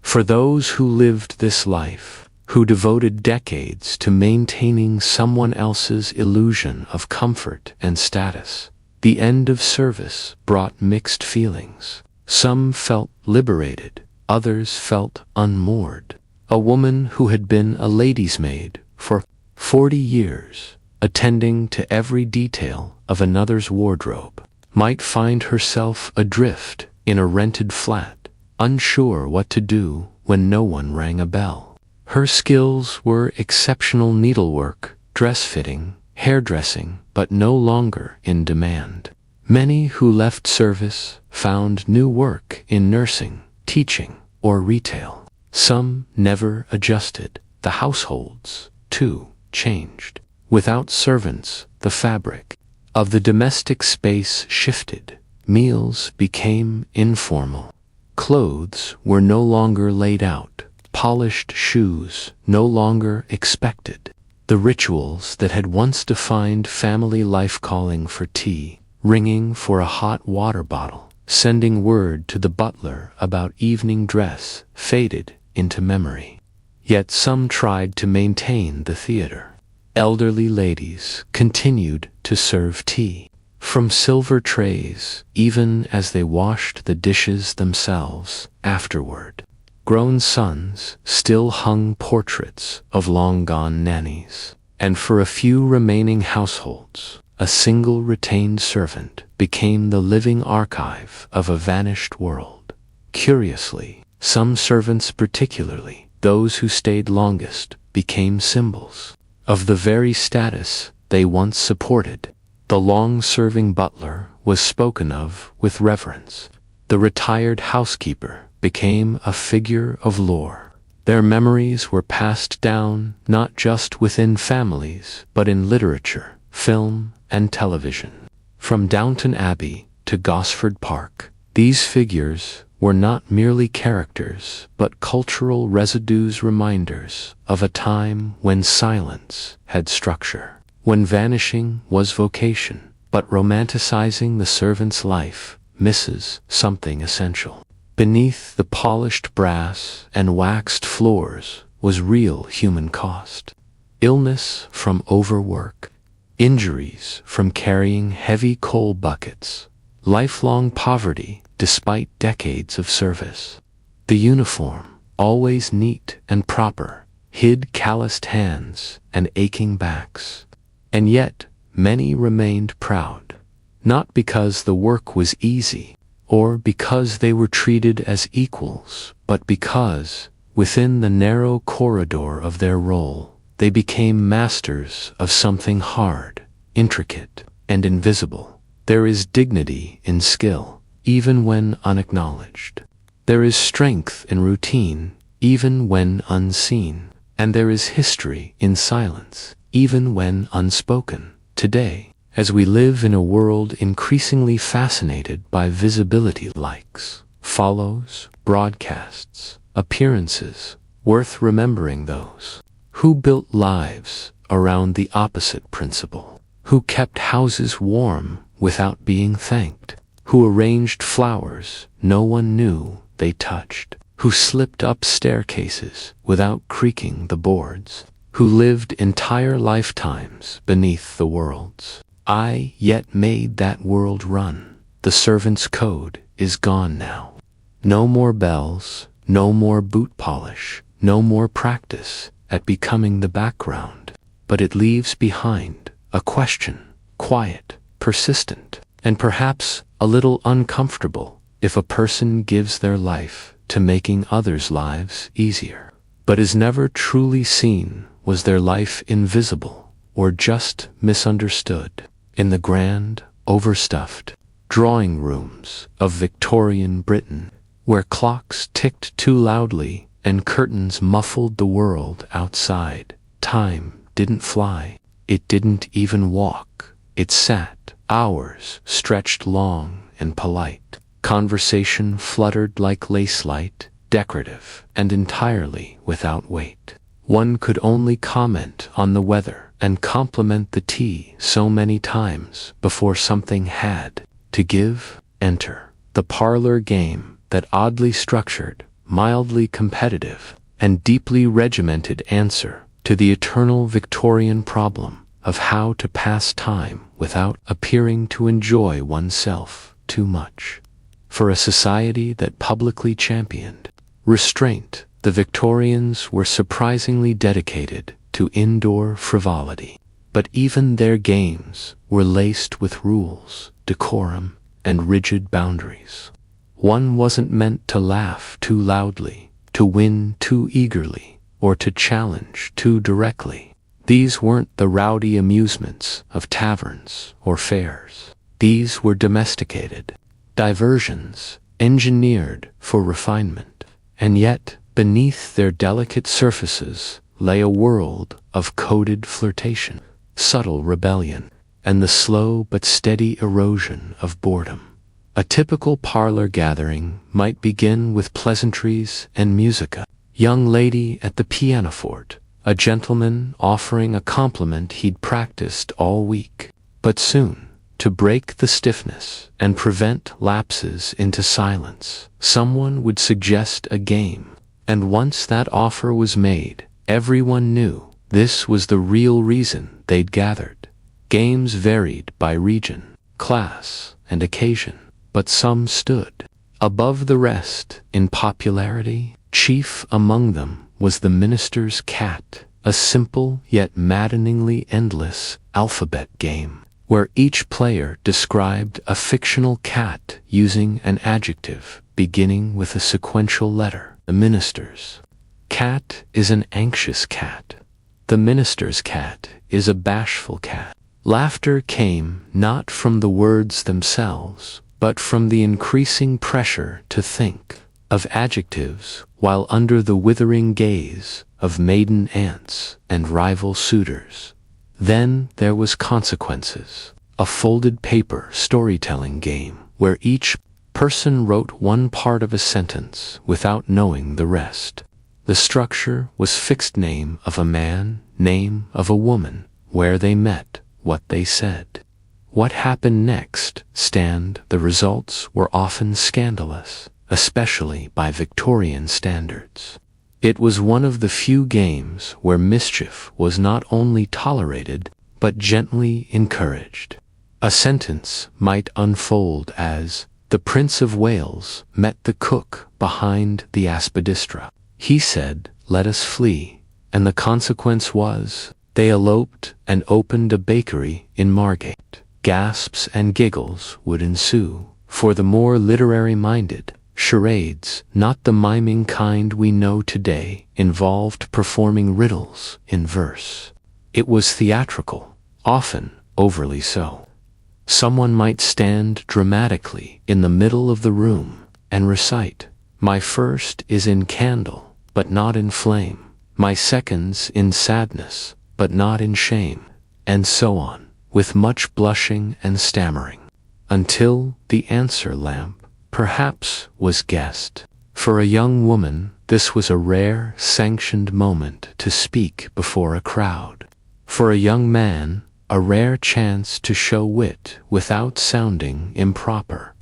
For those who lived this life, who devoted decades to maintaining someone else's illusion of comfort and status, the end of service brought mixed feelings. Some felt liberated, others felt unmoored. A woman who had been a lady's maid for 40 years, attending to every detail of another's wardrobe, might find herself adrift in a rented flat, unsure what to do when no one rang a bell. Her skills were exceptional needlework, dress-fitting, hairdressing, but no longer in demand. Many who left service found new work in nursing, teaching, or retail. Some never adjusted. The households, too, changed. Without servants, the fabric of the domestic space shifted. Meals became informal. Clothes were no longer laid out. Polished shoes no longer expected. The rituals that had once defined family life, calling for tea, ringing for a hot water bottle, sending word to the butler about evening dress, faded into memory. Yet some tried to maintain the theater. Elderly ladies continued to serve tea from silver trays, even as they washed the dishes themselves afterward. Grown sons still hung portraits of long-gone nannies, and for a few remaining households, a single retained servant became the living archive of a vanished world. Curiously, some servants, particularly those who stayed longest, became symbols of the very status they once supported. The long-serving butler was spoken of with reverence. The retired housekeeper became a figure of lore. Their memories were passed down not just within families, but in literature, film, and television. From Downton Abbey to Gosford Park, these figures were not merely characters, but cultural residues, reminders of a time when silence had structure, when vanishing was vocation, but romanticizing the servant's life misses something essential. Beneath the polished brass and waxed floors was real human cost. Illness from overwork, injuries from carrying heavy coal buckets, lifelong poverty despite decades of service. The uniform, always neat and proper, hid calloused hands and aching backs. And yet, many remained proud, not because the work was easy, or because they were treated as equals, but because, within the narrow corridor of their role, they became masters of something hard, intricate, and invisible. There is dignity in skill, even when unacknowledged. There is strength in routine, even when unseen. And there is history in silence, even when unspoken. Today, as we live in a world increasingly fascinated by visibility, likes, follows, broadcasts, appearances, worth remembering those who built lives around the opposite principle, who kept houses warm without being thanked, who arranged flowers no one knew they touched, who slipped up staircases without creaking the boards, who lived entire lifetimes beneath the world's eye yet made that world run. The servant's code is gone now. No more bells, no more boot polish, no more practice at becoming the background, but it leaves behind a question, quiet, persistent, and perhaps a little uncomfortable. If a person gives their life to making others' lives easier, but is never truly seen, was their life invisible or just misunderstood? In the grand, overstuffed drawing rooms of Victorian Britain, where clocks ticked too loudly and curtains muffled the world outside, time didn't fly. It didn't even walk. It sat, hours stretched long and polite. Conversation fluttered like lace light, decorative and entirely without weight. One could only comment on the weather and compliment the tea so many times before something had to give. Enter the parlor game, that oddly structured, mildly competitive, and deeply regimented answer to the eternal Victorian problem of how to pass time without appearing to enjoy oneself too much. For a society that publicly championed restraint, the Victorians were surprisingly dedicated to indoor frivolity. But even their games were laced with rules, decorum, and rigid boundaries. One wasn't meant to laugh too loudly, to win too eagerly, or to challenge too directly. These weren't the rowdy amusements of taverns or fairs. These were domesticated diversions, engineered for refinement. And yet, beneath their delicate surfaces lay a world of coded flirtation, subtle rebellion, and the slow but steady erosion of boredom. A typical parlor gathering might begin with pleasantries and musica. Young lady at the pianoforte, a gentleman offering a compliment he'd practiced all week. But soon, to break the stiffness and prevent lapses into silence, someone would suggest a game. And once that offer was made, everyone knew this was the real reason they'd gathered. Games varied by region, class, and occasion, but some stood above the rest in popularity, Chief among them was the minister's cat, a simple yet maddeningly endless alphabet game, where each player described a fictional cat using an adjective beginning with a sequential letter. The minister's cat is an anxious cat. The minister's cat is a bashful cat. Laughter came not from the words themselves, but from the increasing pressure to think of adjectives while under the withering gaze of maiden aunts and rival suitors. Then there was Consequences, a folded paper storytelling game where each person wrote one part of a sentence without knowing the rest. The structure was fixed: name of a man, name of a woman, where they met, what they said. What happened next? Stand. The results were often scandalous, especially by Victorian standards. It was one of the few games where mischief was not only tolerated, but gently encouraged. A sentence might unfold as, "The Prince of Wales met the cook behind the aspidistra. He said, 'Let us flee,' and the consequence was, they eloped and opened a bakery in Margate." Gasps and giggles would ensue. For the more literary-minded, charades, not the miming kind we know today, involved performing riddles in verse. It was theatrical, often overly so. Someone might stand dramatically in the middle of the room and recite, "My first is in candle, but not in flame. My second's in sadness, but not in shame," and so on, with much blushing and stammering, until the answer lamp, perhaps, was guessed. For a young woman, this was a rare, sanctioned moment to speak before a crowd. For a young man, a rare chance to show wit without sounding improper.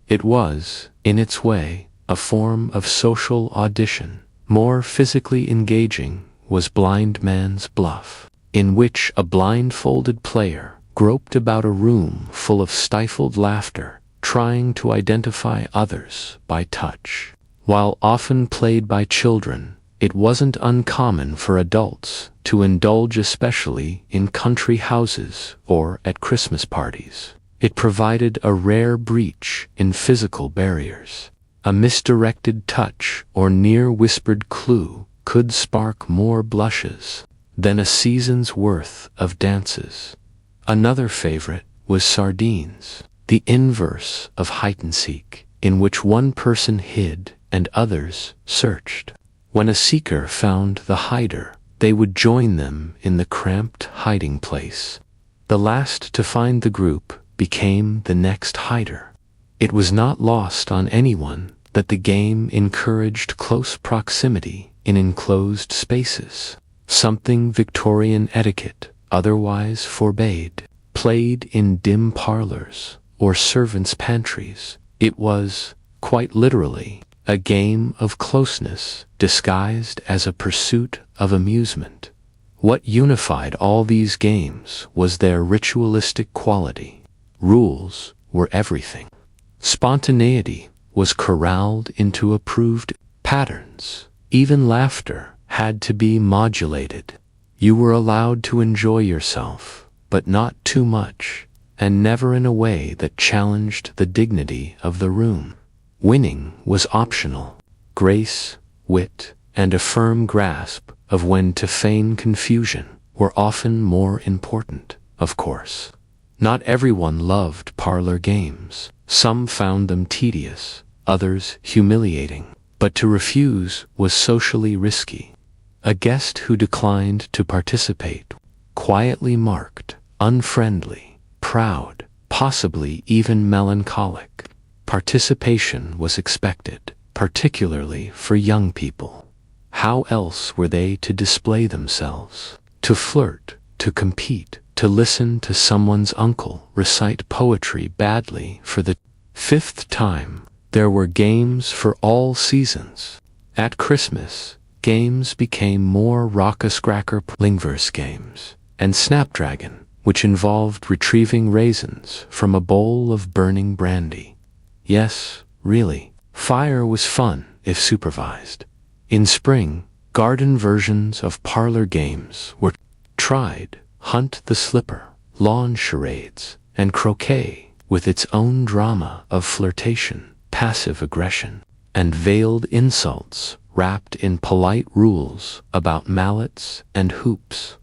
It was, in its way, a form of social audition. More physically engaging was Blind Man's Bluff, in which a blindfolded player groped about a room full of stifled laughter, trying to identify others by touch. While often played by children, it wasn't uncommon for adults to indulge, especially in country houses or at Christmas parties. It provided a rare breach in physical barriers. A misdirected touch or near-whispered clue could spark more blushes than a season's worth of dances. Another favorite was Sardines, the inverse of hide-and-seek, in which one person hid and others searched. When a seeker found the hider, they would join them in the cramped hiding place. The last to find the group became the next hider. It was not lost on anyone that the game encouraged close proximity in enclosed spaces, something Victorian etiquette otherwise forbade. Played in dim parlors or servants' pantries, it was, quite literally, a game of closeness disguised as a pursuit of amusement. What unified all these games was their ritualistic quality. Rules were everything. Spontaneity was corralled into approved patterns. Even laughter had to be modulated. You were allowed to enjoy yourself, but not too much, and never in a way that challenged the dignity of the room. Winning was optional. Grace, wit, and a firm grasp of when to feign confusion were often more important, of course. Not everyone loved parlor games. Some found them tedious, others humiliating. But to refuse was socially risky. A guest who declined to participate, quietly marked, unfriendly, proud, possibly even melancholic. Participation was expected, particularly for young people. How else were they to display themselves? To flirt, to compete, to listen to someone's uncle recite poetry badly for the 5th time. There were games for all seasons. At Christmas, games became more raucous-cracker lingverse games, and Snapdragon, which involved retrieving raisins from a bowl of burning brandy. Yes, really, fire was fun if supervised. In spring, garden versions of parlor games were tried: hunt the slipper, lawn charades, and croquet, with its own drama of flirtation, passive aggression, and veiled insults wrapped in polite rules about mallets and hoops.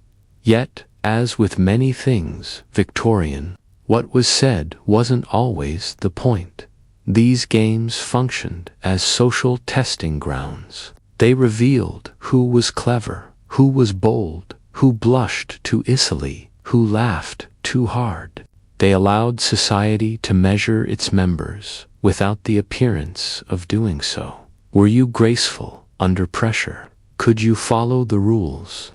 Yet, as with many things Victorian, what was said wasn't always the point. These games functioned as social testing grounds. They revealed who was clever, who was bold, who blushed too easily, who laughed too hard. They allowed society to measure its members without the appearance of doing so. Were you graceful under pressure? Could you follow the rules?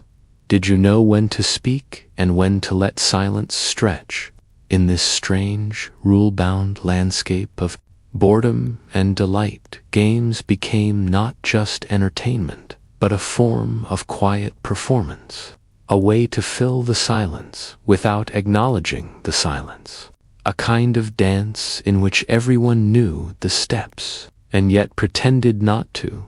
Did you know when to speak and when to let silence stretch? In this strange, rule-bound landscape of boredom and delight, games became not just entertainment, but a form of quiet performance, a way to fill the silence without acknowledging the silence, a kind of dance in which everyone knew the steps and yet pretended not to.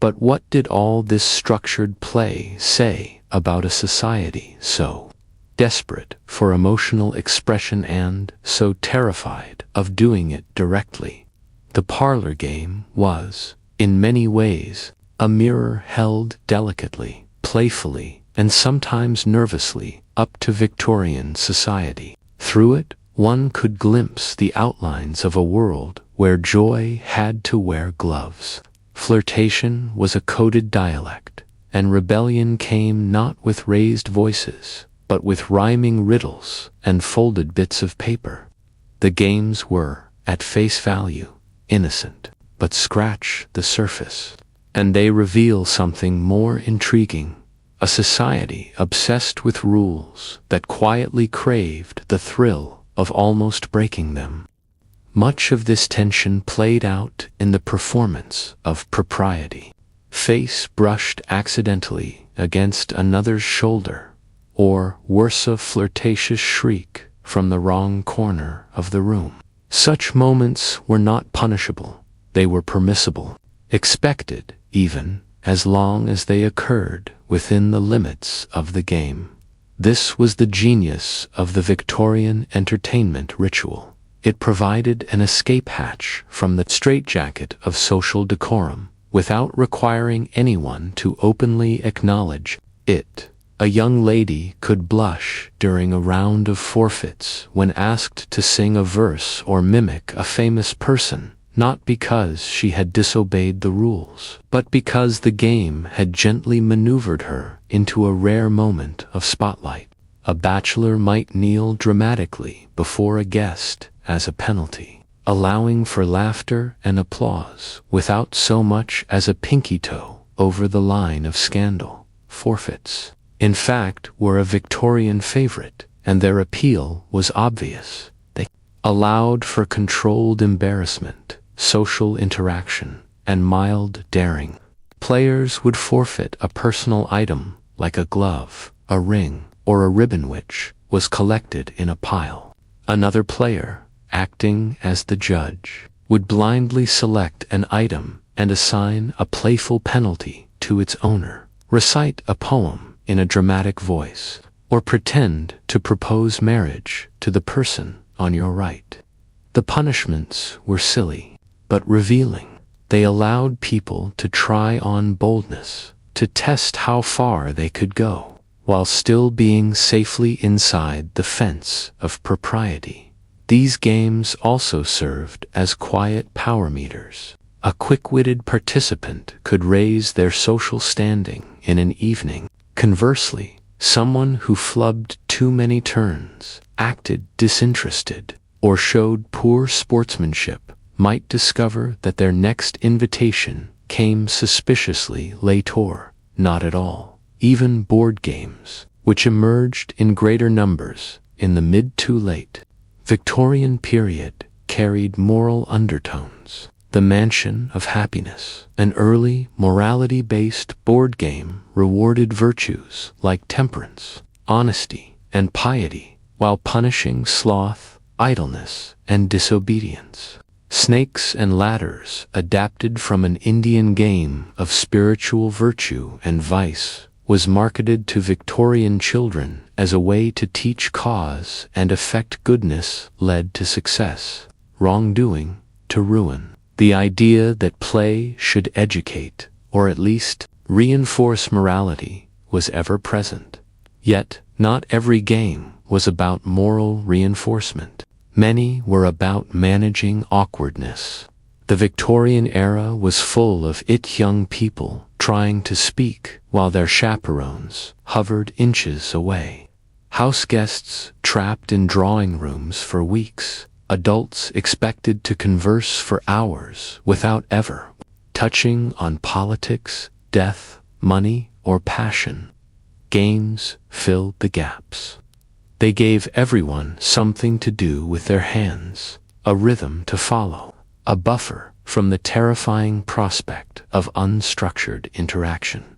But what did all this structured play say about a society so desperate for emotional expression and so terrified of doing it directly? The parlor game was, in many ways, a mirror held delicately, playfully, and sometimes nervously up to Victorian society. Through it, one could glimpse the outlines of a world where joy had to wear gloves. Flirtation was a coded dialect, and rebellion came not with raised voices, but with rhyming riddles and folded bits of paper. The games were, at face value, innocent, but scratch the surface, and they reveal something more intriguing: a society obsessed with rules that quietly craved the thrill of almost breaking them. Much of this tension played out in the performance of propriety. Face brushed accidentally against another's shoulder, or worse, a flirtatious shriek from the wrong corner of the room. Such moments were not punishable, they were permissible, expected even, as long as they occurred within the limits of the game. This was the genius of the Victorian entertainment ritual. It provided an escape hatch from the straitjacket of social decorum, without requiring anyone to openly acknowledge it. A young lady could blush during a round of forfeits when asked to sing a verse or mimic a famous person, not because she had disobeyed the rules, but because the game had gently maneuvered her into a rare moment of spotlight. A bachelor might kneel dramatically before a guest as a penalty, allowing for laughter and applause without so much as a pinky toe over the line of scandal. Forfeits, in fact, were a Victorian favorite, and their appeal was obvious. They allowed for controlled embarrassment, social interaction, and mild daring. Players would forfeit a personal item like a glove, a ring, or a ribbon, which was collected in a pile. Another player, acting as the judge, would blindly select an item and assign a playful penalty to its owner. Recite a poem in a dramatic voice, or pretend to propose marriage to the person on your right. The punishments were silly, but revealing. They allowed people to try on boldness, to test how far they could go, while still being safely inside the fence of propriety. These games also served as quiet power meters. A quick-witted participant could raise their social standing in an evening. Conversely, someone who flubbed too many turns, acted disinterested, or showed poor sportsmanship might discover that their next invitation came suspiciously late or not at all. Even board games, which emerged in greater numbers in the mid-to-late Victorian period, carried moral undertones. The Mansion of Happiness, an early morality-based board game, rewarded virtues like temperance, honesty, and piety, while punishing sloth, idleness, and disobedience. Snakes and ladders, adapted from an Indian game of spiritual virtue and vice, was marketed to Victorian children as a way to teach cause and effect. Goodness led to success, wrongdoing to ruin. The idea that play should educate, or at least reinforce morality, was ever present. Yet, not every game was about moral reinforcement. Many were about managing awkwardness. The Victorian era was full of young people trying to speak while their chaperones hovered inches away. House guests trapped in drawing rooms for weeks. Adults expected to converse for hours without ever touching on politics, death, money, or passion. Games filled the gaps. They gave everyone something to do with their hands, a rhythm to follow, a buffer from the terrifying prospect of unstructured interaction.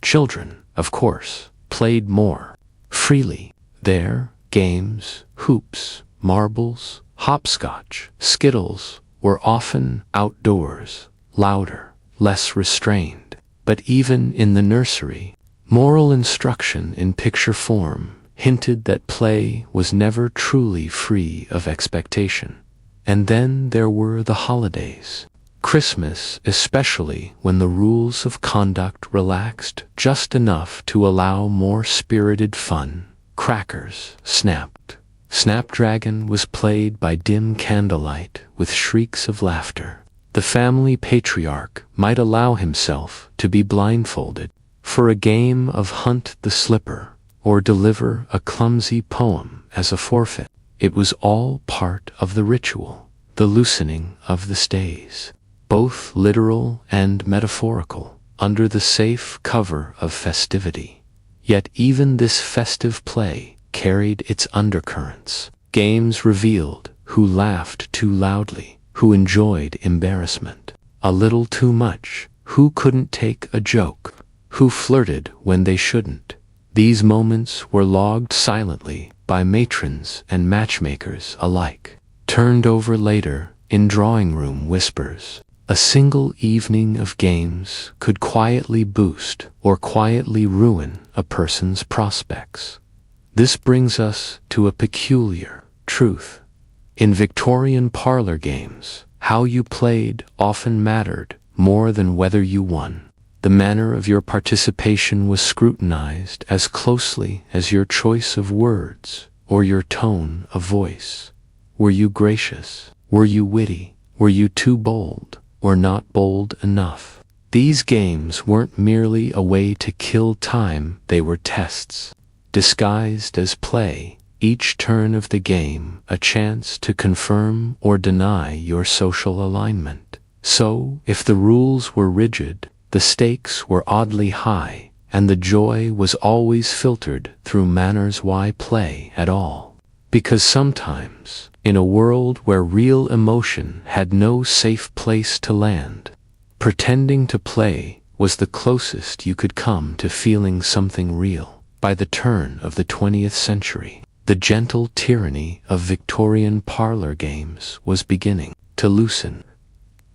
Children, of course, played more freely. Their games, hoops, marbles, hopscotch, skittles, were often outdoors, louder, less restrained. But even in the nursery, moral instruction in picture form hinted that play was never truly free of expectation. And then there were the holidays. Christmas especially, when the rules of conduct relaxed just enough to allow more spirited fun. Crackers snapped. Snapdragon was played by dim candlelight with shrieks of laughter. The family patriarch might allow himself to be blindfolded for a game of hunt the slipper, or deliver a clumsy poem as a forfeit. It was all part of the ritual, the loosening of the stays, both literal and metaphorical, under the safe cover of festivity. Yet even this festive play carried its undercurrents. Games revealed who laughed too loudly, who enjoyed embarrassment a little too much, who couldn't take a joke, who flirted when they shouldn't. These moments were logged silently by matrons and matchmakers alike, turned over later in drawing room whispers. A single evening of games could quietly boost or quietly ruin a person's prospects. This brings us to a peculiar truth. In Victorian parlor games, how you played often mattered more than whether you won. The manner of your participation was scrutinized as closely as your choice of words or your tone of voice. Were you gracious? Were you witty? Were you too bold or not bold enough? These games weren't merely a way to kill time, they were tests. Disguised as play, each turn of the game a chance to confirm or deny your social alignment. So, if the rules were rigid, the stakes were oddly high, and the joy was always filtered through manners. Why play at all? Because sometimes, in a world where real emotion had no safe place to land, pretending to play was the closest you could come to feeling something real. By the turn of the 20th century, the gentle tyranny of Victorian parlor games was beginning to loosen.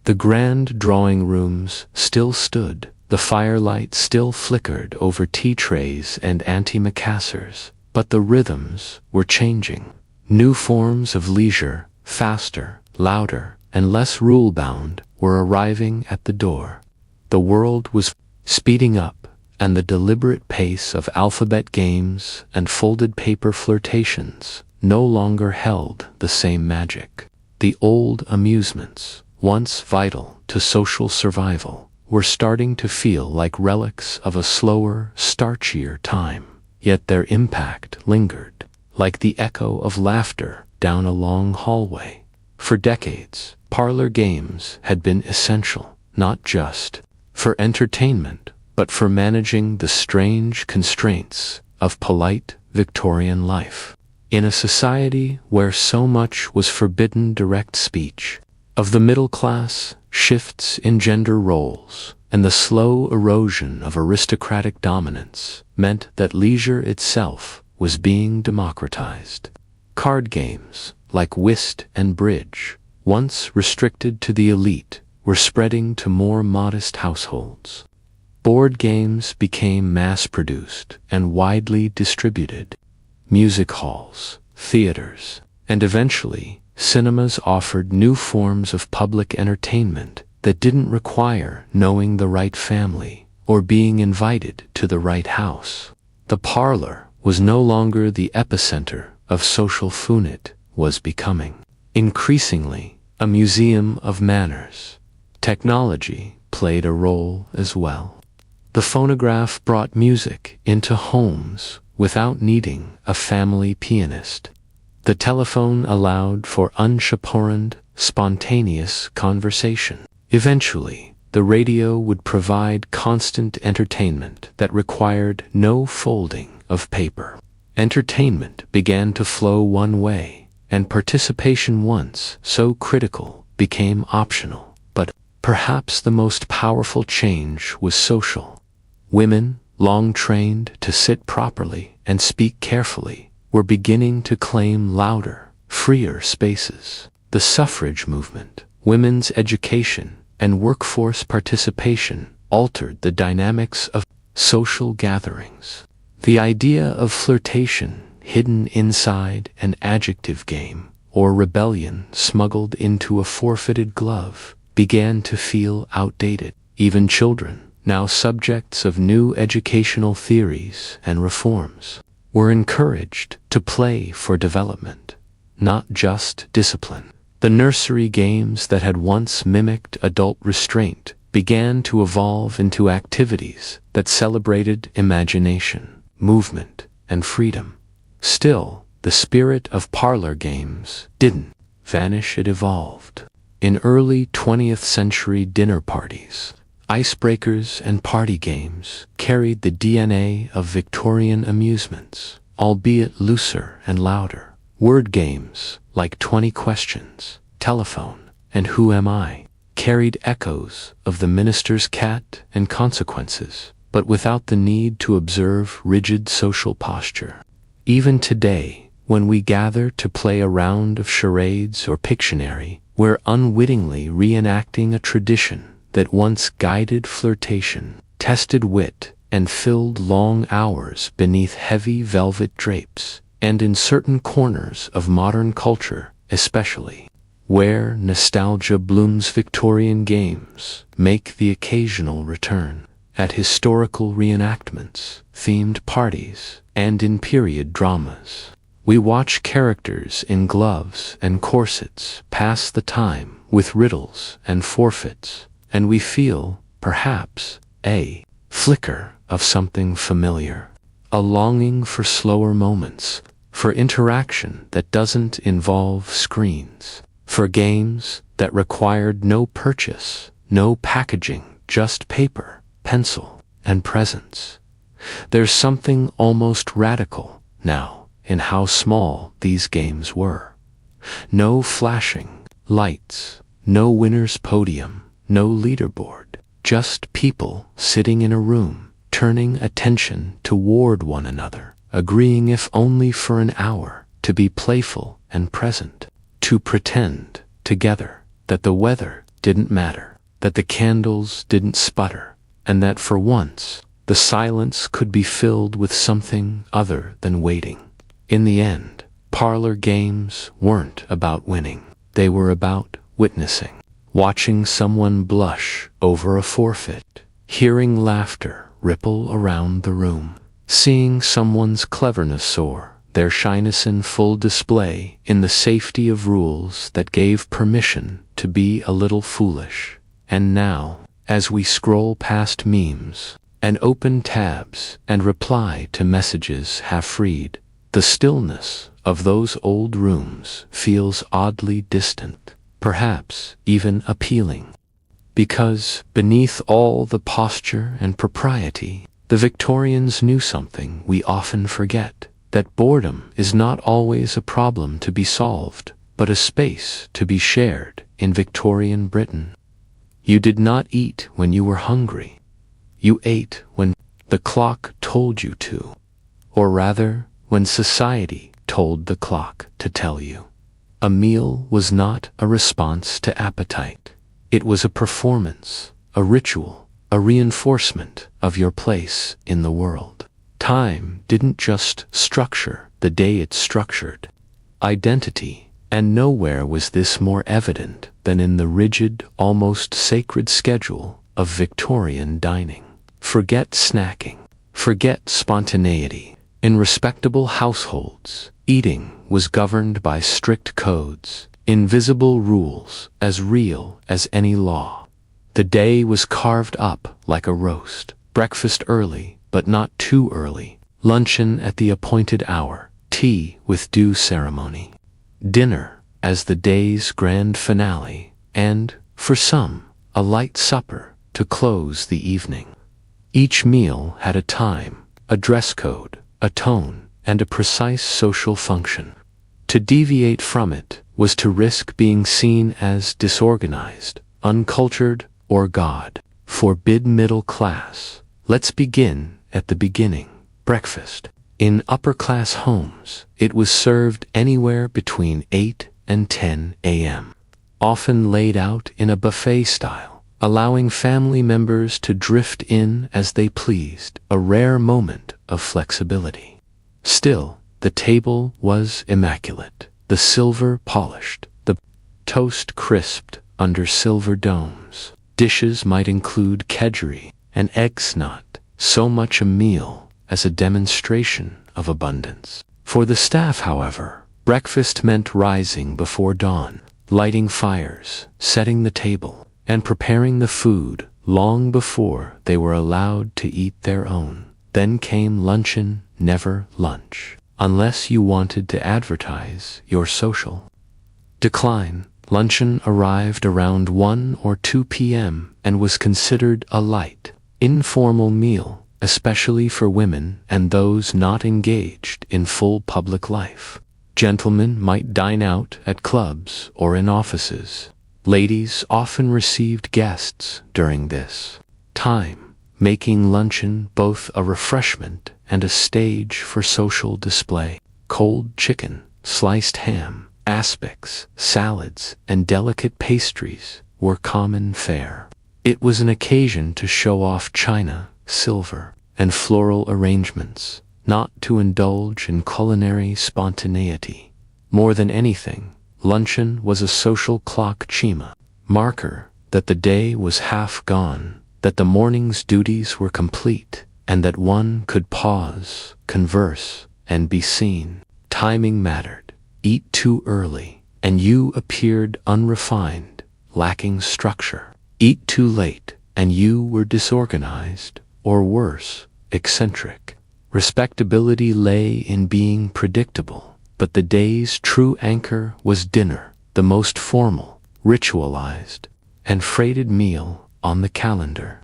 The grand drawing rooms still stood, the firelight still flickered over tea trays and antimacassars, but the rhythms were changing. New forms of leisure, faster, louder, and less rule-bound, were arriving at the door. The world was speeding up, and the deliberate pace of alphabet games and folded paper flirtations no longer held the same magic. The old amusements, once vital to social survival, were starting to feel like relics of a slower, starchier time. Yet their impact lingered, like the echo of laughter down a long hallway. For decades, parlor games had been essential, not just for entertainment, but for managing the strange constraints of polite Victorian life. In a society where so much was forbidden, direct speech of the middle class, shifts in gender roles, and the slow erosion of aristocratic dominance meant that leisure itself was being democratized. Card games, like whist and bridge, once restricted to the elite, were spreading to more modest households. Board games became mass-produced and widely distributed. Music halls, theaters, and eventually cinemas offered new forms of public entertainment that didn't require knowing the right family or being invited to the right house. The parlor was no longer the epicenter of social fun. It was becoming, increasingly, a museum of manners. Technology played a role as well. The phonograph brought music into homes without needing a family pianist. The telephone allowed for unchaperoned, spontaneous conversation. Eventually, the radio would provide constant entertainment that required no folding of paper. Entertainment began to flow one way, and participation, once so critical, became optional. But perhaps the most powerful change was social. Women, long trained to sit properly and speak carefully, were beginning to claim louder, freer spaces. The suffrage movement, women's education, and workforce participation altered the dynamics of social gatherings. The idea of flirtation hidden inside an adjective game, or rebellion smuggled into a forfeited glove, began to feel outdated. Even children, now subjects of new educational theories and reforms, were encouraged to play for development, not just discipline. The nursery games that had once mimicked adult restraint began to evolve into activities that celebrated imagination, movement, and freedom. Still, the spirit of parlor games didn't vanish, it evolved. In early 20th century dinner parties, icebreakers and party games carried the DNA of Victorian amusements, albeit looser and louder. Word games like 20 Questions, Telephone, and Who Am I carried echoes of the minister's cat and consequences, but without the need to observe rigid social posture. Even today, when we gather to play a round of charades or Pictionary, we're unwittingly reenacting a tradition that once guided flirtation, tested wit, and filled long hours beneath heavy velvet drapes. And in certain corners of modern culture, especially, where nostalgia blooms, Victorian games make the occasional return. At historical reenactments, themed parties, and in period dramas, we watch characters in gloves and corsets pass the time with riddles and forfeits, and we feel, perhaps, a flicker of something familiar, a longing for slower moments, for interaction that doesn't involve screens, for games that required no purchase, no packaging, just paper, pencil, and presence. There's something almost radical now in how small these games were. No flashing lights, no winner's podium, no leaderboard, just people sitting in a room, turning attention toward one another, agreeing if only for an hour to be playful and present, to pretend together that the weather didn't matter, that the candles didn't sputter, and that for once the silence could be filled with something other than waiting. In the end, parlor games weren't about winning. They were about witnessing, watching someone blush over a forfeit, hearing laughter ripple around the room, seeing someone's cleverness soar, their shyness in full display in the safety of rules that gave permission to be a little foolish. And now, as we scroll past memes and open tabs and reply to messages half-read, the stillness of those old rooms feels oddly distant, perhaps even appealing. Because beneath all the posture and propriety, the Victorians knew something we often forget, that boredom is not always a problem to be solved, but a space to be shared. In Victorian Britain, you did not eat when you were hungry. You ate when the clock told you to, or rather, when society told the clock to tell you. A meal was not a response to appetite. It was a performance, a ritual, a reinforcement of your place in the world. Time didn't just structure the day, it structured identity, and nowhere was this more evident than in the rigid, almost sacred schedule of Victorian dining. Forget snacking, forget spontaneity. In respectable households, eating was governed by strict codes, invisible rules as real as any law. The day was carved up like a roast, breakfast early but not too early, luncheon at the appointed hour, tea with due ceremony, dinner as the day's grand finale, and, for some, a light supper to close the evening. Each meal had a time, a dress code, a tone, and a precise social function. To deviate from it was to risk being seen as disorganized, uncultured, or God. Forbid middle class. Let's begin at the beginning. Breakfast. In upper-class homes, it was served anywhere between 8 and 10 a.m., often laid out in a buffet style, allowing family members to drift in as they pleased, a rare moment of flexibility. Still, the table was immaculate, the silver polished, the toast crisped under silver domes. Dishes might include kedgeree and eggs, not so much a meal as a demonstration of abundance. For the staff, however, breakfast meant rising before dawn, lighting fires, setting the table, and preparing the food long before they were allowed to eat their own. Then came luncheon, never lunch, unless you wanted to advertise your social decline. Luncheon arrived around 1 or 2 p.m. and was considered a light, informal meal, especially for women and those not engaged in full public life. Gentlemen might dine out at clubs or in offices. Ladies often received guests during this time, making luncheon both a refreshment and a stage for social display. Cold chicken, sliced ham, aspics, salads, and delicate pastries were common fare. It was an occasion to show off china, silver, and floral arrangements, not to indulge in culinary spontaneity. More than anything, luncheon was a social clock chima, marker that the day was half gone, that the morning's duties were complete, and that one could pause, converse, and be seen. Timing mattered. Eat too early, and you appeared unrefined, lacking structure. Eat too late, and you were disorganized, or worse, eccentric. Respectability lay in being predictable, but the day's true anchor was dinner, the most formal, ritualized, and freighted meal on the calendar.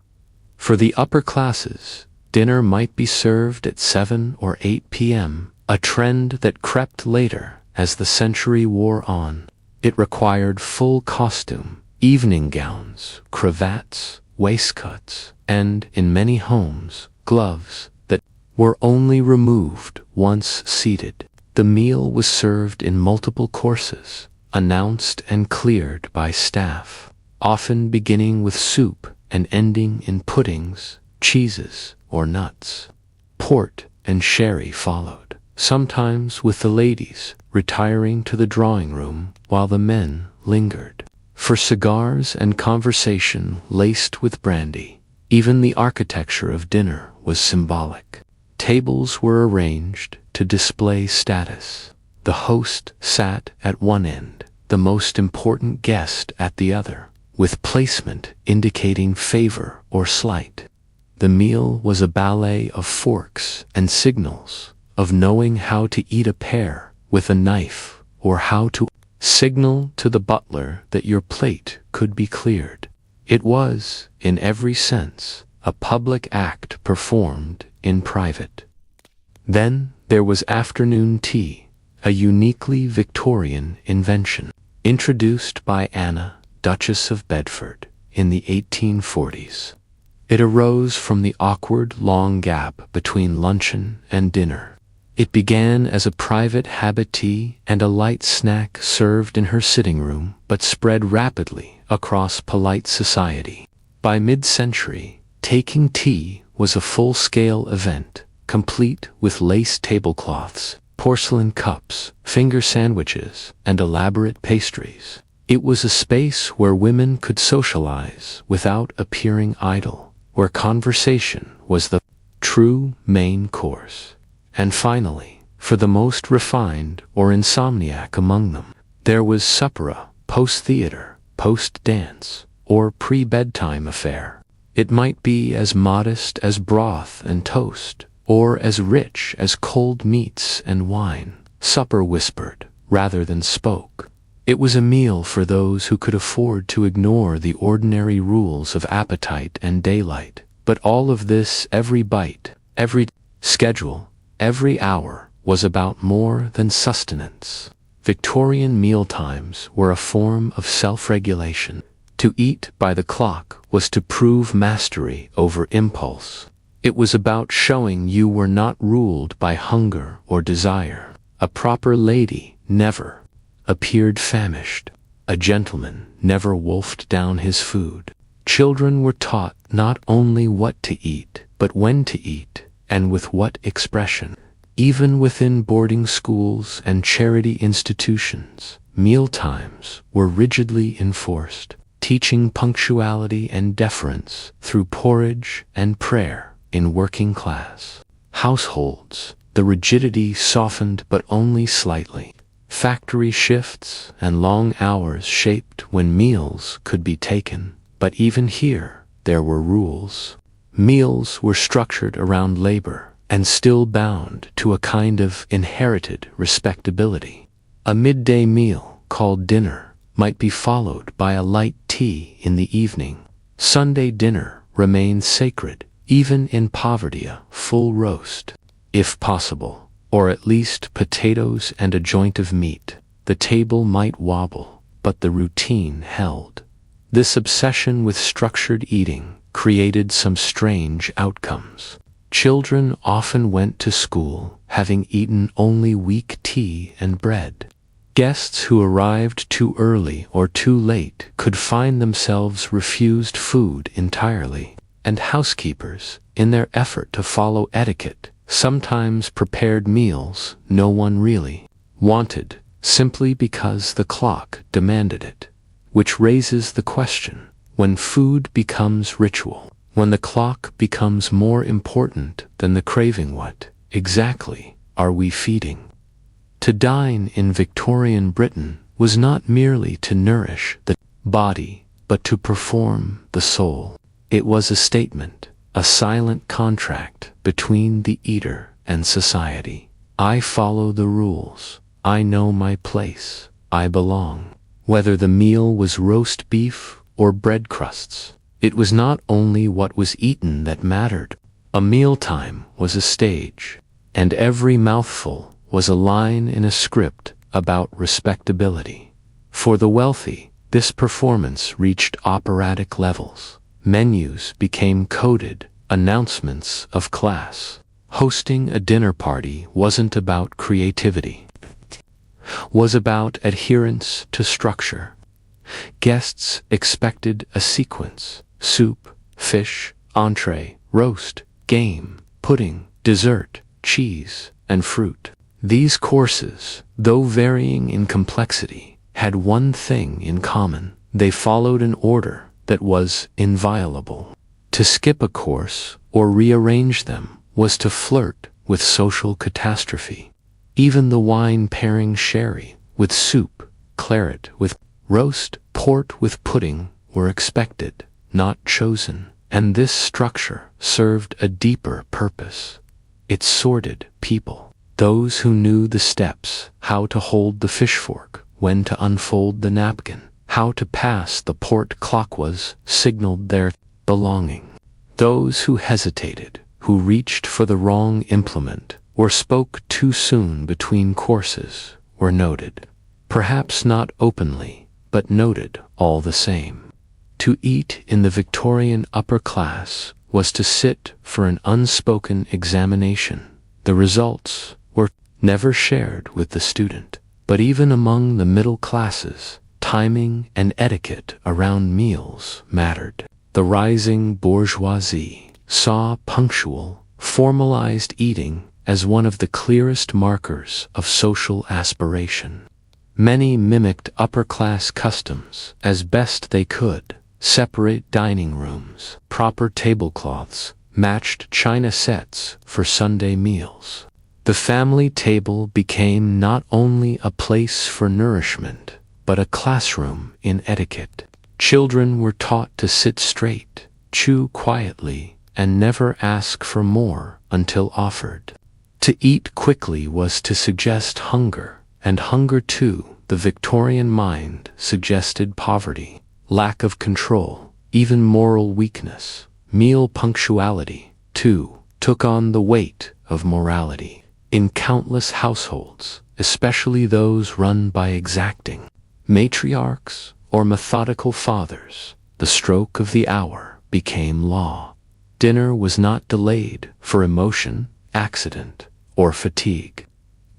For the upper classes, dinner might be served at 7 or 8 p.m., a trend that crept later as the century wore on. It required full costume, evening gowns, cravats, waistcoats, and, in many homes, gloves that were only removed once seated. The meal was served in multiple courses, announced and cleared by staff, often beginning with soup and ending in puddings, cheeses, or nuts. Port and sherry followed, sometimes with the ladies retiring to the drawing room while the men lingered for cigars and conversation laced with brandy. Even the architecture of dinner was symbolic. Tables were arranged to display status. The host sat at one end, the most important guest at the other, with placement indicating favor or slight. The meal was a ballet of forks and signals, of knowing how to eat a pear with a knife, or how to signal to the butler that your plate could be cleared. It was, in every sense, a public act performed in private. Then there was afternoon tea, a uniquely Victorian invention, introduced by Anna, Duchess of Bedford, in the 1840s. It arose from the awkward long gap between luncheon and dinner. It began as a private habit tea and a light snack served in her sitting room, but spread rapidly across polite society. By mid-century, taking tea was a full-scale event, complete with lace tablecloths, porcelain cups, finger sandwiches, and elaborate pastries. It was a space where women could socialize without appearing idle, where conversation was the true main course. And finally, for the most refined or insomniac among them, there was suppera, post-theater, post-dance, or pre-bedtime affair. It might be as modest as broth and toast, or as rich as cold meats and wine. Supper whispered, rather than spoke. It was a meal for those who could afford to ignore the ordinary rules of appetite and daylight. But all of this, every bite, every schedule, every hour, was about more than sustenance. Victorian mealtimes were a form of self-regulation. To eat by the clock was to prove mastery over impulse. It was about showing you were not ruled by hunger or desire. A proper lady never appeared famished. A gentleman never wolfed down his food. Children were taught not only what to eat, but when to eat, and with what expression. Even within boarding schools and charity institutions, meal times were rigidly enforced, teaching punctuality and deference through porridge and prayer. In working class households, the rigidity softened but only slightly. Factory shifts and long hours shaped when meals could be taken, but even here there were rules. Meals were structured around labor and still bound to a kind of inherited respectability. A midday meal, called dinner, might be followed by a light tea in the evening. Sunday dinner remained sacred, even in poverty, a full roast, if possible, or at least potatoes and a joint of meat. The table might wobble, but the routine held. This obsession with structured eating created some strange outcomes. Children often went to school having eaten only weak tea and bread. Guests who arrived too early or too late could find themselves refused food entirely. And housekeepers, in their effort to follow etiquette, sometimes prepared meals no one really wanted, simply because the clock demanded it. Which raises the question, when food becomes ritual, when the clock becomes more important than the craving, what exactly are we feeding? To dine in Victorian Britain was not merely to nourish the body, but to perform the soul. It was a statement, a silent contract between the eater and society. I follow the rules. I know my place. I belong. Whether the meal was roast beef or bread crusts, it was not only what was eaten that mattered. A mealtime was a stage, and every mouthful was a line in a script about respectability. For the wealthy, this performance reached operatic levels. Menus became coded announcements of class. Hosting a dinner party wasn't about creativity, was about adherence to structure. Guests expected a sequence: soup, fish, entree, roast, game, pudding, dessert, cheese, and fruit. These courses, though varying in complexity, had one thing in common. They followed an order that was inviolable. To skip a course or rearrange them was to flirt with social catastrophe. Even the wine pairing sherry with soup, claret with roast, port with pudding were expected, not chosen. And this structure served a deeper purpose. It sorted people. Those who knew the steps, how to hold the fish fork, when to unfold the napkin, how to pass the port clockwise, signaled their belonging. Those who hesitated, who reached for the wrong implement, or spoke too soon between courses, were noted. Perhaps not openly, but noted all the same. To eat in the Victorian upper class was to sit for an unspoken examination. The results were never shared with the student. But even among the middle classes, timing and etiquette around meals mattered. The rising bourgeoisie saw punctual, formalized eating as one of the clearest markers of social aspiration. Many mimicked upper-class customs as best they could: separate dining rooms, proper tablecloths, matched china sets for Sunday meals. The family table became not only a place for nourishment, but a classroom in etiquette. Children were taught to sit straight, chew quietly, and never ask for more until offered. To eat quickly was to suggest hunger, and hunger too, the Victorian mind, suggested poverty, lack of control, even moral weakness. Meal punctuality, too, took on the weight of morality. In countless households, especially those run by exacting matriarchs or methodical fathers, the stroke of the hour became law. Dinner was not delayed for emotion, accident, or fatigue.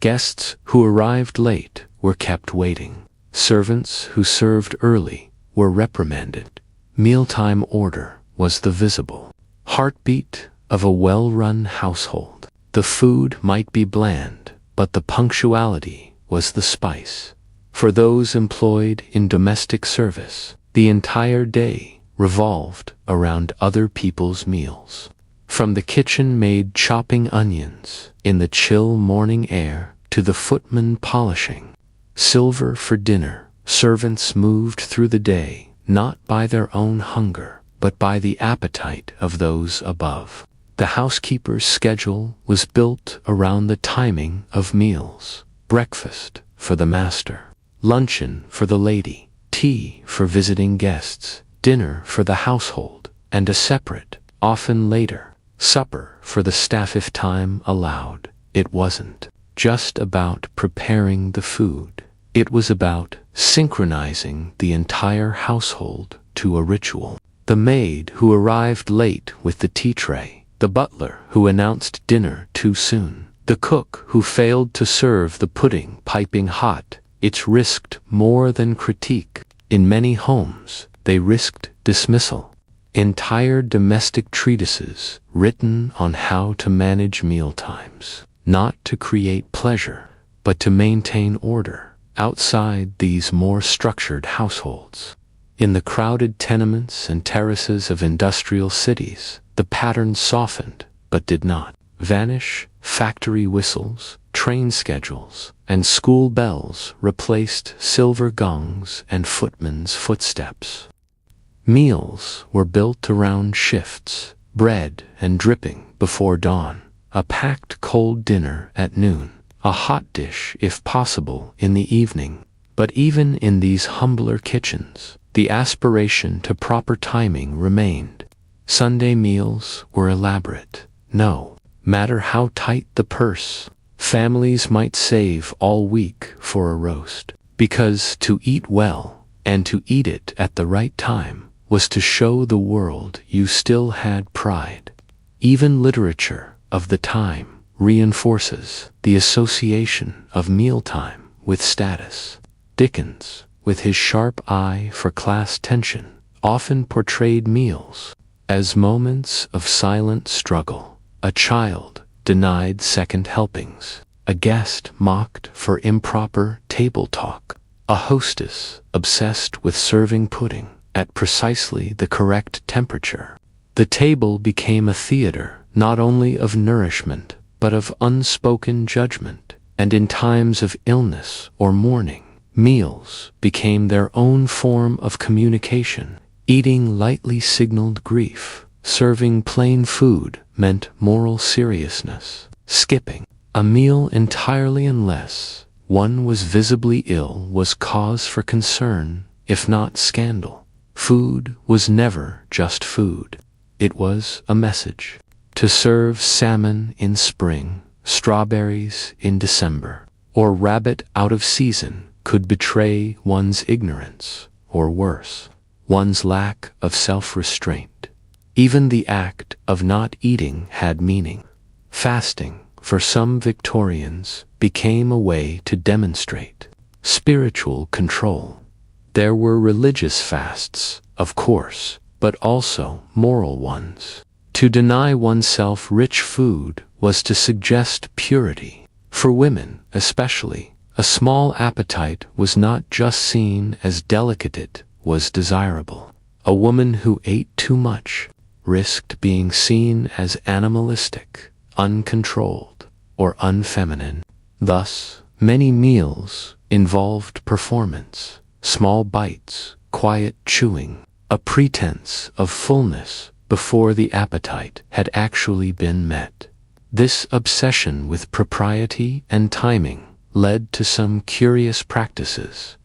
Guests who arrived late were kept waiting. Servants who served early were reprimanded. Mealtime order was the visible heartbeat of a well-run household. The food might be bland, but the punctuality was the spice. For those employed in domestic service, the entire day revolved around other people's meals. From the kitchen maid chopping onions in the chill morning air to the footman polishing silver for dinner, servants moved through the day not by their own hunger, but by the appetite of those above. The housekeeper's schedule was built around the timing of meals: breakfast for the master, luncheon for the lady, tea for visiting guests, dinner for the household, and a separate, often later, supper for the staff if time allowed. It wasn't just about preparing the food. It was about synchronizing the entire household to a ritual. The maid who arrived late with the tea tray, the butler who announced dinner too soon, the cook who failed to serve the pudding piping hot. It risked more than critique. In many homes, they risked dismissal. Entire domestic treatises written on how to manage mealtimes, not to create pleasure, but to maintain order. Outside these more structured households, in the crowded tenements and terraces of industrial cities, the pattern softened but did not vanish. Factory whistles, train schedules, and school bells replaced silver gongs and footmen's footsteps. Meals were built around shifts, bread and dripping before dawn, a packed cold dinner at noon, a hot dish if possible in the evening. But even in these humbler kitchens, the aspiration to proper timing remained. Sunday meals were elaborate. No matter how tight the purse, families might save all week for a roast, because to eat well, and to eat it at the right time, was to show the world you still had pride. Even literature of the time reinforces the association of mealtime with status. Dickens, with his sharp eye for class tension, often portrayed meals as moments of silent struggle. A child denied second helpings, a guest mocked for improper table talk, a hostess obsessed with serving pudding at precisely the correct temperature. The table became a theater not only of nourishment, but of unspoken judgment, and in times of illness or mourning, meals became their own form of communication. Eating lightly signaled grief. Serving plain food meant moral seriousness. Skipping a meal entirely unless one was visibly ill was cause for concern, if not scandal. Food was never just food. It was a message. To serve salmon in spring, strawberries in December, or rabbit out of season could betray one's ignorance, or worse, one's lack of self-restraint. Even the act of not eating had meaning. Fasting, for some Victorians, became a way to demonstrate spiritual control. There were religious fasts, of course, but also moral ones. To deny oneself rich food was to suggest purity. For women, especially, a small appetite was not just seen as delicate, it was desirable. A woman who ate too much risked being seen as animalistic, uncontrolled, or unfeminine. Thus, many meals involved performance, small bites, quiet chewing, a pretense of fullness before the appetite had actually been met. This obsession with propriety and timing led to some curious practices.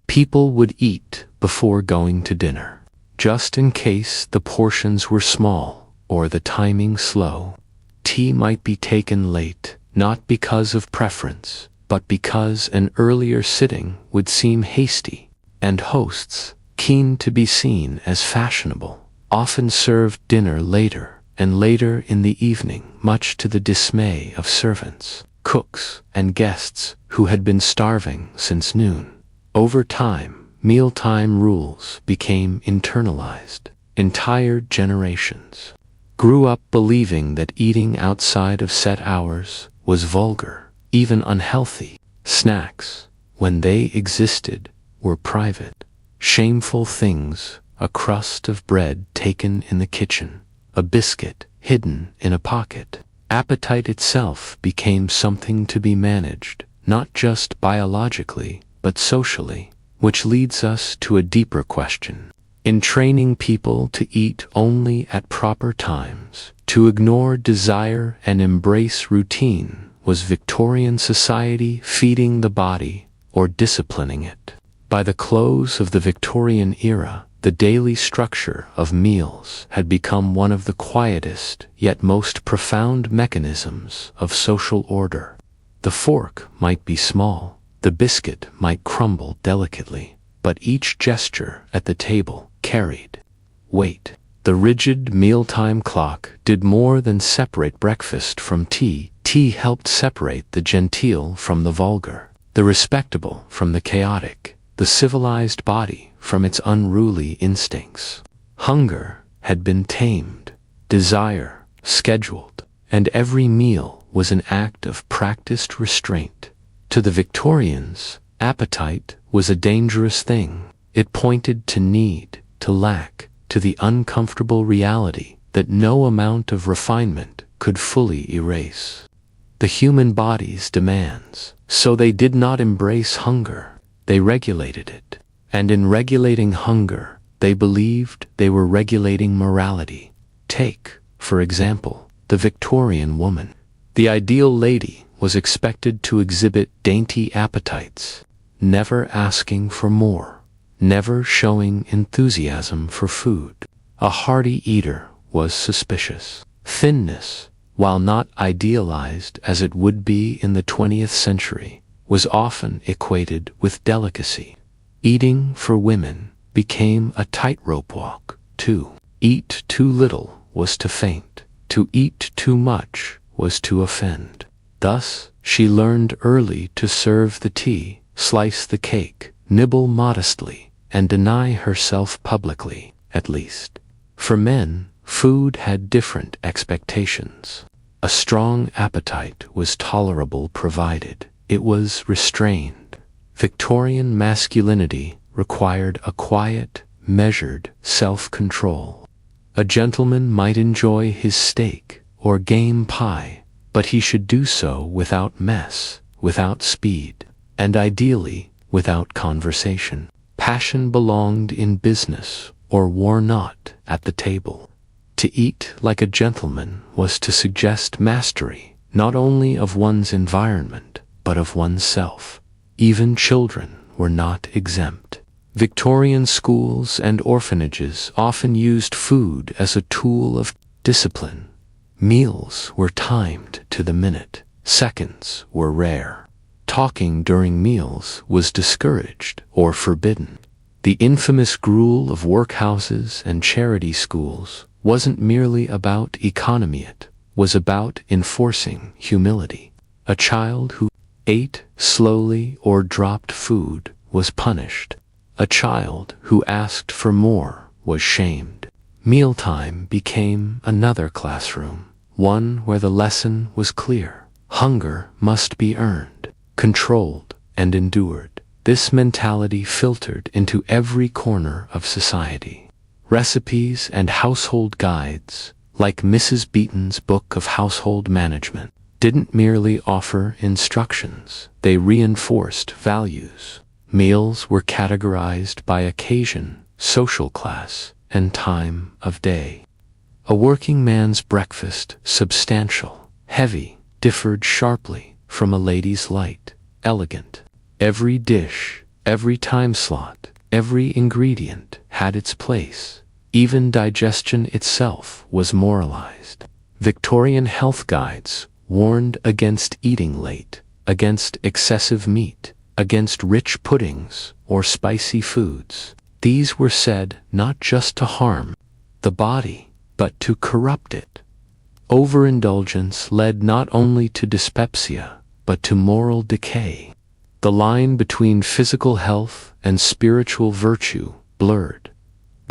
People would eat before going to dinner, just in case the portions were small or the timing slow. Tea might be taken late, not because of preference, but because an earlier sitting would seem hasty, and hosts, keen to be seen as fashionable, often served dinner later and later in the evening, much to the dismay of servants, cooks, and guests who had been starving since noon. Over time, mealtime rules became internalized. Entire generations grew up believing that eating outside of set hours was vulgar, even unhealthy. Snacks, when they existed, were private, shameful things: a crust of bread taken in the kitchen, a biscuit hidden in a pocket. Appetite itself became something to be managed, not just biologically, but socially, which leads us to a deeper question. In training people to eat only at proper times, to ignore desire and embrace routine, was Victorian society feeding the body or disciplining it? By the close of the Victorian era, the daily structure of meals had become one of the quietest yet most profound mechanisms of social order. The fork might be small, the biscuit might crumble delicately, but each gesture at the table carried weight. The rigid mealtime clock did more than separate breakfast from tea. Tea helped separate the genteel from the vulgar, the respectable from the chaotic, the civilized body from its unruly instincts. Hunger had been tamed, desire scheduled, and every meal was an act of practiced restraint. To the Victorians, appetite was a dangerous thing. It pointed to need, to lack, to the uncomfortable reality that no amount of refinement could fully erase the human body's demands. So they did not embrace hunger, they regulated it. And in regulating hunger, they believed they were regulating morality. Take, for example, the Victorian woman. The ideal lady was expected to exhibit dainty appetites, never asking for more, never showing enthusiasm for food. A hearty eater was suspicious. Thinness, while not idealized as it would be in the 20th century, was often equated with delicacy. Eating for women became a tightrope walk. To eat too little was to faint. To eat too much was to offend. Thus, she learned early to serve the tea, slice the cake, nibble modestly, and deny herself publicly, at least. For men, food had different expectations. A strong appetite was tolerable provided it was restrained. Victorian masculinity required a quiet, measured self-control. A gentleman might enjoy his steak or game pie, but he should do so without mess, without speed, and ideally without conversation. Passion belonged in business or wore not at the table. To eat like a gentleman was to suggest mastery, not only of one's environment, but of oneself. Even children were not exempt. Victorian schools and orphanages often used food as a tool of discipline. Meals were timed to the minute. Seconds were rare. Talking during meals was discouraged or forbidden. The infamous gruel of workhouses and charity schools wasn't merely about economy, it was about enforcing humility. A child who ate slowly or dropped food was punished. A child who asked for more was shamed. Mealtime became another classroom, one where the lesson was clear. Hunger must be earned, controlled, and endured. This mentality filtered into every corner of society. Recipes and household guides, like Mrs. Beeton's Book of Household Management, didn't merely offer instructions, they reinforced values. Meals were categorized by occasion, social class, and time of day. A working man's breakfast, substantial, heavy, differed sharply from a lady's light, elegant. Every dish, every time slot, every ingredient had its place. Even digestion itself was moralized. Victorian health guides warned against eating late, against excessive meat, against rich puddings or spicy foods. These were said not just to harm the body, but to corrupt it. Overindulgence led not only to dyspepsia, but to moral decay. The line between physical health and spiritual virtue blurred.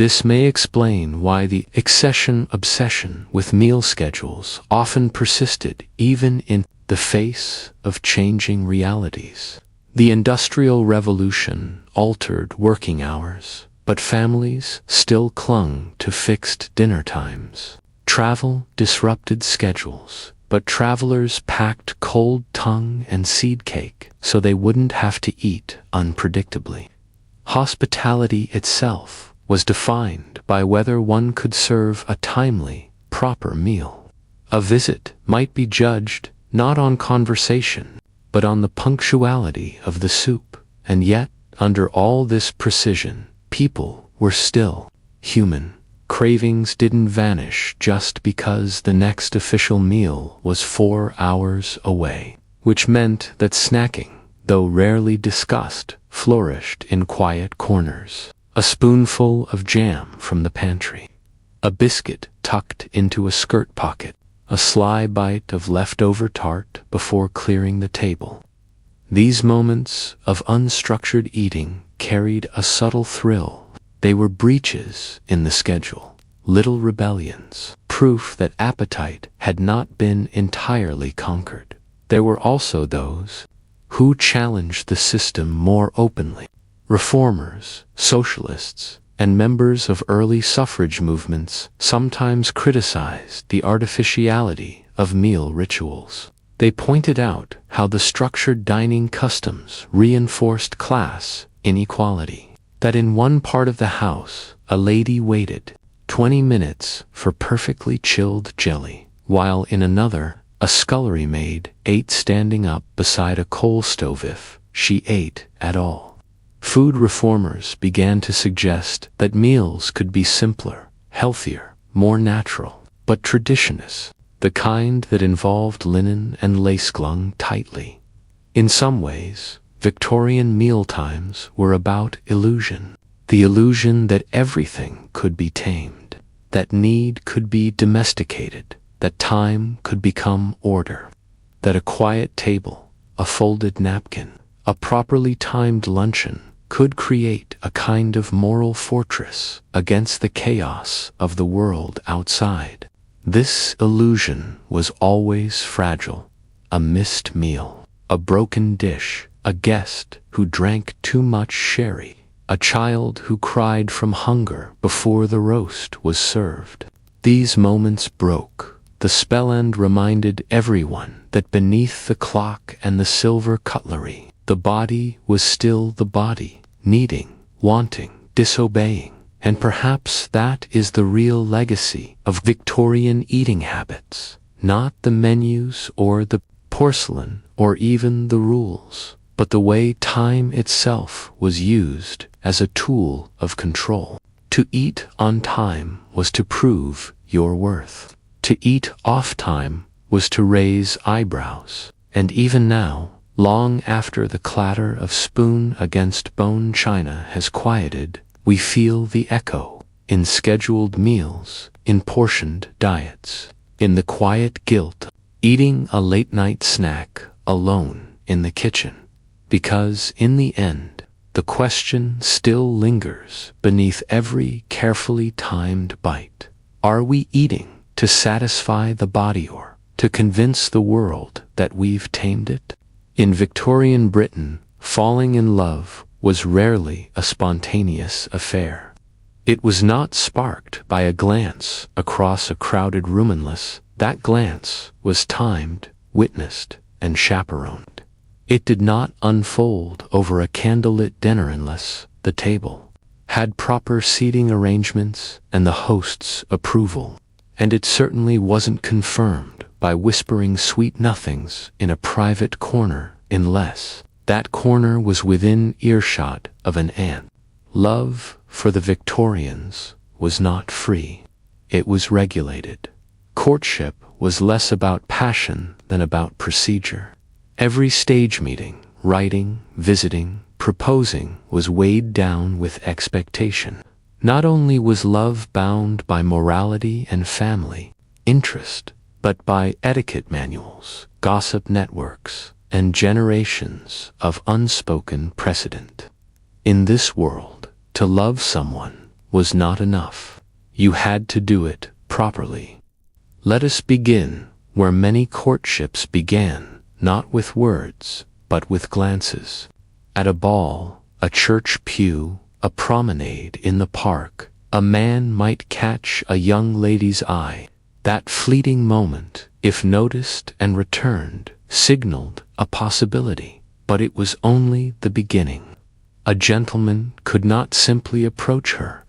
This may explain why the obsession with meal schedules often persisted even in the face of changing realities. The Industrial Revolution altered working hours, but families still clung to fixed dinner times. Travel disrupted schedules, but travelers packed cold tongue and seed cake so they wouldn't have to eat unpredictably. Hospitality itself was defined by whether one could serve a timely, proper meal. A visit might be judged not on conversation, but on the punctuality of the soup. And yet, under all this precision, people were still human. Cravings didn't vanish just because the next official meal was 4 hours away, which meant that snacking, though rarely discussed, flourished in quiet corners. A spoonful of jam from the pantry, a biscuit tucked into a skirt pocket, a sly bite of leftover tart before clearing the table. These moments of unstructured eating carried a subtle thrill. They were breaches in the schedule, little rebellions, proof that appetite had not been entirely conquered. There were also those who challenged the system more openly. Reformers, socialists, and members of early suffrage movements sometimes criticized the artificiality of meal rituals. They pointed out how the structured dining customs reinforced class inequality. That in one part of the house, a lady waited 20 minutes for perfectly chilled jelly, while in another, a scullery maid ate standing up beside a coal stove if she ate at all. Food reformers began to suggest that meals could be simpler, healthier, more natural, but traditionist, the kind that involved linen and lace clung tightly. In some ways, Victorian mealtimes were about illusion. The illusion that everything could be tamed, that need could be domesticated, that time could become order, that a quiet table, a folded napkin, a properly timed luncheon could create a kind of moral fortress against the chaos of the world outside. This illusion was always fragile. A missed meal, a broken dish, a guest who drank too much sherry, a child who cried from hunger before the roast was served. These moments broke the spell and reminded everyone that beneath the clock and the silver cutlery, the body was still the body, needing, wanting, disobeying. And perhaps that is the real legacy of Victorian eating habits, not the menus or the porcelain or even the rules, but the way time itself was used as a tool of control. To eat on time was to prove your worth. To eat off time was to raise eyebrows. And even now, long after the clatter of spoon against bone china has quieted, we feel the echo in scheduled meals, in portioned diets. in the quiet guilt, eating a late-night snack alone in the kitchen. Because in the end, the question still lingers beneath every carefully timed bite. Are we eating to satisfy the body or to convince the world that we've tamed it? In Victorian Britain, falling in love was rarely a spontaneous affair. It was not sparked by a glance across a crowded room unless that glance was timed, witnessed, and chaperoned. It did not unfold over a candlelit dinner unless the table had proper seating arrangements and the host's approval. And it certainly wasn't confirmed by whispering sweet nothings in a private corner unless that corner was within earshot of an aunt. Love, for the Victorians, was not free. It was regulated. Courtship was less about passion than about procedure. Every stage meeting, writing, visiting, proposing was weighed down with expectation. Not only was love bound by morality and family interest, but by etiquette manuals, gossip networks, and generations of unspoken precedent. In this world, to love someone was not enough. You had to do it properly. Let us begin where many courtships began, not with words, but with glances. At a ball, a church pew, a promenade in the park, a man might catch a young lady's eye. That fleeting moment, if noticed and returned, signaled a possibility, but it was only the beginning. A gentleman could not simply approach her.